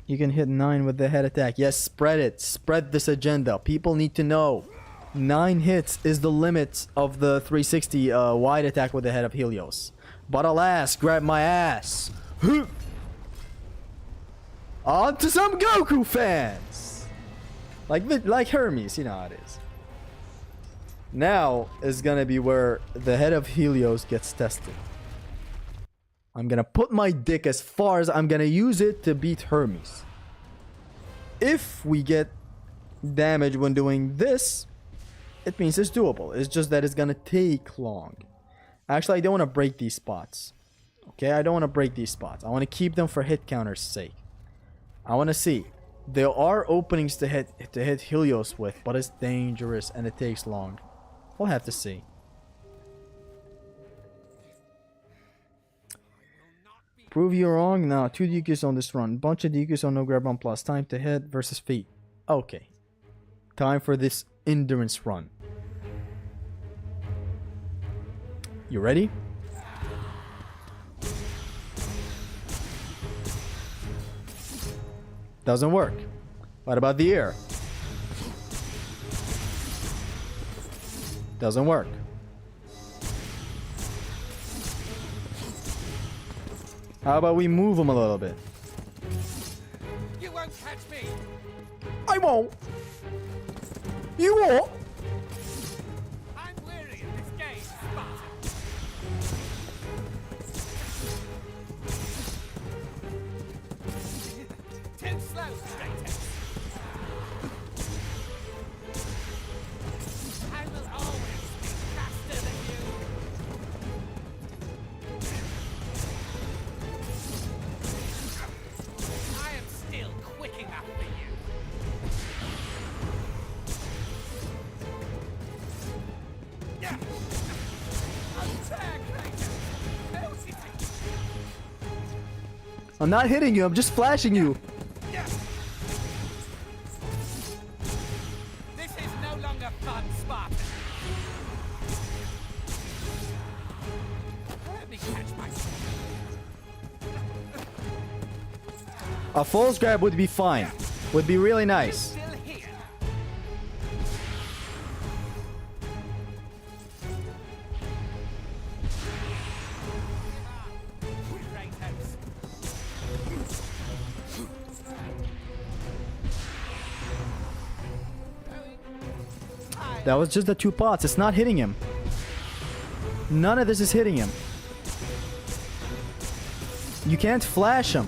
You can hit 9 with the head attack. Yes, spread it. Spread this agenda. People need to know. 9 hits is the limit of the 360 wide attack with the head of Helios. But alas, grab my ass. On to some Goku fans. Like Hermes, you know how it is. Now is gonna be where the head of Helios gets tested. I'm gonna put my dick as far as I'm gonna use it to beat Hermes. If we get damage when doing this, it means it's doable. It's just that it's gonna take long. Actually, I don't want to break these spots. Okay, I don't want to break these spots. I want to keep them for hit counter's sake. I want to see. There are openings to hit Helios with, but it's dangerous and it takes long. We'll have to see. Prove you wrong? No, 2 DQs on this run. Bunch of DQs on no grab on plus. Time to hit versus feet. Okay. Time for this endurance run. You ready? Doesn't work. What about the air? Doesn't work. How about we move him a little bit? You won't catch me. I won't. You won't. I'm weary of this game, Spartan. Too slow, Kratos. I will always be faster than you. I am still quick enough for you. Yeah. Unfair, Kratos. No hitting. I'm not hitting you. I'm just flashing you. Yeah. This is no longer fun, Spartan. Let me catch myself. A false grab would be fine. Would be really nice. Still here. Kratos. That was just the 2 pots. It's not hitting him. None of this is hitting him. You can't flash him.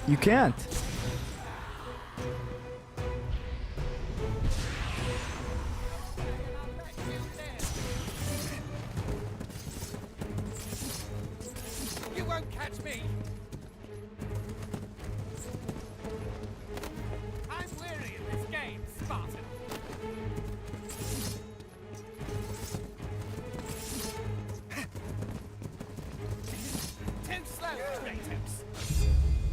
You can't. You won't catch me. I'm weary of this game, Spartan. Too slow, Kratos.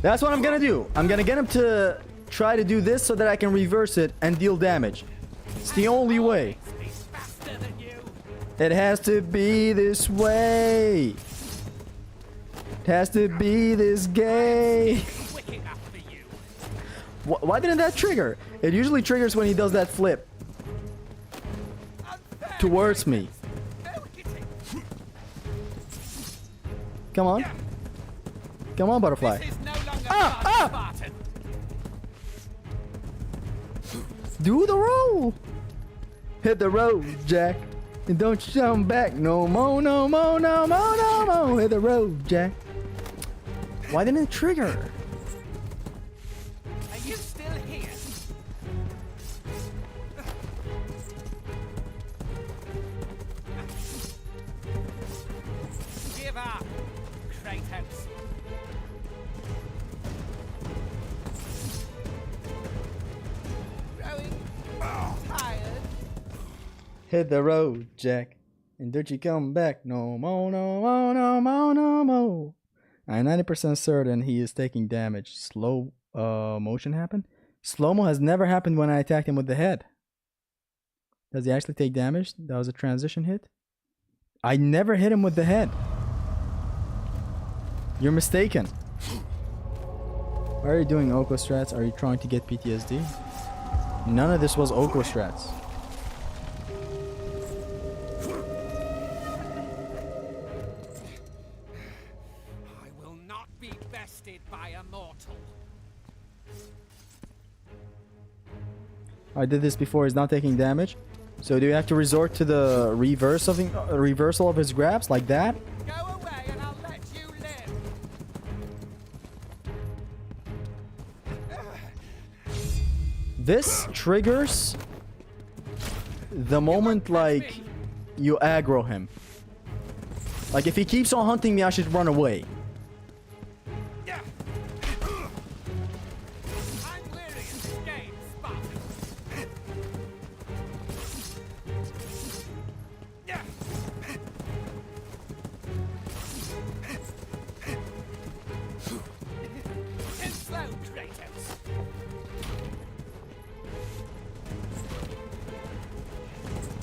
That's what I'm gonna do. I'm gonna get him to try to do this so that I can reverse it and deal damage. It's the only way. Be faster than you. It has to be this way. It has to be this gay. Quick enough for you. Why didn't that trigger? It usually triggers when he does that flip Unfair, towards me. no hitting. Come on. Come on, butterfly. This is no longer Ah, fun, ah! Spartan. Do the roll. Hit the road, Jack. And don't you come back no more, no more, no more, no more. Hit the road, Jack. Why didn't it trigger? Are you still here? Give up, Kratos. Growing tired. Hit the road, Jack. And don't you come back no more, no more, no more, no more. I'm 90% certain he is taking damage. Slow motion happen? Slow-mo has never happened when I attacked him with the head. Does he actually take damage? That was a transition hit. I never hit him with the head. You're mistaken. Why are you doing Oko strats? Are you trying to get PTSD? None of this was Oko strats. I will not be bested by a mortal. I did this before. He's not taking damage. So do you have to resort to the reversal of his grabs like that? Go away and I'll let you live. This triggers the moment like you aggro him. Like if he keeps on hunting me, I should run away. I'm weary of this game, Spartan. Too slow, Kratos.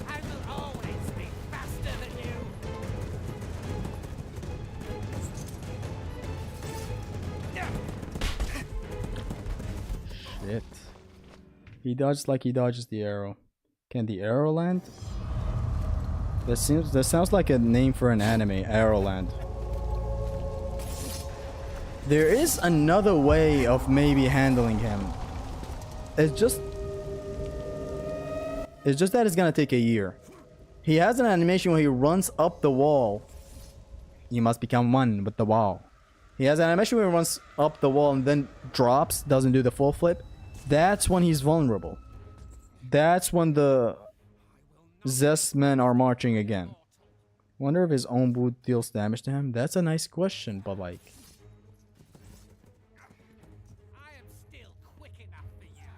I will always be faster than you. Shit. He dodges like he dodges the arrow. Can the arrow land? That sounds like a name for an anime, Arrowland. There is another way of maybe handling him. It's just that it's gonna take a year. He has an animation where he runs up the wall. You must become one with the wall. He has an animation where he runs up the wall and then drops, doesn't do the full flip. That's when he's vulnerable. That's when the Zest men are marching again. Wonder if his own boot deals damage to him? That's a nice question, but like... I am still quick enough for you.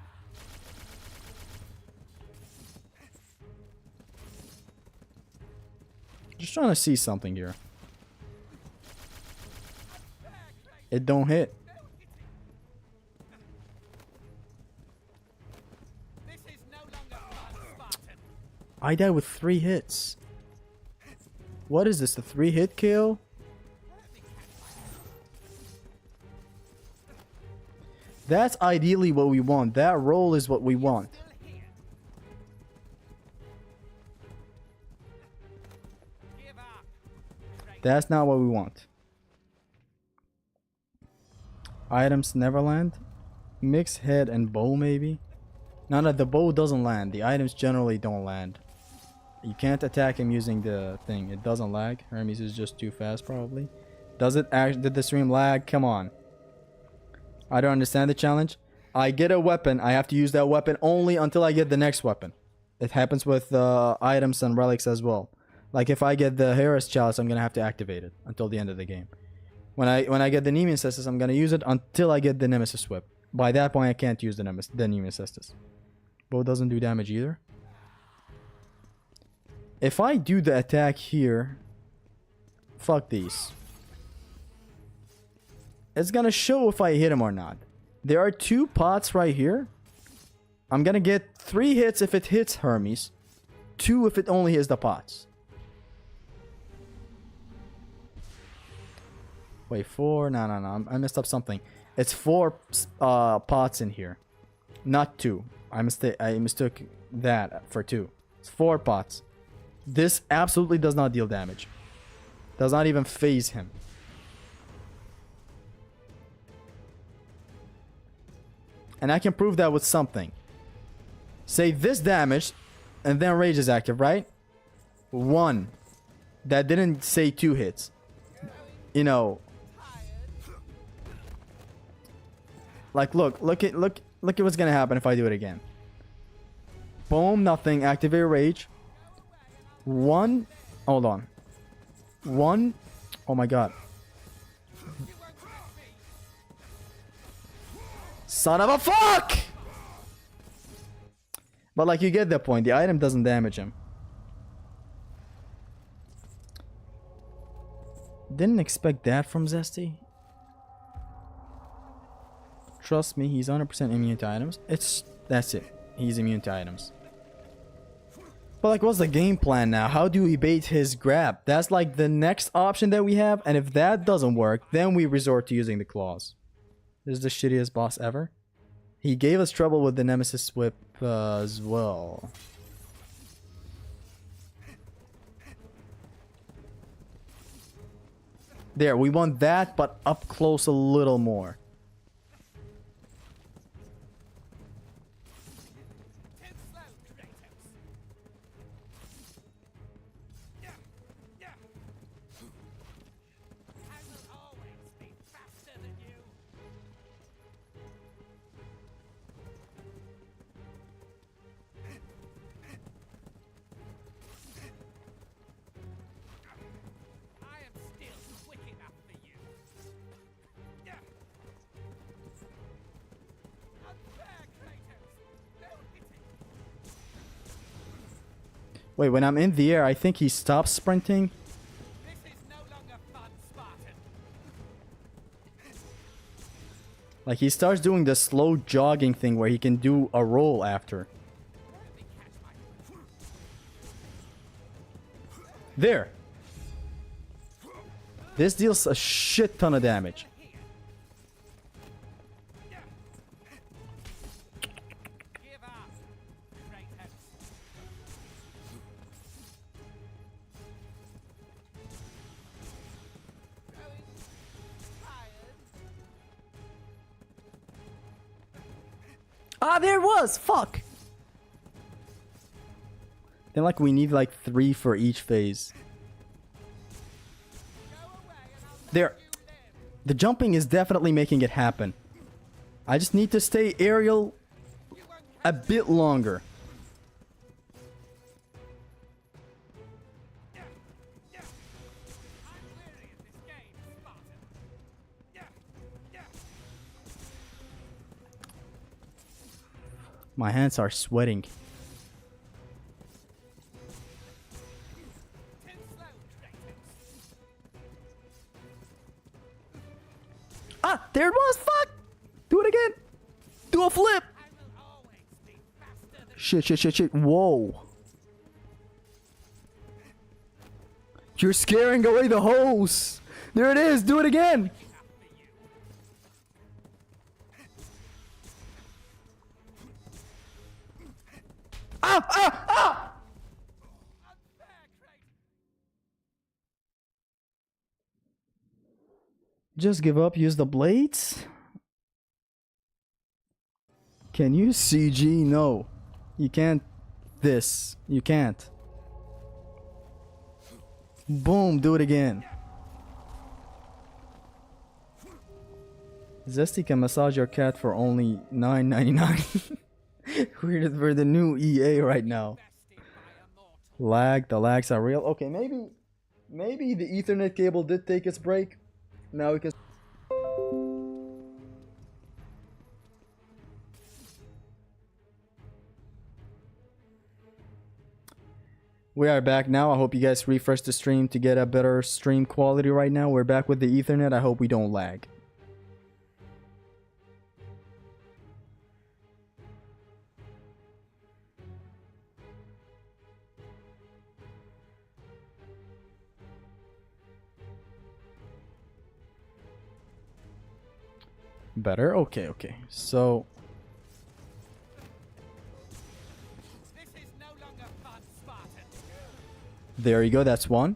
Just trying to see something here. It don't hit. This is no longer fun, Spartan. I died with 3 hits. What is this? A 3-hit kill? That's ideally what we want. That roll is what we want. Give up. That's not what we want. Items never land. Mix head and bow maybe. No, the bow doesn't land. The items generally don't land. You can't attack him using the thing. It doesn't lag. Hermes is just too fast probably. Does it actually? Did the stream lag? Come on. I don't understand the challenge. I get a weapon. I have to use that weapon only until I get the next weapon. It happens with items and relics as well. Like if I get the Harris Chalice, I'm gonna have to activate it until the end of the game. When I get the Nemean Cestus, I'm gonna use it until I get the Nemesis Whip. By that point, I can't use the Nemean Cestus. Bow doesn't do damage either. If I do the attack here, fuck these. It's gonna show if I hit him or not. There are 2 pots right here. I'm gonna get 3 hits if it hits Hermes. 2 if it only hits the pots. Wait, 4? No. I messed up something. It's 4 pots in here. Not 2. I mistook that for 2. It's 4 pots. This absolutely does not deal damage. Does not even phase him. And I can prove that with something. Say this damage, and then rage is active, right? 1. That didn't say 2 hits. You know. Like, look at what's gonna happen if I do it again. Boom, nothing. Activate rage. 1. Hold on. 1. Oh my god. Son of a fuck! But like, you get the point. The item doesn't damage him. Didn't expect that from Zesty. Trust me, he's 100% immune to items. That's it. He's immune to items. But like, what's the game plan now? How do we bait his grab? That's like the next option that we have. And if that doesn't work, then we resort to using the claws. This is the shittiest boss ever. He gave us trouble with the Nemesis Whip as well. There, we want that, but up close a little more. Wait, when I'm in the air, I think he stops sprinting. This is no longer fun, Spartan. Like, he starts doing the slow jogging thing where he can do a roll after. There. This deals a shit ton of damage. Give up, Kratos. Growing tired. Ah, there it was! Fuck! Then, like, we need, like, 3 for each phase. There. The jumping is definitely making it happen. I just need to stay aerial a bit longer. My hands are sweating. Ah, there it was. Fuck. Do it again. Do a flip. Shit. Whoa. You're scaring away the hose. There it is. Do it again. Ah. Just give up, use the blades? Can you CG? No. You can't. This. You can't. Boom, do it again. Zesty can massage your cat for only $9.99. We're the new EA right now. Lag, the lags are real. Okay, maybe the Ethernet cable did take its break. Now we can. We are back now. I hope you guys refresh the stream to get a better stream quality right now. We're back with the Ethernet. I hope we don't lag. Better? Okay. So This is no longer fun, Spartan. there you go, that's one.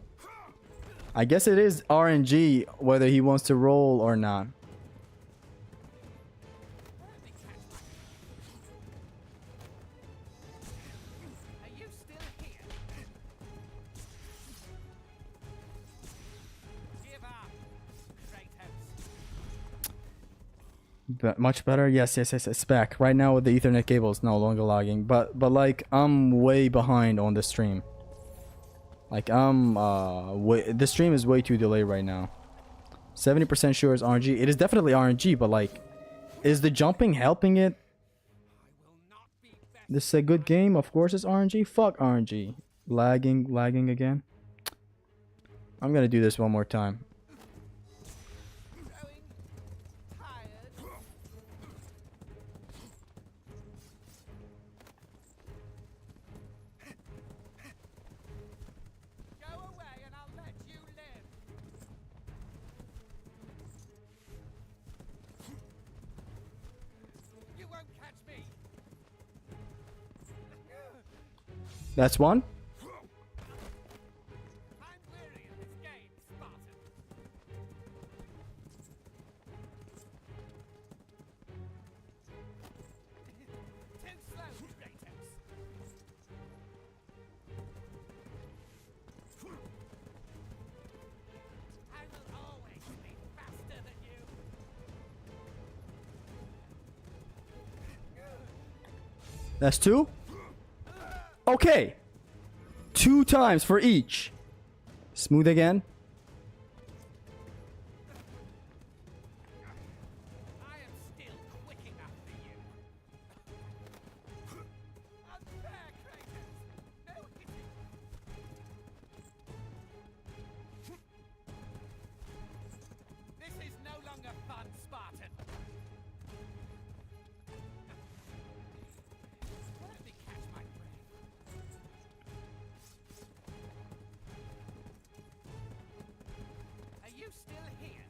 I guess it is RNG whether he wants to roll or not. But much better. Yes, yes, yes. It's back right now with the Ethernet cable. It's no longer lagging. But like I'm way behind on the stream. Like the stream is way too delayed right now. 70% sure is RNG. It is definitely RNG, but like, is the jumping helping it? This is a good game. Of course it's RNG. Fuck RNG. Lagging again. I'm gonna do this one more time. That's one. That's two. Okay. 2 times for each. Smooth again. I am still quick enough for you. Unfair, Kratos. No hitting. This is no longer fun, Spartan. Let me catch my breath. Are you still here?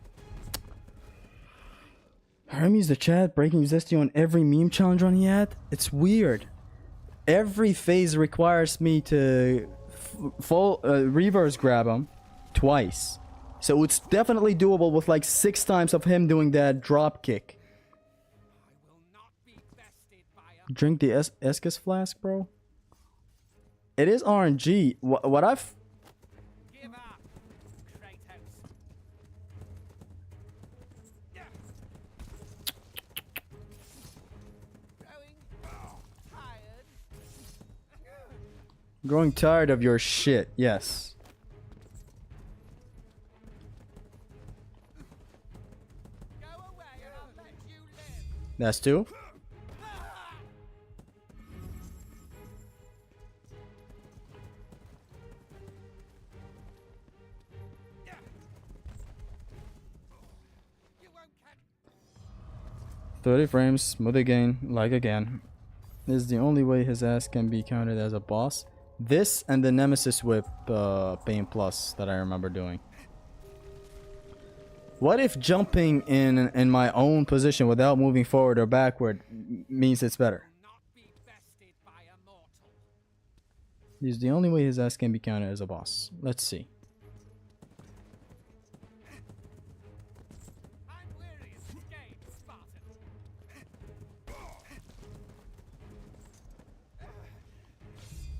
Hermes the chat breaking Zesty on every meme challenge on yet. It's weird. Every phase requires me to reverse grab him twice. So it's definitely doable with like 6 times of him doing that drop kick. I will not be bested by a Drink the Escus flask, bro. It is RNG. What I've... give up, Kratos. Growing tired of your shit. Yes. Go away and I'll let you live. That's 2. You won't catch 30 frames. Smooth again. Like again. This is the only way his ass can be counted as a boss. This and the Nemesis Whip Pain Plus that I remember doing. What if jumping in my own position without moving forward or backward means it's better? not be bested by a mortal. This is the only way his ass can be counted as a boss. Let's see. I'm weary of this game, Spartan.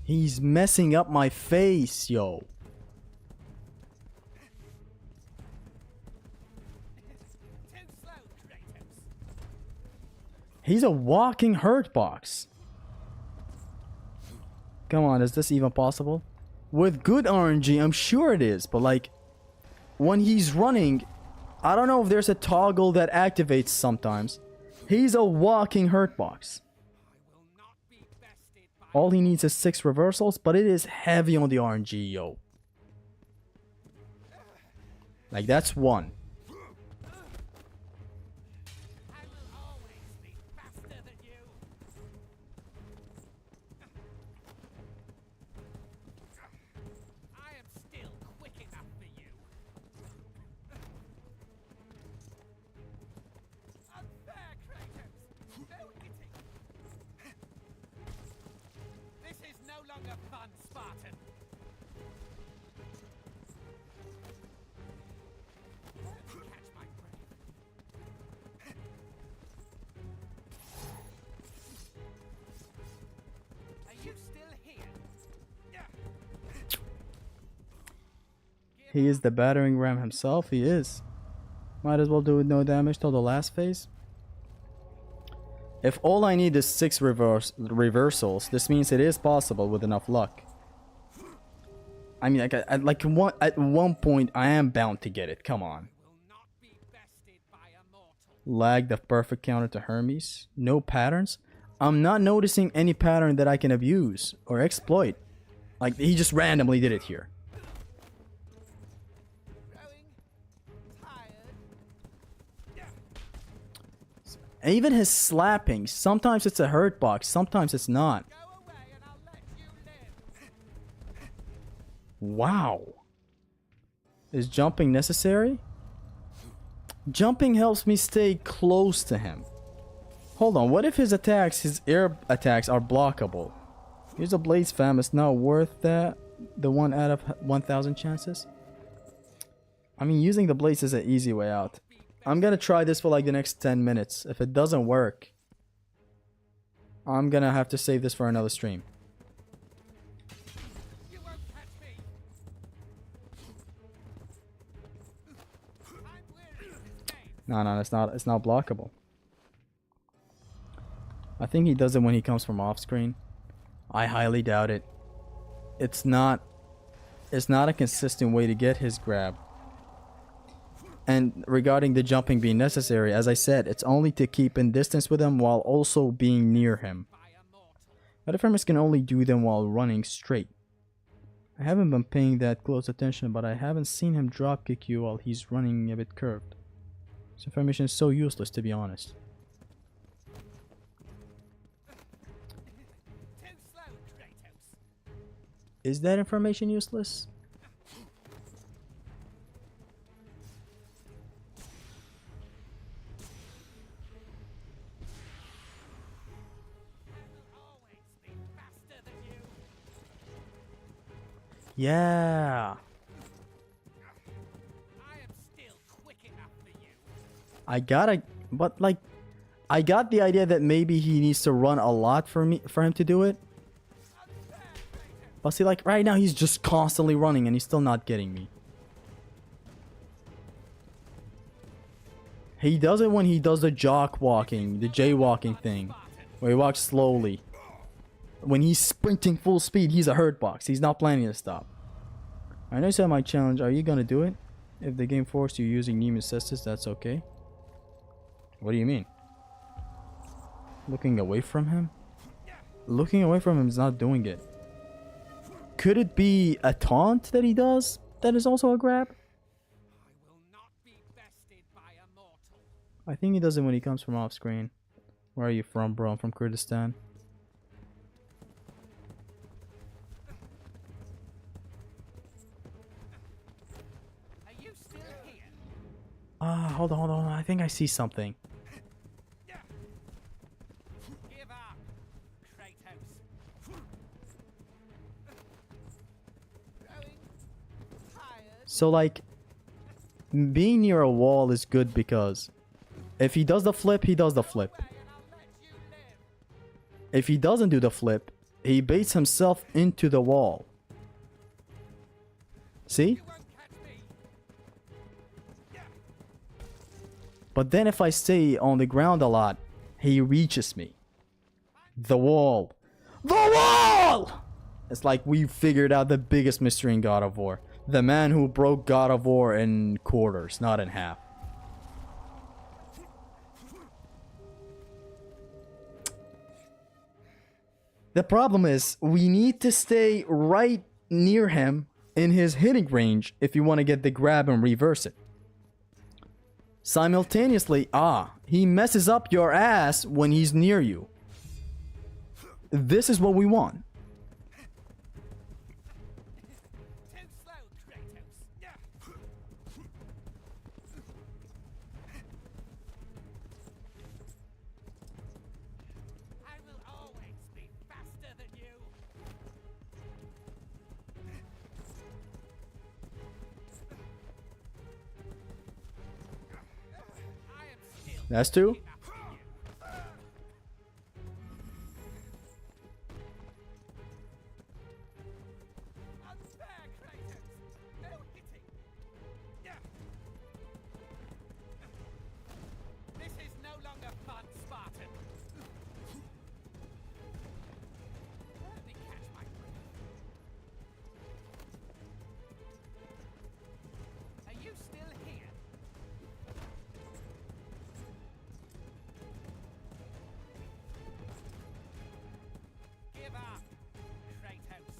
He's messing up my face, yo. Too slow, Kratos. He's a walking hurt box. Come on, is this even possible? With good RNG, I'm sure it is, but like, when he's running, I don't know if there's a toggle that activates sometimes. He's a walking hurt box. I will not be bested by All he needs is 6 reversals, but it is heavy on the RNG, yo. Like, that's 1. I will always be faster than you. I am still quick enough for you. Unfair, Kratos. No hitting. This is no longer fun, Spartan. Let me catch my breath. Are you still here? He is the battering ram himself, he is. Might as well do with no damage till the last phase. If all I need is 6 reversals, this means it is possible with enough luck. I mean, at one point, I am bound to get it. Come on. Lag the perfect counter to Hermes. No patterns. I'm not noticing any pattern that I can abuse or exploit. Like, he just randomly did it here. And even his slapping, sometimes it's a hurt box, sometimes it's not. Wow. Is jumping necessary? Jumping helps me stay close to him. Hold on, what if his attacks, his air attacks are blockable? Use a Blaze Fam, it's not worth that. The 1 out of 1,000 chances. I mean, using the Blaze is an easy way out. I'm gonna try this for like the next 10 minutes. If it doesn't work, I'm gonna have to save this for another stream. No, it's not blockable. I think he does it when he comes from off screen. I highly doubt it. It's not a consistent way to get his grab. And regarding the jumping being necessary, as I said, it's only to keep in distance with him while also being near him. Other farmers can only do them while running straight. I haven't been paying that close attention, but I haven't seen him drop kick you while he's running a bit curved. This information is so useless, to be honest. Is that information useless? Yeah. I gotta, but like, I got the idea that maybe he needs to run a lot for him to do it. But see, like right now he's just constantly running and he's still not getting me. He does it when he does the jock walking, the jaywalking thing, where he walks slowly. When he's sprinting full speed, he's a hurt box. He's not planning to stop. I know you said my challenge. Are you gonna do it? If the game forced you using Nemesis, that's okay. What do you mean? Looking away from him? Looking away from him is not doing it. Could it be a taunt that he does that is also a grab? I think he does it when he comes from off screen. Where are you from, bro? I'm from Kurdistan. Hold on. I think I see something. So like, being near a wall is good because if he does the flip, he does the flip. If he doesn't do the flip, he baits himself into the wall. See? But then if I stay on the ground a lot, he reaches me. The wall. The wall! It's like we figured out the biggest mystery in God of War. The man who broke God of War in quarters, not in half. The problem is, we need to stay right near him in his hitting range if you want to get the grab and reverse it. Simultaneously, he messes up your ass when he's near you. This is what we want. That's two. Give up, Kratos.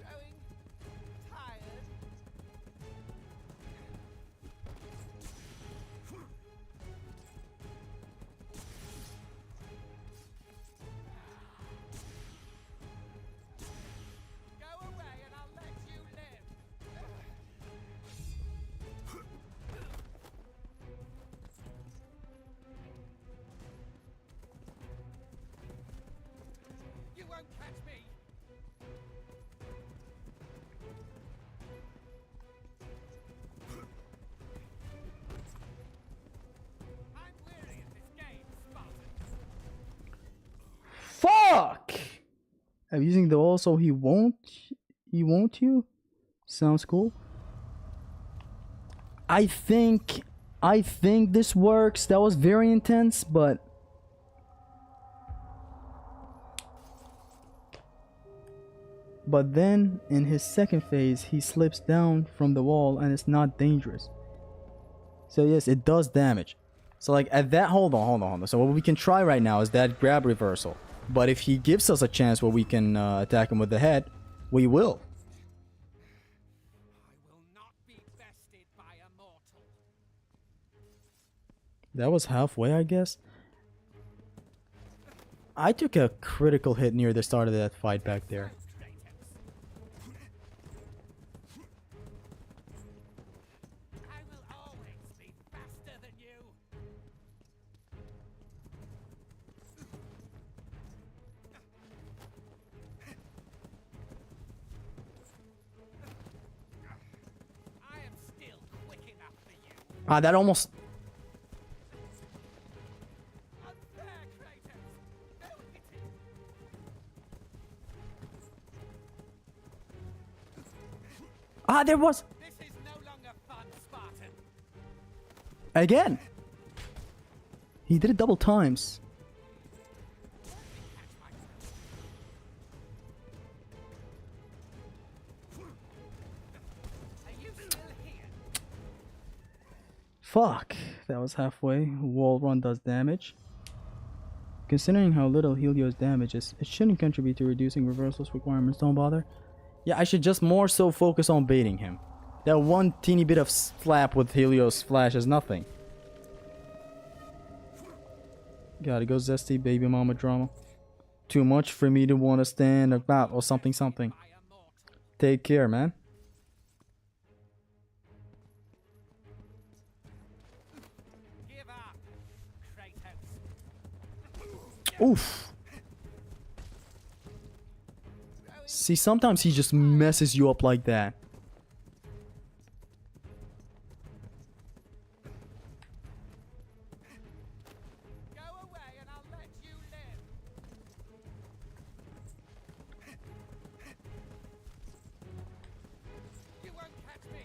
Growing tired. Go away and I'll let you live. You won't catch me. I'm weary of this game, Spartan. Fuck! I'm using the wall so he won't you? Sounds cool. I think this works. That was very intense, but then in his second phase he slips down from the wall and it's not dangerous. So yes, it does damage. So like at that, hold on. So what we can try right now is that grab reversal. But if he gives us a chance where we can attack him with the head, we will. I will not be bested by a mortal. That was halfway, I guess. I took a critical hit near the start of that fight back there. I will always be faster than you. I am still quick enough for you. Ah, that almost... Unfair, Kratos. No hitting. Ah, there was... This is no longer fun, Spartan. Again! He did it double times. Are you still here? Fuck. That was halfway. Wall run does damage. Considering how little Helios damages, it shouldn't contribute to reducing reversals requirements. Don't bother. Yeah, I should just more so focus on baiting him. That one teeny bit of slap with Helios flash is nothing. Gotta go zesty baby mama drama. Too much for me to want to stand about or something. By a mortal. Take care, man. Give up, Kratos. Oof. See, sometimes he just messes you up like that. Go away and I'll let you live. You won't catch me.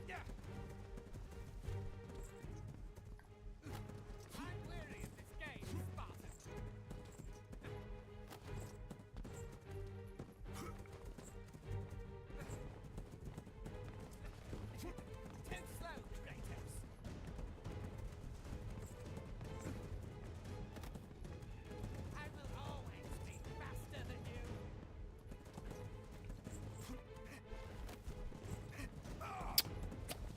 Yeah. I'm weary of this game, Spartan. Too slow, Kratos. I will always be faster than you.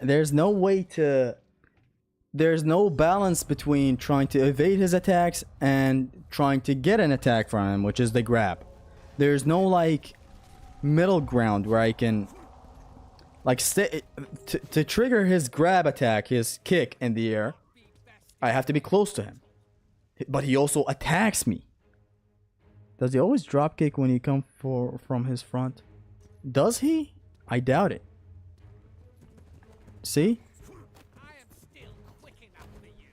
There's no way to... There's no balance between trying to evade his attacks and trying to get an attack from him, which is the grab. There's no, like, middle ground where I can... Like, to trigger his grab attack, his kick in the air, I have to be close to him. But he also attacks me. Does he always drop kick when he comes from his front? Does he? I doubt it. See? I am still quick enough for you.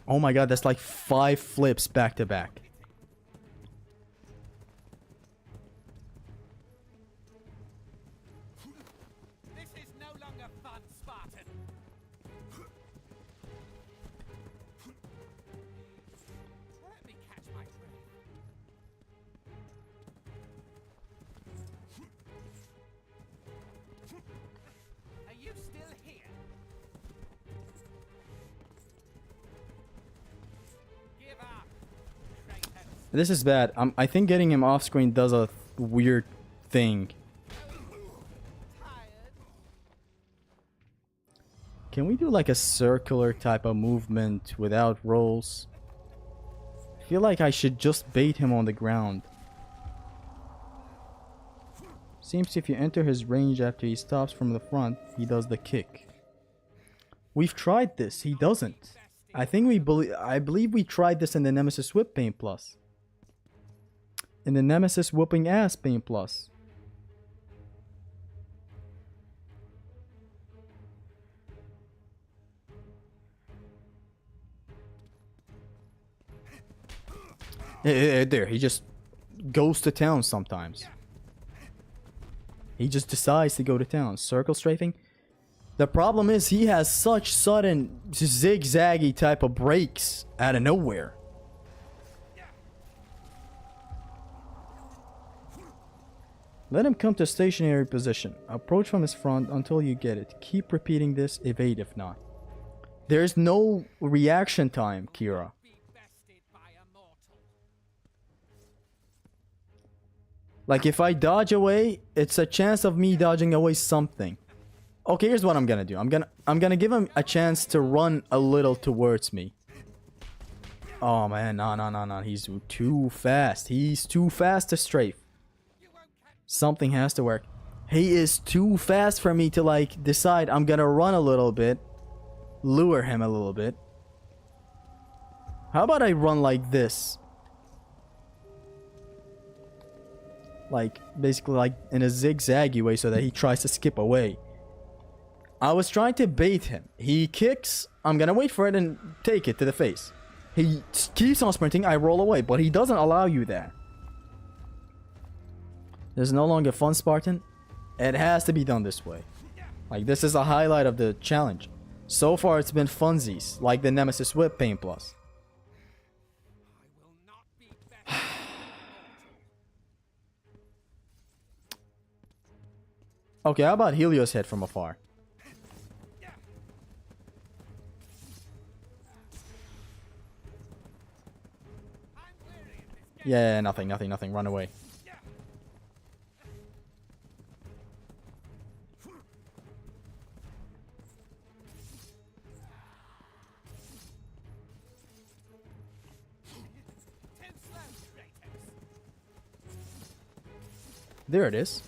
Oh my god, that's like 5 flips back to back. This is no longer fun, Spartan. Let me catch my breath. This is bad. I think getting him off screen does a weird thing. Can we do like a circular type of movement without rolls? I feel like I should just bait him on the ground. Seems if you enter his range after he stops from the front, he does the kick. We've tried this. He doesn't. I believe we tried this in the Nemesis Whip Pain Plus. In the Nemesis Whooping Ass Pain Plus. There, he just goes to town sometimes. He just decides to go to town. Circle strafing. The problem is he has such sudden zigzaggy type of breaks out of nowhere. Let him come to stationary position. Approach from his front until you get it. Keep repeating this. Evade if not. There's no reaction time, Kira. Like if I dodge away, it's a chance of me dodging away something. Okay, here's what I'm gonna do. I'm gonna give him a chance to run a little towards me. Oh man, no. He's too fast. He's too fast to strafe. Something has to work. He is too fast for me to like decide I'm gonna run a little bit. Lure him a little bit. How about I run like this? Like, basically like in a zigzaggy way so that he tries to skip away. I was trying to bait him. He kicks. I'm gonna wait for it and take it to the face. He keeps on sprinting. I roll away, but he doesn't allow you that. There's no longer fun, Spartan. It has to be done this way. Like, this is a highlight of the challenge. So far, it's been funsies, like the Nemesis Whip Pain Plus. Okay, how about Helios hit from afar? Yeah, nothing. Run away. There it is.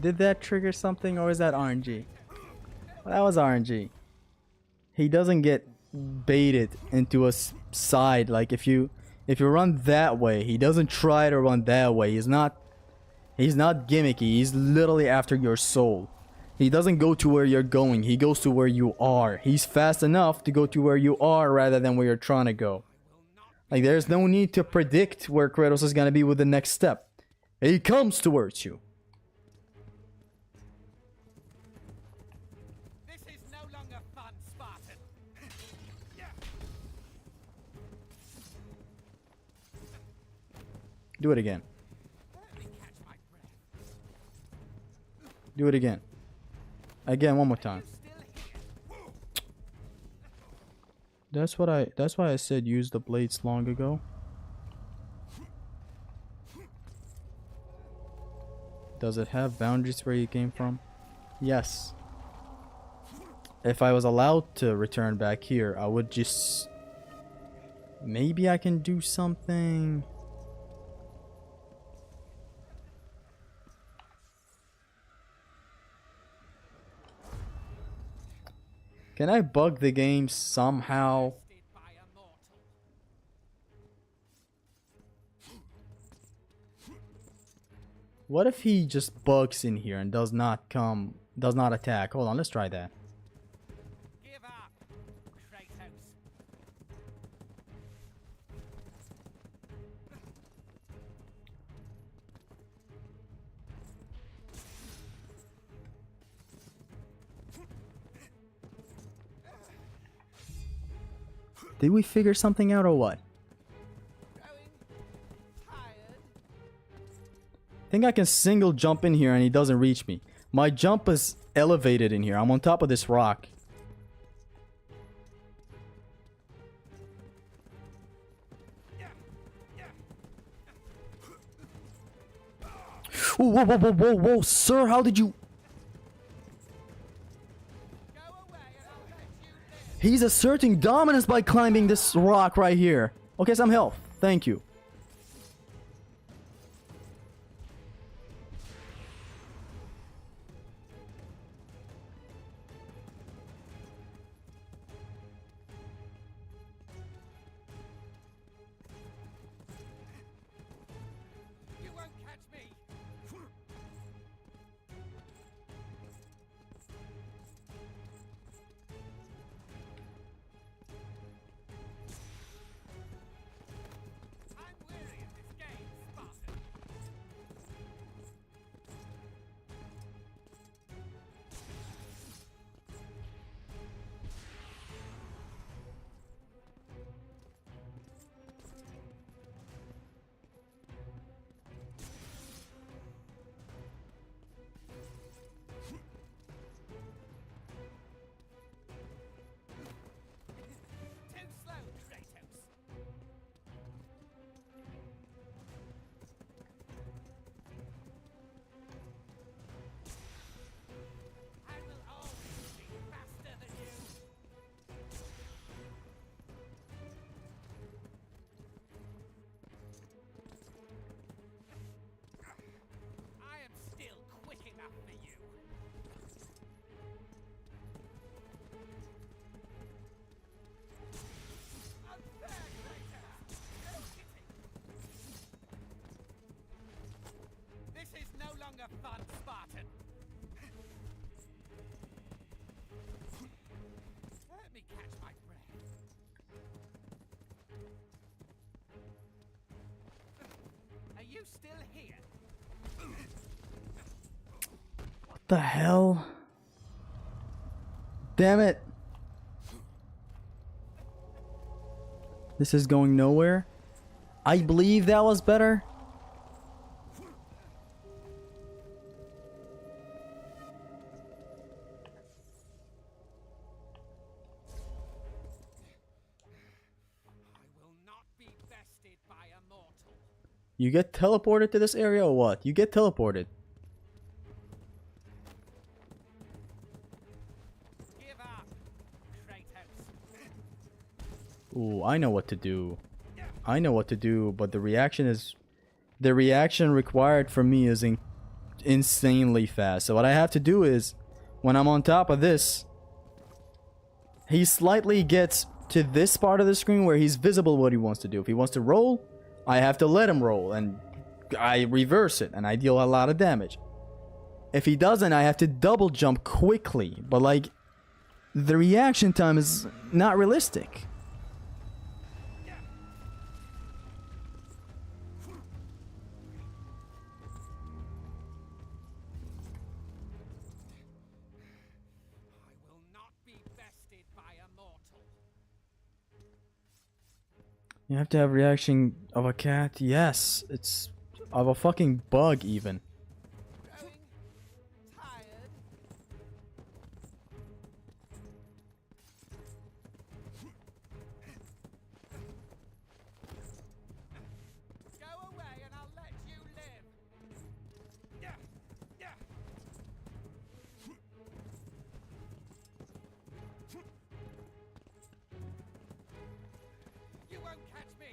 Did that trigger something, or is that RNG? Well, that was RNG. He doesn't get baited into a side. Like if you run that way, he doesn't try to run that way. He's not gimmicky. He's literally after your soul. He doesn't go to where you're going. He goes to where you are. He's fast enough to go to where you are rather than where you're trying to go. Like there's no need to predict where Kratos is gonna be with the next step. He comes towards you. Do it again. Do it again. Again, one more time. That's why I said use the blades long ago. Does it have boundaries where you came from? Yes. If I was allowed to return back here, I would just... Maybe I can do something... Can I bug the game somehow? What if he just bugs in here and does not attack? Hold on, let's try that. Give up, Kratos. Did we figure something out or what? I think I can single jump in here and he doesn't reach me. My jump is elevated in here. I'm on top of this rock. Whoa, whoa, whoa, whoa, whoa, whoa, sir, how did you... He's asserting dominance by climbing this rock right here. Okay, some health. Thank you. You won't catch me. I'm weary of this game, Spartan. Too slow, Kratos. I will always be faster than you. I am still quick enough for you. Unfair, Kratos. No kidding. This is no longer fun, Spartan. Let me catch my breath. Are you still here? What the hell? Damn it. This is going nowhere. I believe that was better. I will not be bested by a mortal. You get teleported to this area or what? You get teleported. Give up, Kratos. Ooh, I know what to do. I know what to do, but the reaction required from me is insanely fast. So what I have to do is, when I'm on top of this, he slightly gets to this part of the screen where he's visible what he wants to do. If he wants to roll, I have to let him roll, and I reverse it, and I deal a lot of damage. If he doesn't, I have to double jump quickly, but like, the reaction time is not realistic. I will not be bested by a mortal. You have to have reaction of a cat. Yes, it's of a fucking bug even. Growing tired. Go away and I'll let you live. Yeah, yeah. You won't catch me.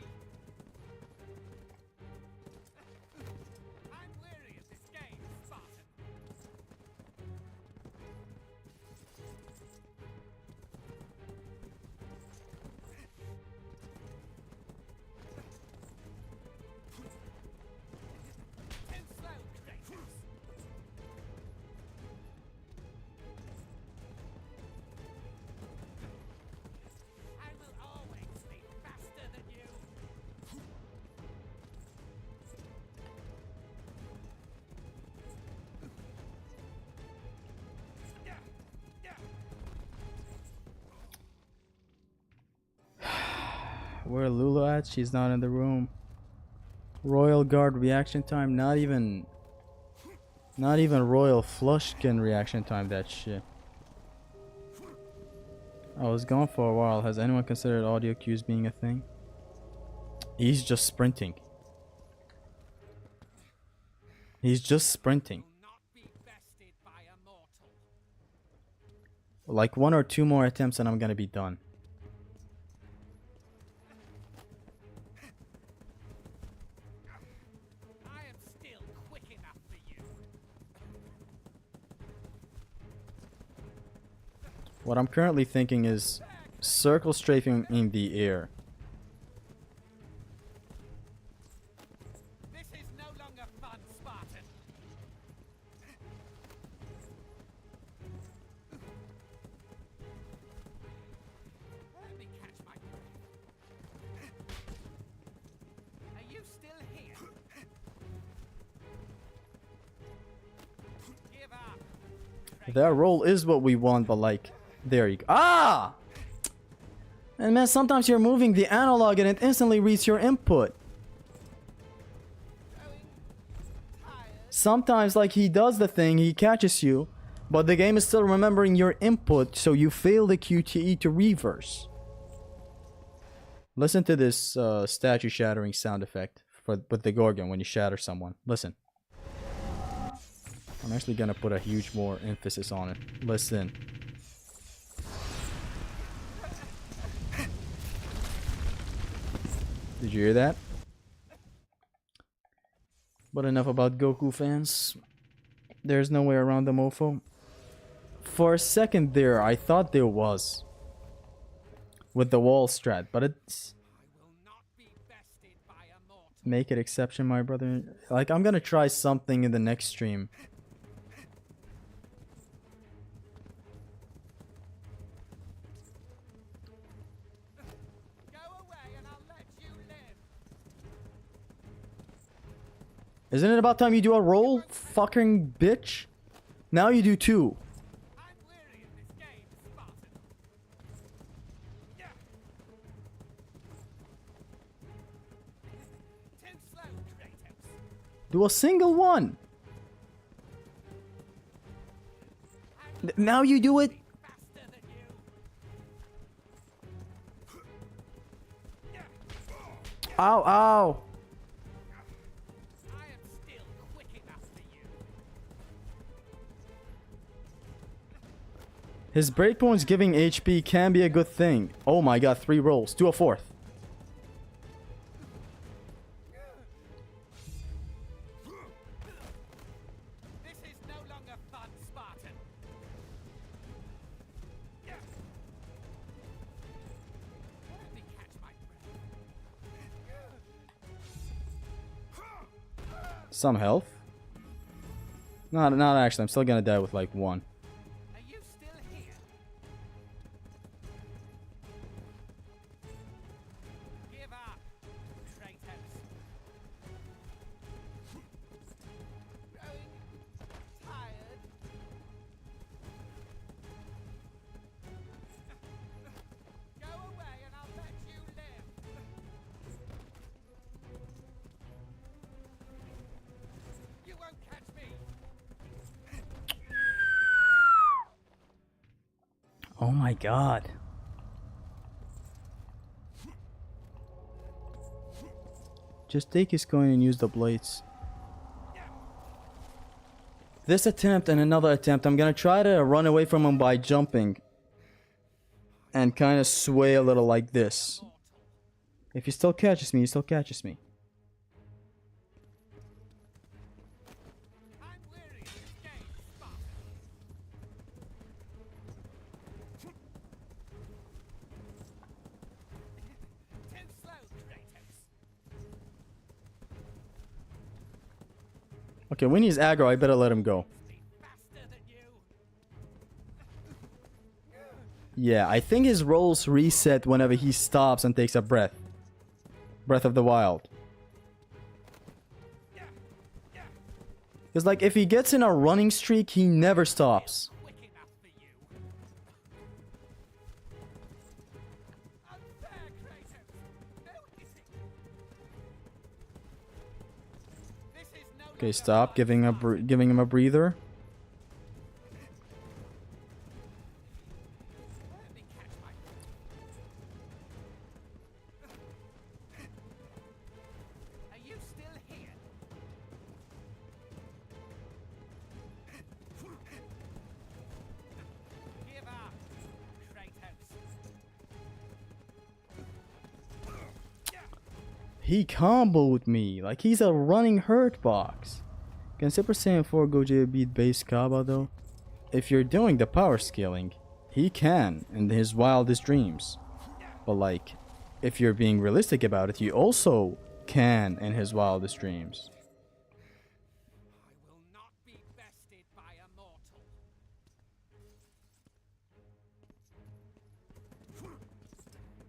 I'm weary of this Where Lulu at? She's not in the room. Royal Guard reaction time. Not even Royal Flushkin reaction time. That shit. I was gone for a while. Has anyone considered audio cues being a thing? He's just sprinting. He's just sprinting. Not be bested by a mortal. Like 1 or 2 more attempts and I'm gonna be done. I am still quick enough for you. What I'm currently thinking is circle strafing in the air. This is no longer fun, Spartan. Let me catch my breath. Are you still here? Give up. That roll is what we want, but like, there you go. Ah! And man, sometimes you're moving the analog and it instantly reads your input. Sometimes, like, he does the thing, he catches you, but the game is still remembering your input, so you fail the QTE to reverse. Listen to this statue shattering sound effect with the Gorgon when you shatter someone. Listen. I'm actually gonna put a huge more emphasis on it. Listen. Did you hear that? But enough about Goku fans. There's no way around the mofo. For a second there, I thought there was. With the wall strat, but it's... I will not be bested by a mortal. Make it exception, my brother. Like, I'm gonna try something in the next stream. Go away and I'll let you live. Isn't it about time you do a roll, fucking bitch? Now you do 2. I'm weary of this game, Spartan. Yeah. Too slow, Kratos. Do a single one. Now you do it. Faster than you. Ow, ow. I am still quick enough for you. His breakpoints giving HP can be a good thing. Oh my god, 3 rolls. Do a 4th. This is no longer fun, Spartan. Yeah. Let me catch my breath. Some health. Not actually. I'm still gonna die with like 1. Are you still here? Give up, Kratos. Growing tired. Go away and I'll let you live. You won't catch me. Oh my god. Just take his coin and use the blades. This attempt and another attempt, I'm gonna try to run away from him by jumping. And kind of sway a little like this. If he still catches me, he still catches me. I'm weary of this game, Spartan. Too slow, Kratos. Okay, when he's aggro, I better let him go. Be faster than you. Yeah, I think his rolls reset whenever he stops and takes a breath. Breath of the Wild. Because, like, if he gets in a running streak, he never stops. Quick enough for you. Unfair, Kratos. Okay, stop giving him a breather. Let me catch my Are you still here? Give up, Kratos. He comboed me like he's a running hurt box. Can Super Saiyan 4 Gogeta beat base Kaba though? If you're doing the power scaling, he can in his wildest dreams. But like, if you're being realistic about it, he also can in his wildest dreams. I will not be bested by a mortal.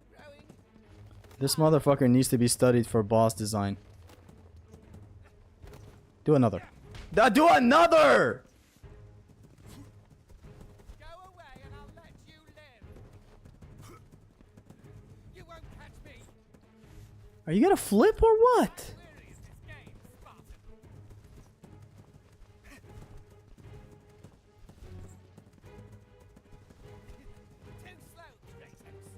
Growing. This motherfucker needs to be studied for boss design. Do another. Do another! Go away and I'll let you live. You won't catch me. Are you gonna flip or what? Weary of this game, Spartan. Too slow, Kratos.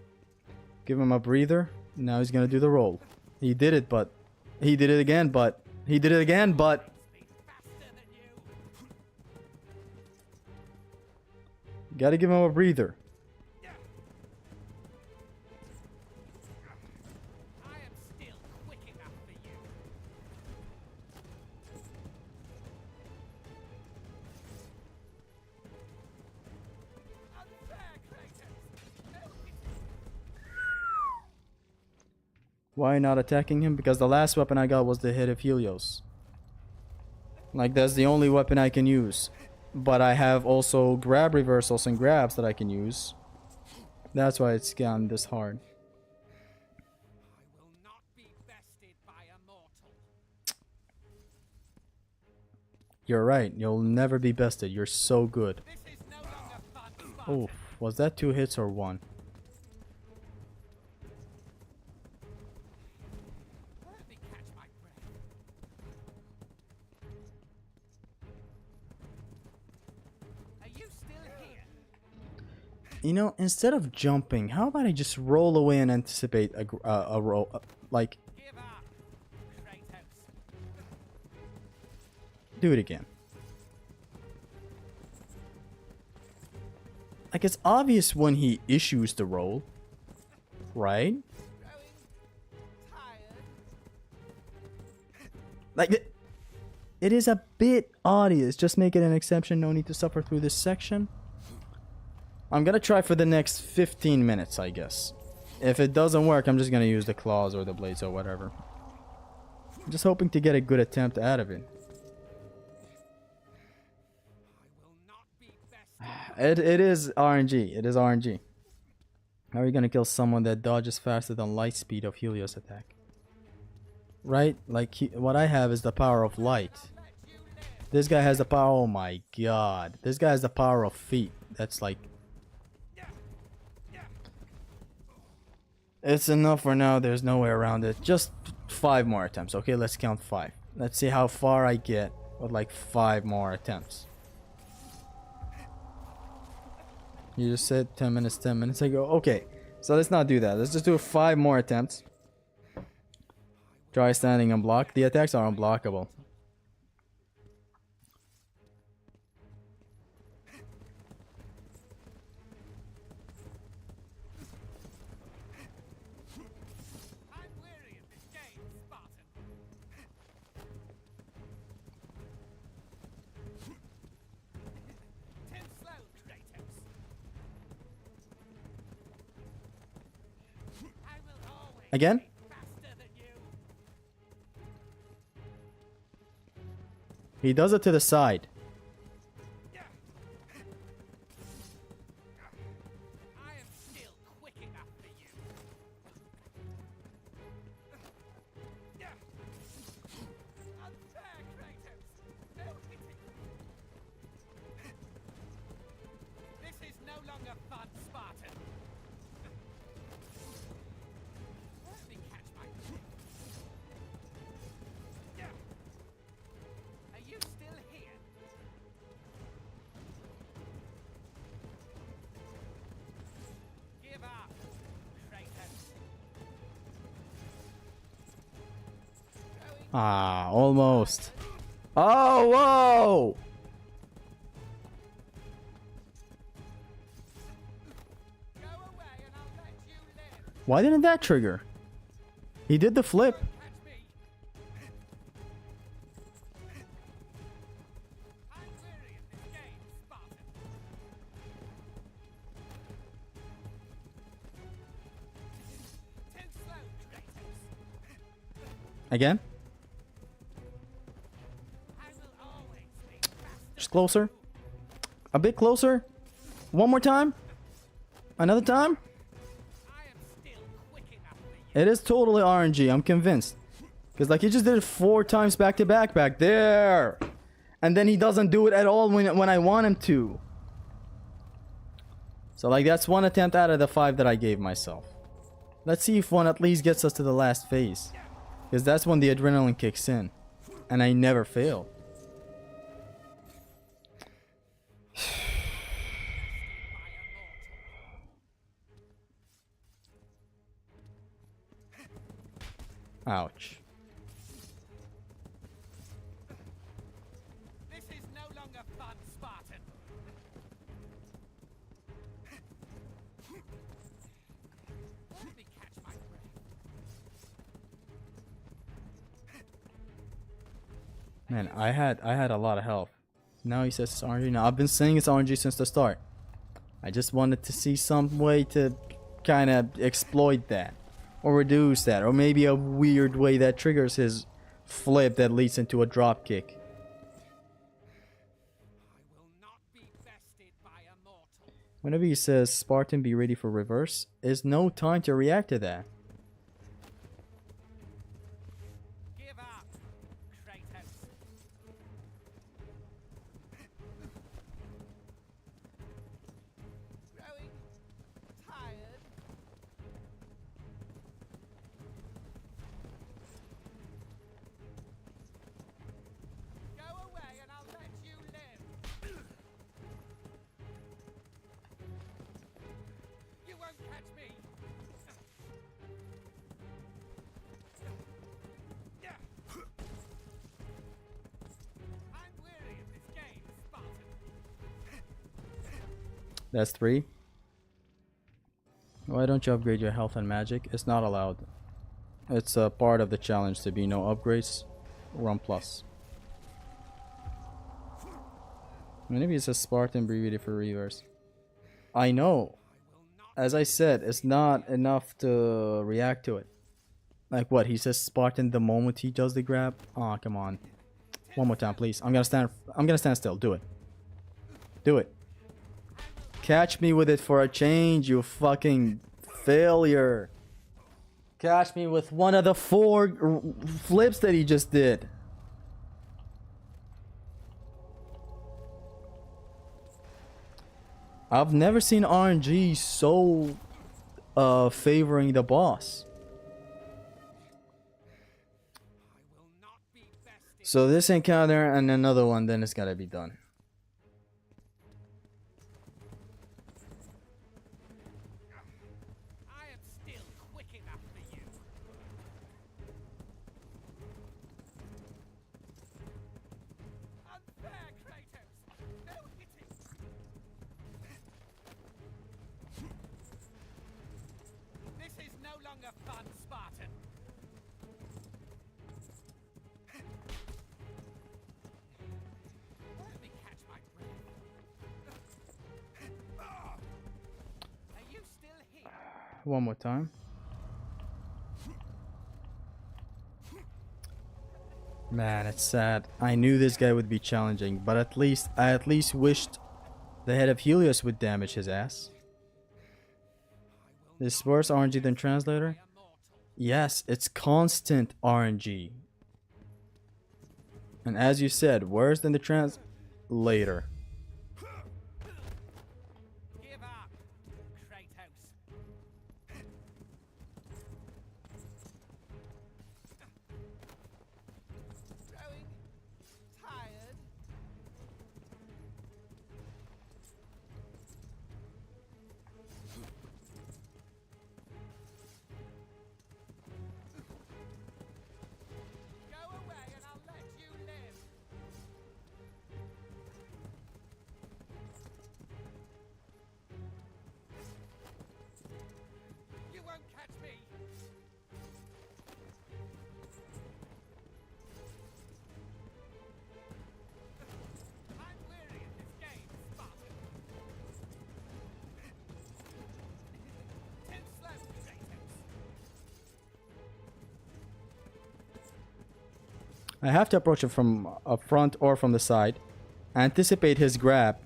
Give him a breather. Now he's gonna do the roll. He did it, but... He did it again, but... He did it again, but... Speed faster than you. Gotta give him a breather. I am still quick enough for you. Unfair, Kratos. Help me. Why not attacking him? Because the last weapon I got was the hit of Helios. Like, that's the only weapon I can use. But I have also grab reversals and grabs that I can use. That's why it's gotten this hard. I will not be bested by a mortal. You're right. You'll never be bested. You're so good. This is no longer fun, Spartan. Oh, was that 2 hits or 1? Let me catch my breath. Are you still here? You know, instead of jumping, how about I just roll away and anticipate a roll? Like, Give up, Kratos. do it again. Like, it's obvious when he issues the roll, right? Growing tired. Like, it is a bit obvious. Just make it an exception. No need to suffer through this section. I'm gonna try for the next 15 minutes, I guess. If it doesn't work, I'm just gonna use the claws or the blades or whatever. I'm just hoping to get a good attempt out of it. I will not be bested. It is RNG. It is RNG. How are you gonna kill someone that dodges faster than light speed of Helios attack? Right? Like, what I have is the power of light. Let you live. This guy has the power. Oh my god. This guy has the power of feet. That's like... It's enough for now. There's no way around it. Just 5 more attempts. Okay, let's count 5. Let's see how far I get with like 5 more attempts. You just said 10 minutes, 10 minutes ago. Okay, so let's not do that. Let's just do 5 more attempts. Try standing unblocked. The attacks are unblockable. I'm weary of this game, Spartan. Too slow, Kratos. I will always Again? be faster than you. He does it to the side. I am still quick enough for you. Unfair, Kratos. No hitting. This is no longer fun, Spartan. Let me catch my breath. Ah, almost. Oh, whoa! Go away and I'll let you live. Why didn't that trigger? He did the flip. Catch me. I'm weary of this game, Spartan. Too slow, Kratos. Again? I will always be faster. Just closer. A bit closer. One more time. Another time. I am still quick enough for you. It is totally RNG. I'm convinced. Because like he just did it 4 times back to back there. And then he doesn't do it at all when I want him to. So like that's 1 attempt out of the 5 that I gave myself. Let's see if one at least gets us to the last phase. Because that's when the adrenaline kicks in. And I never failed. Ouch. This is no longer fun, Spartan. Let me catch my breath. Man, I had a lot of health. Now he says it's RNG. Now I've been saying it's RNG since the start. I just wanted to see some way to kind of exploit that. Or reduce that. Or maybe a weird way that triggers his flip that leads into a drop kick. I will not be bested by a mortal. Whenever he says Spartan be ready for reverse, is no time to react to that. Give up, Kratos. Growing tired. Go away and I'll let you live. You won't catch me. I'm weary of this game, Spartan. That's 3. Why don't you upgrade your health and magic? It's not allowed. It's a part of the challenge to be no upgrades. Run plus. Maybe it's a Spartan be ready for reverse. I know. As I said, it's not enough to react to it. Like what? He says Spartan the moment he does the grab. Oh, come on. One more time, please. I'm gonna stand still. Do it. Do it. Catch me with it for a change, you fucking failure. Catch me with one of the 4 flips that he just did. I've never seen RNG so favoring the boss. I will not be bested. So this encounter and another one, then it's gotta be done. I am still quick enough for you. Unfair, Kratos. No hitting. This is no longer fun, Spartan. Let me catch my breath. Are you still here? One more time. Man, it's sad. I knew this guy would be challenging, but I at least wished the head of Helios would damage his ass. Is worse RNG than translator? Yes, it's constant RNG. And as you said, worse than the translator. Give up, Kratos. Growing tired. Go away I have to approach him from up front or from the side. Anticipate his grab.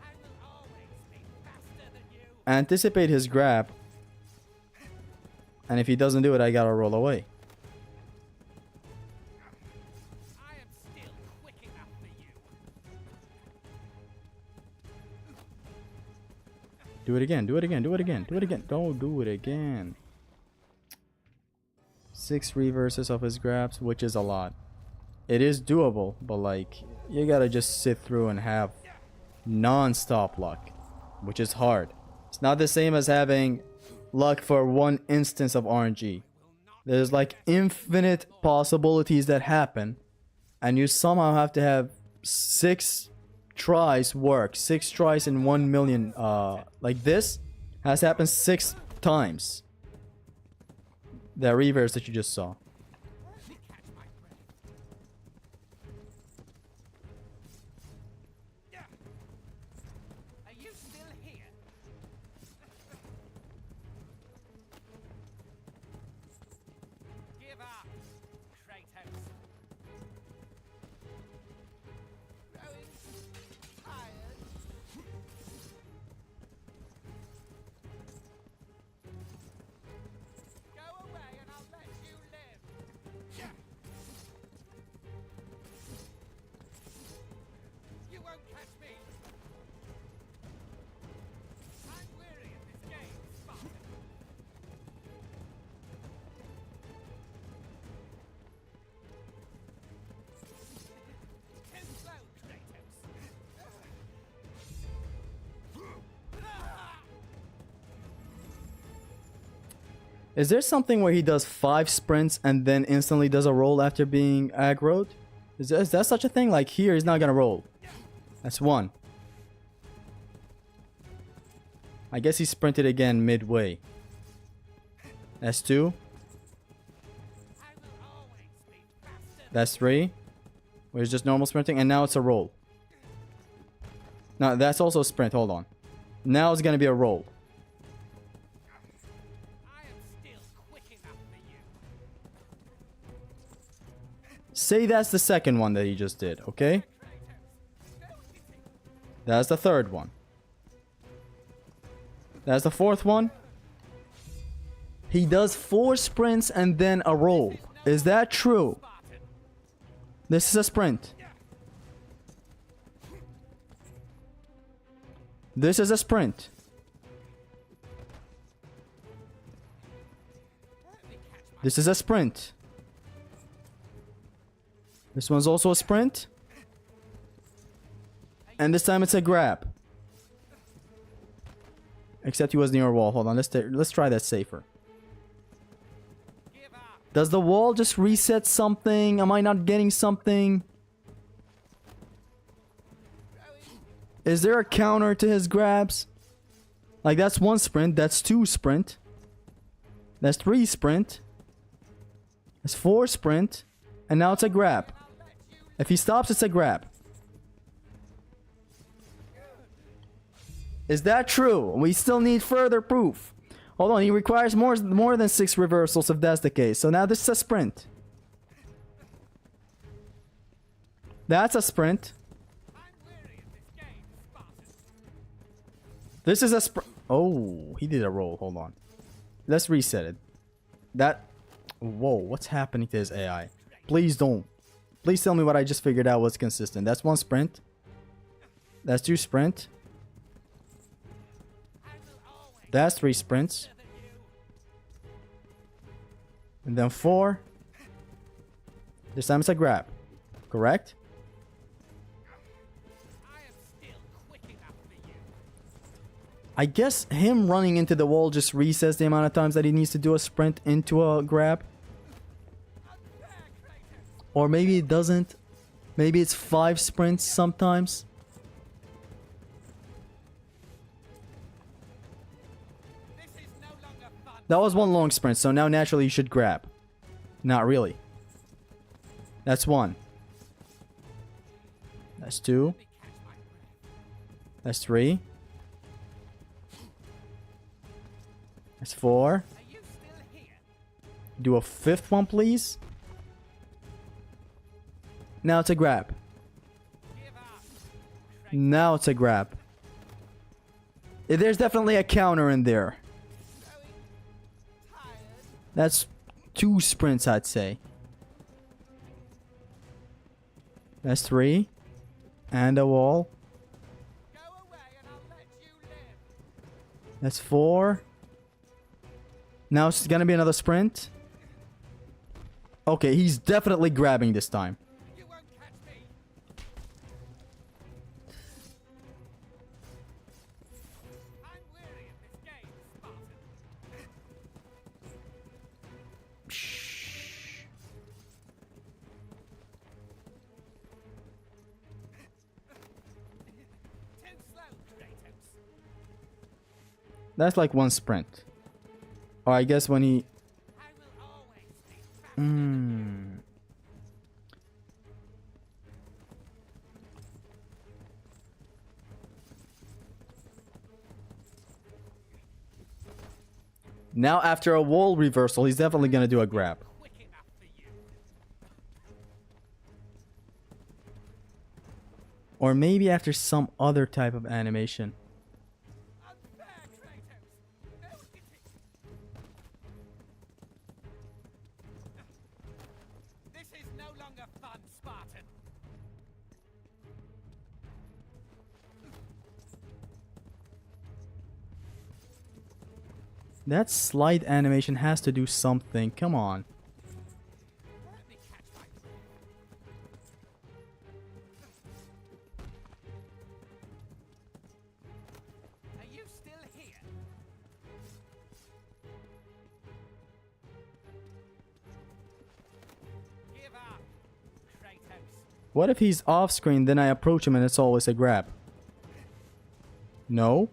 I will always be faster than you. Anticipate his grab. And if he doesn't do it, I gotta roll away. I am still quick enough for you. Do it again, do it again, do it again, do it again. Don't do it again. 6 reverses of his grabs, which is a lot. It is doable, but like, you gotta just sit through and have non-stop luck, which is hard. It's not the same as having luck for one instance of RNG. There's like infinite possibilities that happen, and you somehow have to have 6 tries work. 6 tries in 1 million. Like this has happened 6 times. The reverse that you just saw. Let me catch my breath. Yeah. Are you still here? Give up, Kratos. Growing tired. Go away and I'll let you live. Yeah. You won't catch me. I'm weary of this game, Spartan. Too slow, Kratos. Is there something where he does 5 sprints and then instantly does a roll after being aggroed? Is that such a thing? Like here, he's not gonna roll. That's 1. I guess he sprinted again midway. That's 2. I will always be faster. That's 3. Where it's just normal sprinting, and now it's a roll. No, that's also a sprint. Hold on. Now it's gonna be a roll. I am still quick enough for you. Say that's the second one that he just did, okay? Kratos, go easy. That's the third one. That's the fourth one. He does 4 sprints and then a roll. Is that true? Spartan. This is a sprint. This is a sprint. Let me catch my This is a sprint. This one's also a sprint. And this time it's a grab. Except he was near a wall. Hold on, let's try that safer. give up. Does the wall just reset something? Am I not getting something? Is there a counter to his grabs? Like that's 1 sprint, that's 2 sprint. That's 3 sprint. That's 4 sprint. And now it's a grab. If he stops, it's a grab. Is that true? We still need further proof. Hold on, he requires more than 6 reversals if that's the case. So now this is a sprint. That's a sprint. I'm weary of this game, Spartan. This is a sprint. Oh, he did a roll. Hold on. Let's reset it. That. Whoa, what's happening to his AI? Please don't. Please tell me what I just figured out was consistent. That's 1 sprint. That's 2 sprint. I will always That's 3 sprints. better than you. And then 4. This time it's a grab. Correct? I am still quick enough for you. I guess him running into the wall just resets the amount of times that he needs to do a sprint into a grab. Unfair, Kratos. Or maybe it doesn't. Maybe it's 5 sprints sometimes. This is no longer fun. That was 1 long sprint, so now naturally you should grab. Not really. That's 1. That's 2. Let me catch my breath. That's 3. That's 4. Are you still here? Do a 5th one, please. Now it's a grab. Now it's a grab. There's definitely a counter in there. That's 2 sprints, I'd say. That's 3. And a wall. Go away and I'll let you live. That's 4. Now it's gonna be another sprint. Okay, he's definitely grabbing this time. You won't catch me. I'm weary of this game, Spartan. Too slow, Kratos. That's like 1 sprint. Or I guess when he... I will always be faster. Now after a wall reversal, he's definitely gonna do a grab. Quick enough for you. Or maybe after some other type of animation. Unfair, Kratos. No hitting. This is no longer fun, Spartan. That slide animation has to do something. Come on. Let me catch my breath. Are you still here? Give up, Kratos. What if he's off screen, then I approach him and it's always a grab? No?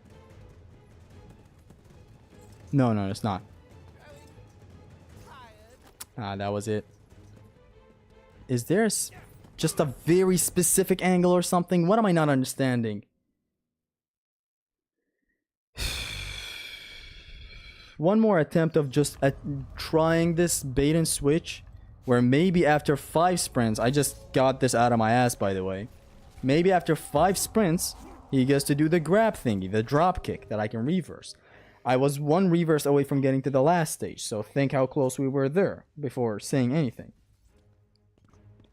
No, no, it's not. Ah, that was it. Is there just a very specific angle or something? What am I not understanding? One more attempt of just trying this bait and switch, where maybe after 5 sprints, I just got this out of my ass, by the way. Maybe after 5 sprints, he gets to do the grab thingy, the drop kick that I can reverse. I was 1 reverse away from getting to the last stage, so think how close we were there before saying anything.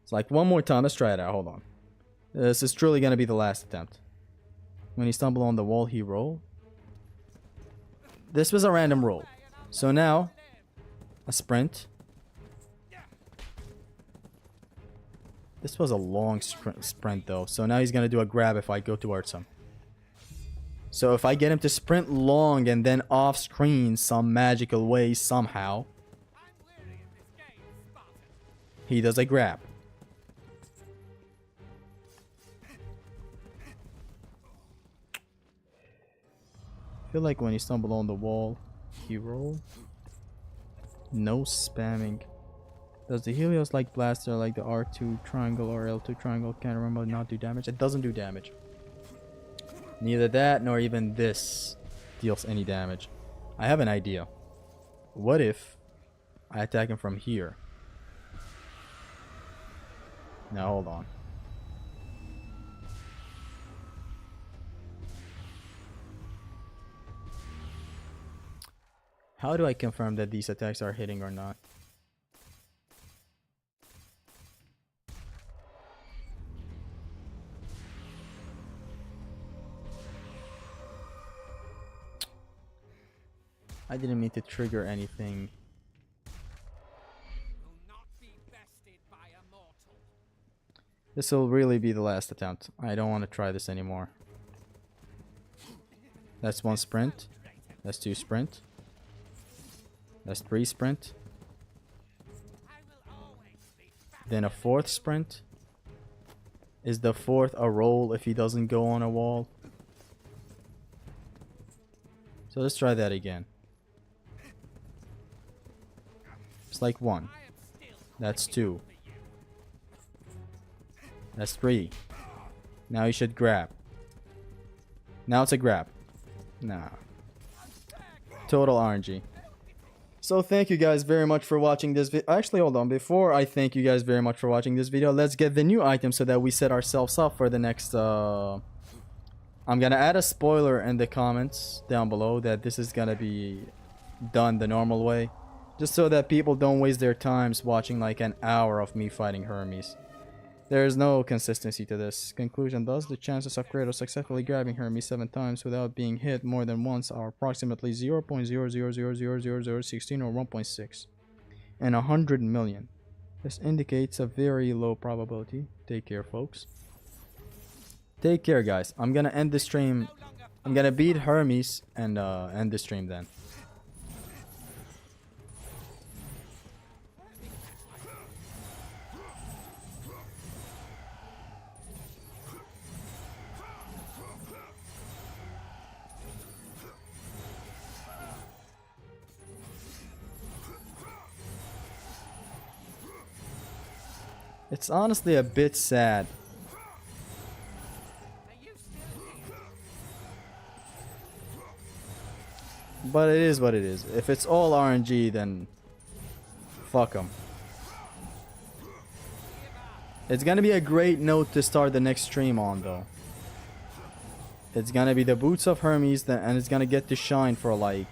It's like 1 more time. Let's try it out. Hold on. This is truly going to be the last attempt. When he stumbled on the wall, he rolled. This was a random roll. So now, a sprint. This was a long sprint though, so now he's going to do a grab if I go towards him. So if I get him to sprint long and then off screen some magical way somehow, he does a grab. I feel like when he stumbled on the wall, he rolled. No spamming. Does the Helios like blaster like the R2 triangle or L2 triangle can't remember not do damage? It doesn't do damage. Neither that nor even this deals any damage. I have an idea. What if I attack him from here? Now hold on. How do I confirm that these attacks are hitting or not? I didn't mean to trigger anything. Will not be bested by a mortal. This will really be the last attempt. I don't want to try this anymore. That's 1 sprint. That's 2 sprint. That's 3 sprint. I will always be faster. Then a 4th sprint. Is the 4th a roll if he doesn't go on a wall? So let's try that again. It's like 1. That's 2. That's 3. Now you should grab. Now it's a grab. Nah. Total RNG. So thank you guys very much for watching this video. Actually, hold on. Before I thank you guys very much for watching this video, let's get the new item so that we set ourselves up for the next... I'm gonna add a spoiler in the comments down below that this is gonna be done the normal way. Just so that people don't waste their times watching like an hour of me fighting Hermes. There is no consistency to this. Conclusion: thus, the chances of Kratos successfully grabbing Hermes 7 times without being hit more than once are approximately 0.000000016 or 1.6 in 100 million. This indicates a very low probability. Take care, folks. Take care, guys. I'm gonna end the stream. I'm gonna beat Hermes and end the stream then. It's honestly a bit sad. But it is what it is. If it's all RNG, then fuck them. It's gonna be a great note to start the next stream on, though. It's gonna be the Boots of Hermes, and it's gonna get to shine for like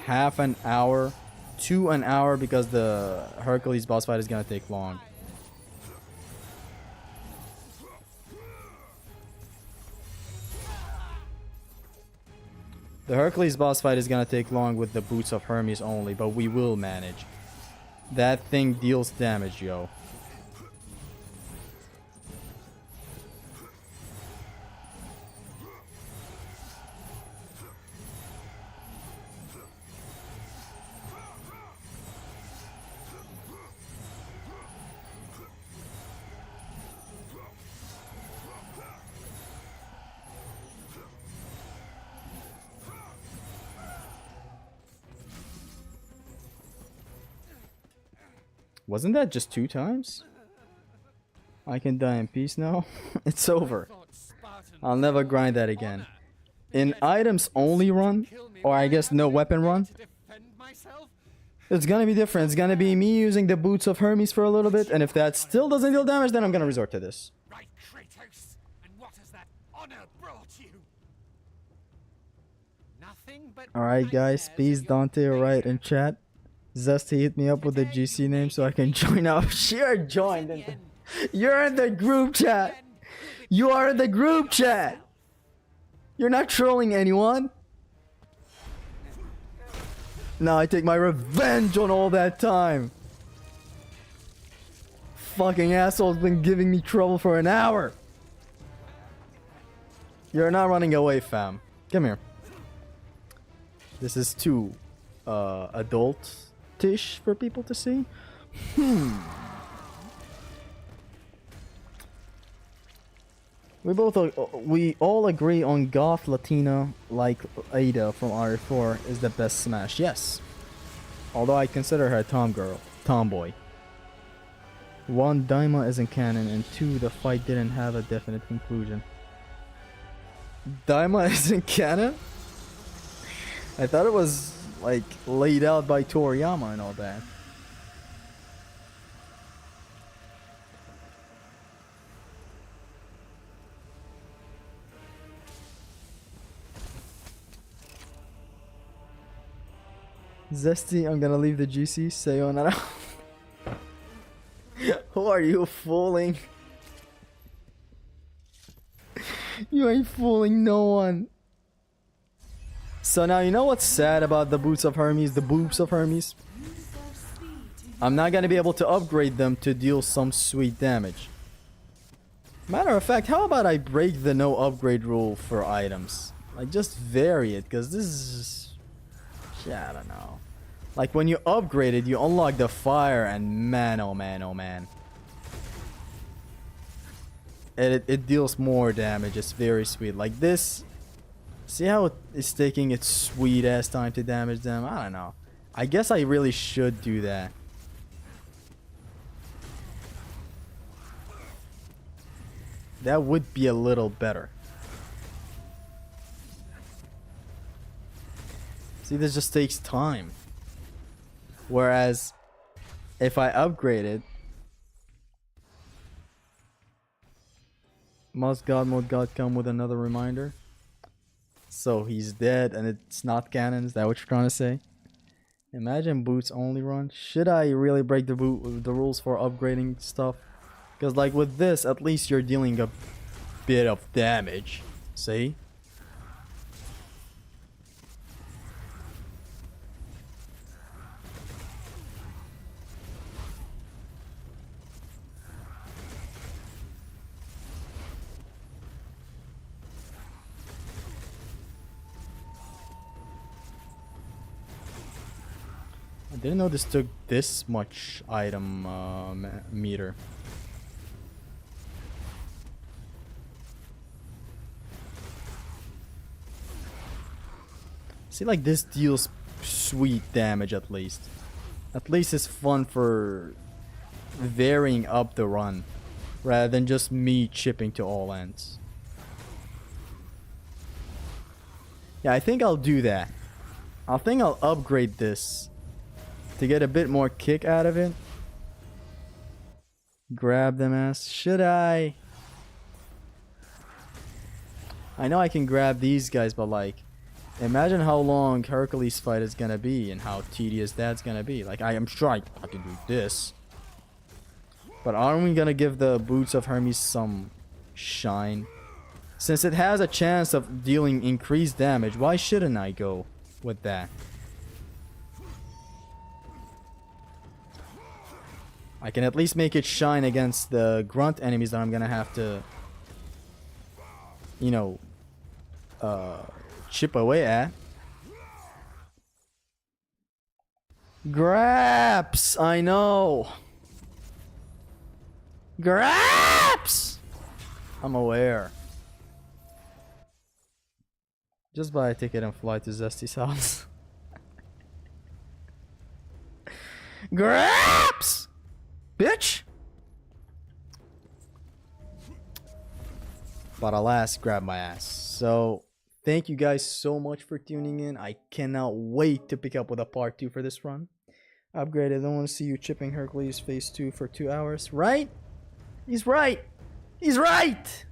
half an hour to an hour because the Hercules boss fight is gonna take long. The Hercules boss fight is gonna take long with the Boots of Hermes only, but we will manage. That thing deals damage, yo. Wasn't that just 2 times? I can die in peace now. It's over. I'll never grind that again. In items only run, or I guess no weapon run, it's gonna be different. It's gonna be me using the Boots of Hermes for a little bit, and if that still doesn't deal damage, then I'm gonna resort to this. Right, Kratos. And what has that honor brought you? Nothing but Alright guys, peace Dante, alright in chat. Zesty hit me up with the GC name so I can join up. Sure, joined. You're in the group chat. You are in the group chat. You're not trolling anyone. Now I take my revenge on all that time. Fucking asshole's been giving me trouble for an hour. You're not running away, fam. Come here. This is too adult-ish for people to see. We all agree on goth Latina like Ada from RE4 is the best Smash. Yes. Although I consider her a tomboy. 1, Daima isn't canon, and 2, the fight didn't have a definite conclusion. Daima isn't canon? I thought it was like laid out by Toriyama and all that. Zesty, I'm gonna leave the GC. Sayonara. Who are you fooling? You ain't fooling no one. So now you know what's sad about the Boots of Hermes, the boobs of Hermes? I'm not gonna be able to upgrade them to deal some sweet damage. Matter of fact, how about I break the no upgrade rule for items? Like just vary it, because this is just... yeah, I don't know. Like when you upgrade it, you unlock the fire, and man, oh man, oh man. It deals more damage. It's very sweet. Like this, see how it's taking its sweet ass time to damage them? I don't know. I guess I really should do that. That would be a little better. See, this just takes time. Whereas if I upgrade it, must God mode God come with another reminder? So he's dead and it's not canon. Is that what you're trying to say? Imagine boots only run. Should I really break the rules for upgrading stuff? Because like with this, at least you're dealing a bit of damage. See? I didn't know this took this much item meter. See, like this deals sweet damage at least. At least it's fun for varying up the run rather than just me chipping to all ends. Yeah, I think I'll do that. I think I'll upgrade this to get a bit more kick out of it. Grab them ass. Should I? I know I can grab these guys, but like, imagine how long Hercules fight is gonna be and how tedious that's gonna be. Like, I am sure I can do this. But aren't we gonna give the boots of Hermes some shine? Since it has a chance of dealing increased damage, why shouldn't I go with that? I can at least make it shine against the grunt enemies that I'm gonna have to, you know, chip away at. Graps! I know! Graps! I'm aware. Just buy a ticket and fly to Zesty's house. Graps! Bitch! But alas, grab my ass. So, thank you guys so much for tuning in. I cannot wait to pick up with a part 2 for this run. Upgraded. I don't want to see you chipping Hercules phase 2 for 2 hours. Right? He's right! He's right!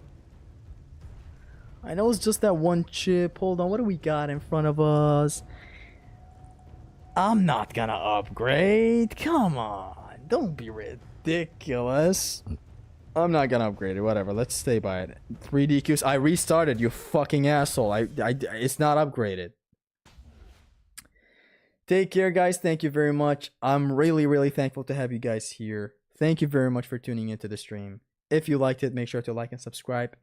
I know it's just that one chip. Hold on, what do we got in front of us? I'm not gonna upgrade. Come on. Don't be ridiculous. I'm not gonna upgrade it. Whatever. Let's stay by it. 3 DQs. I restarted, you fucking asshole. It's not upgraded. Take care, guys. Thank you very much. I'm really, really thankful to have you guys here. Thank you very much for tuning into the stream. If you liked it, make sure to like and subscribe.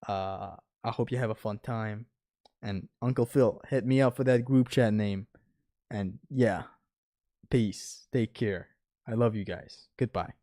I hope you have a fun time. And Uncle Phil, hit me up for that group chat name. And yeah, peace. Take care. I love you guys. Goodbye.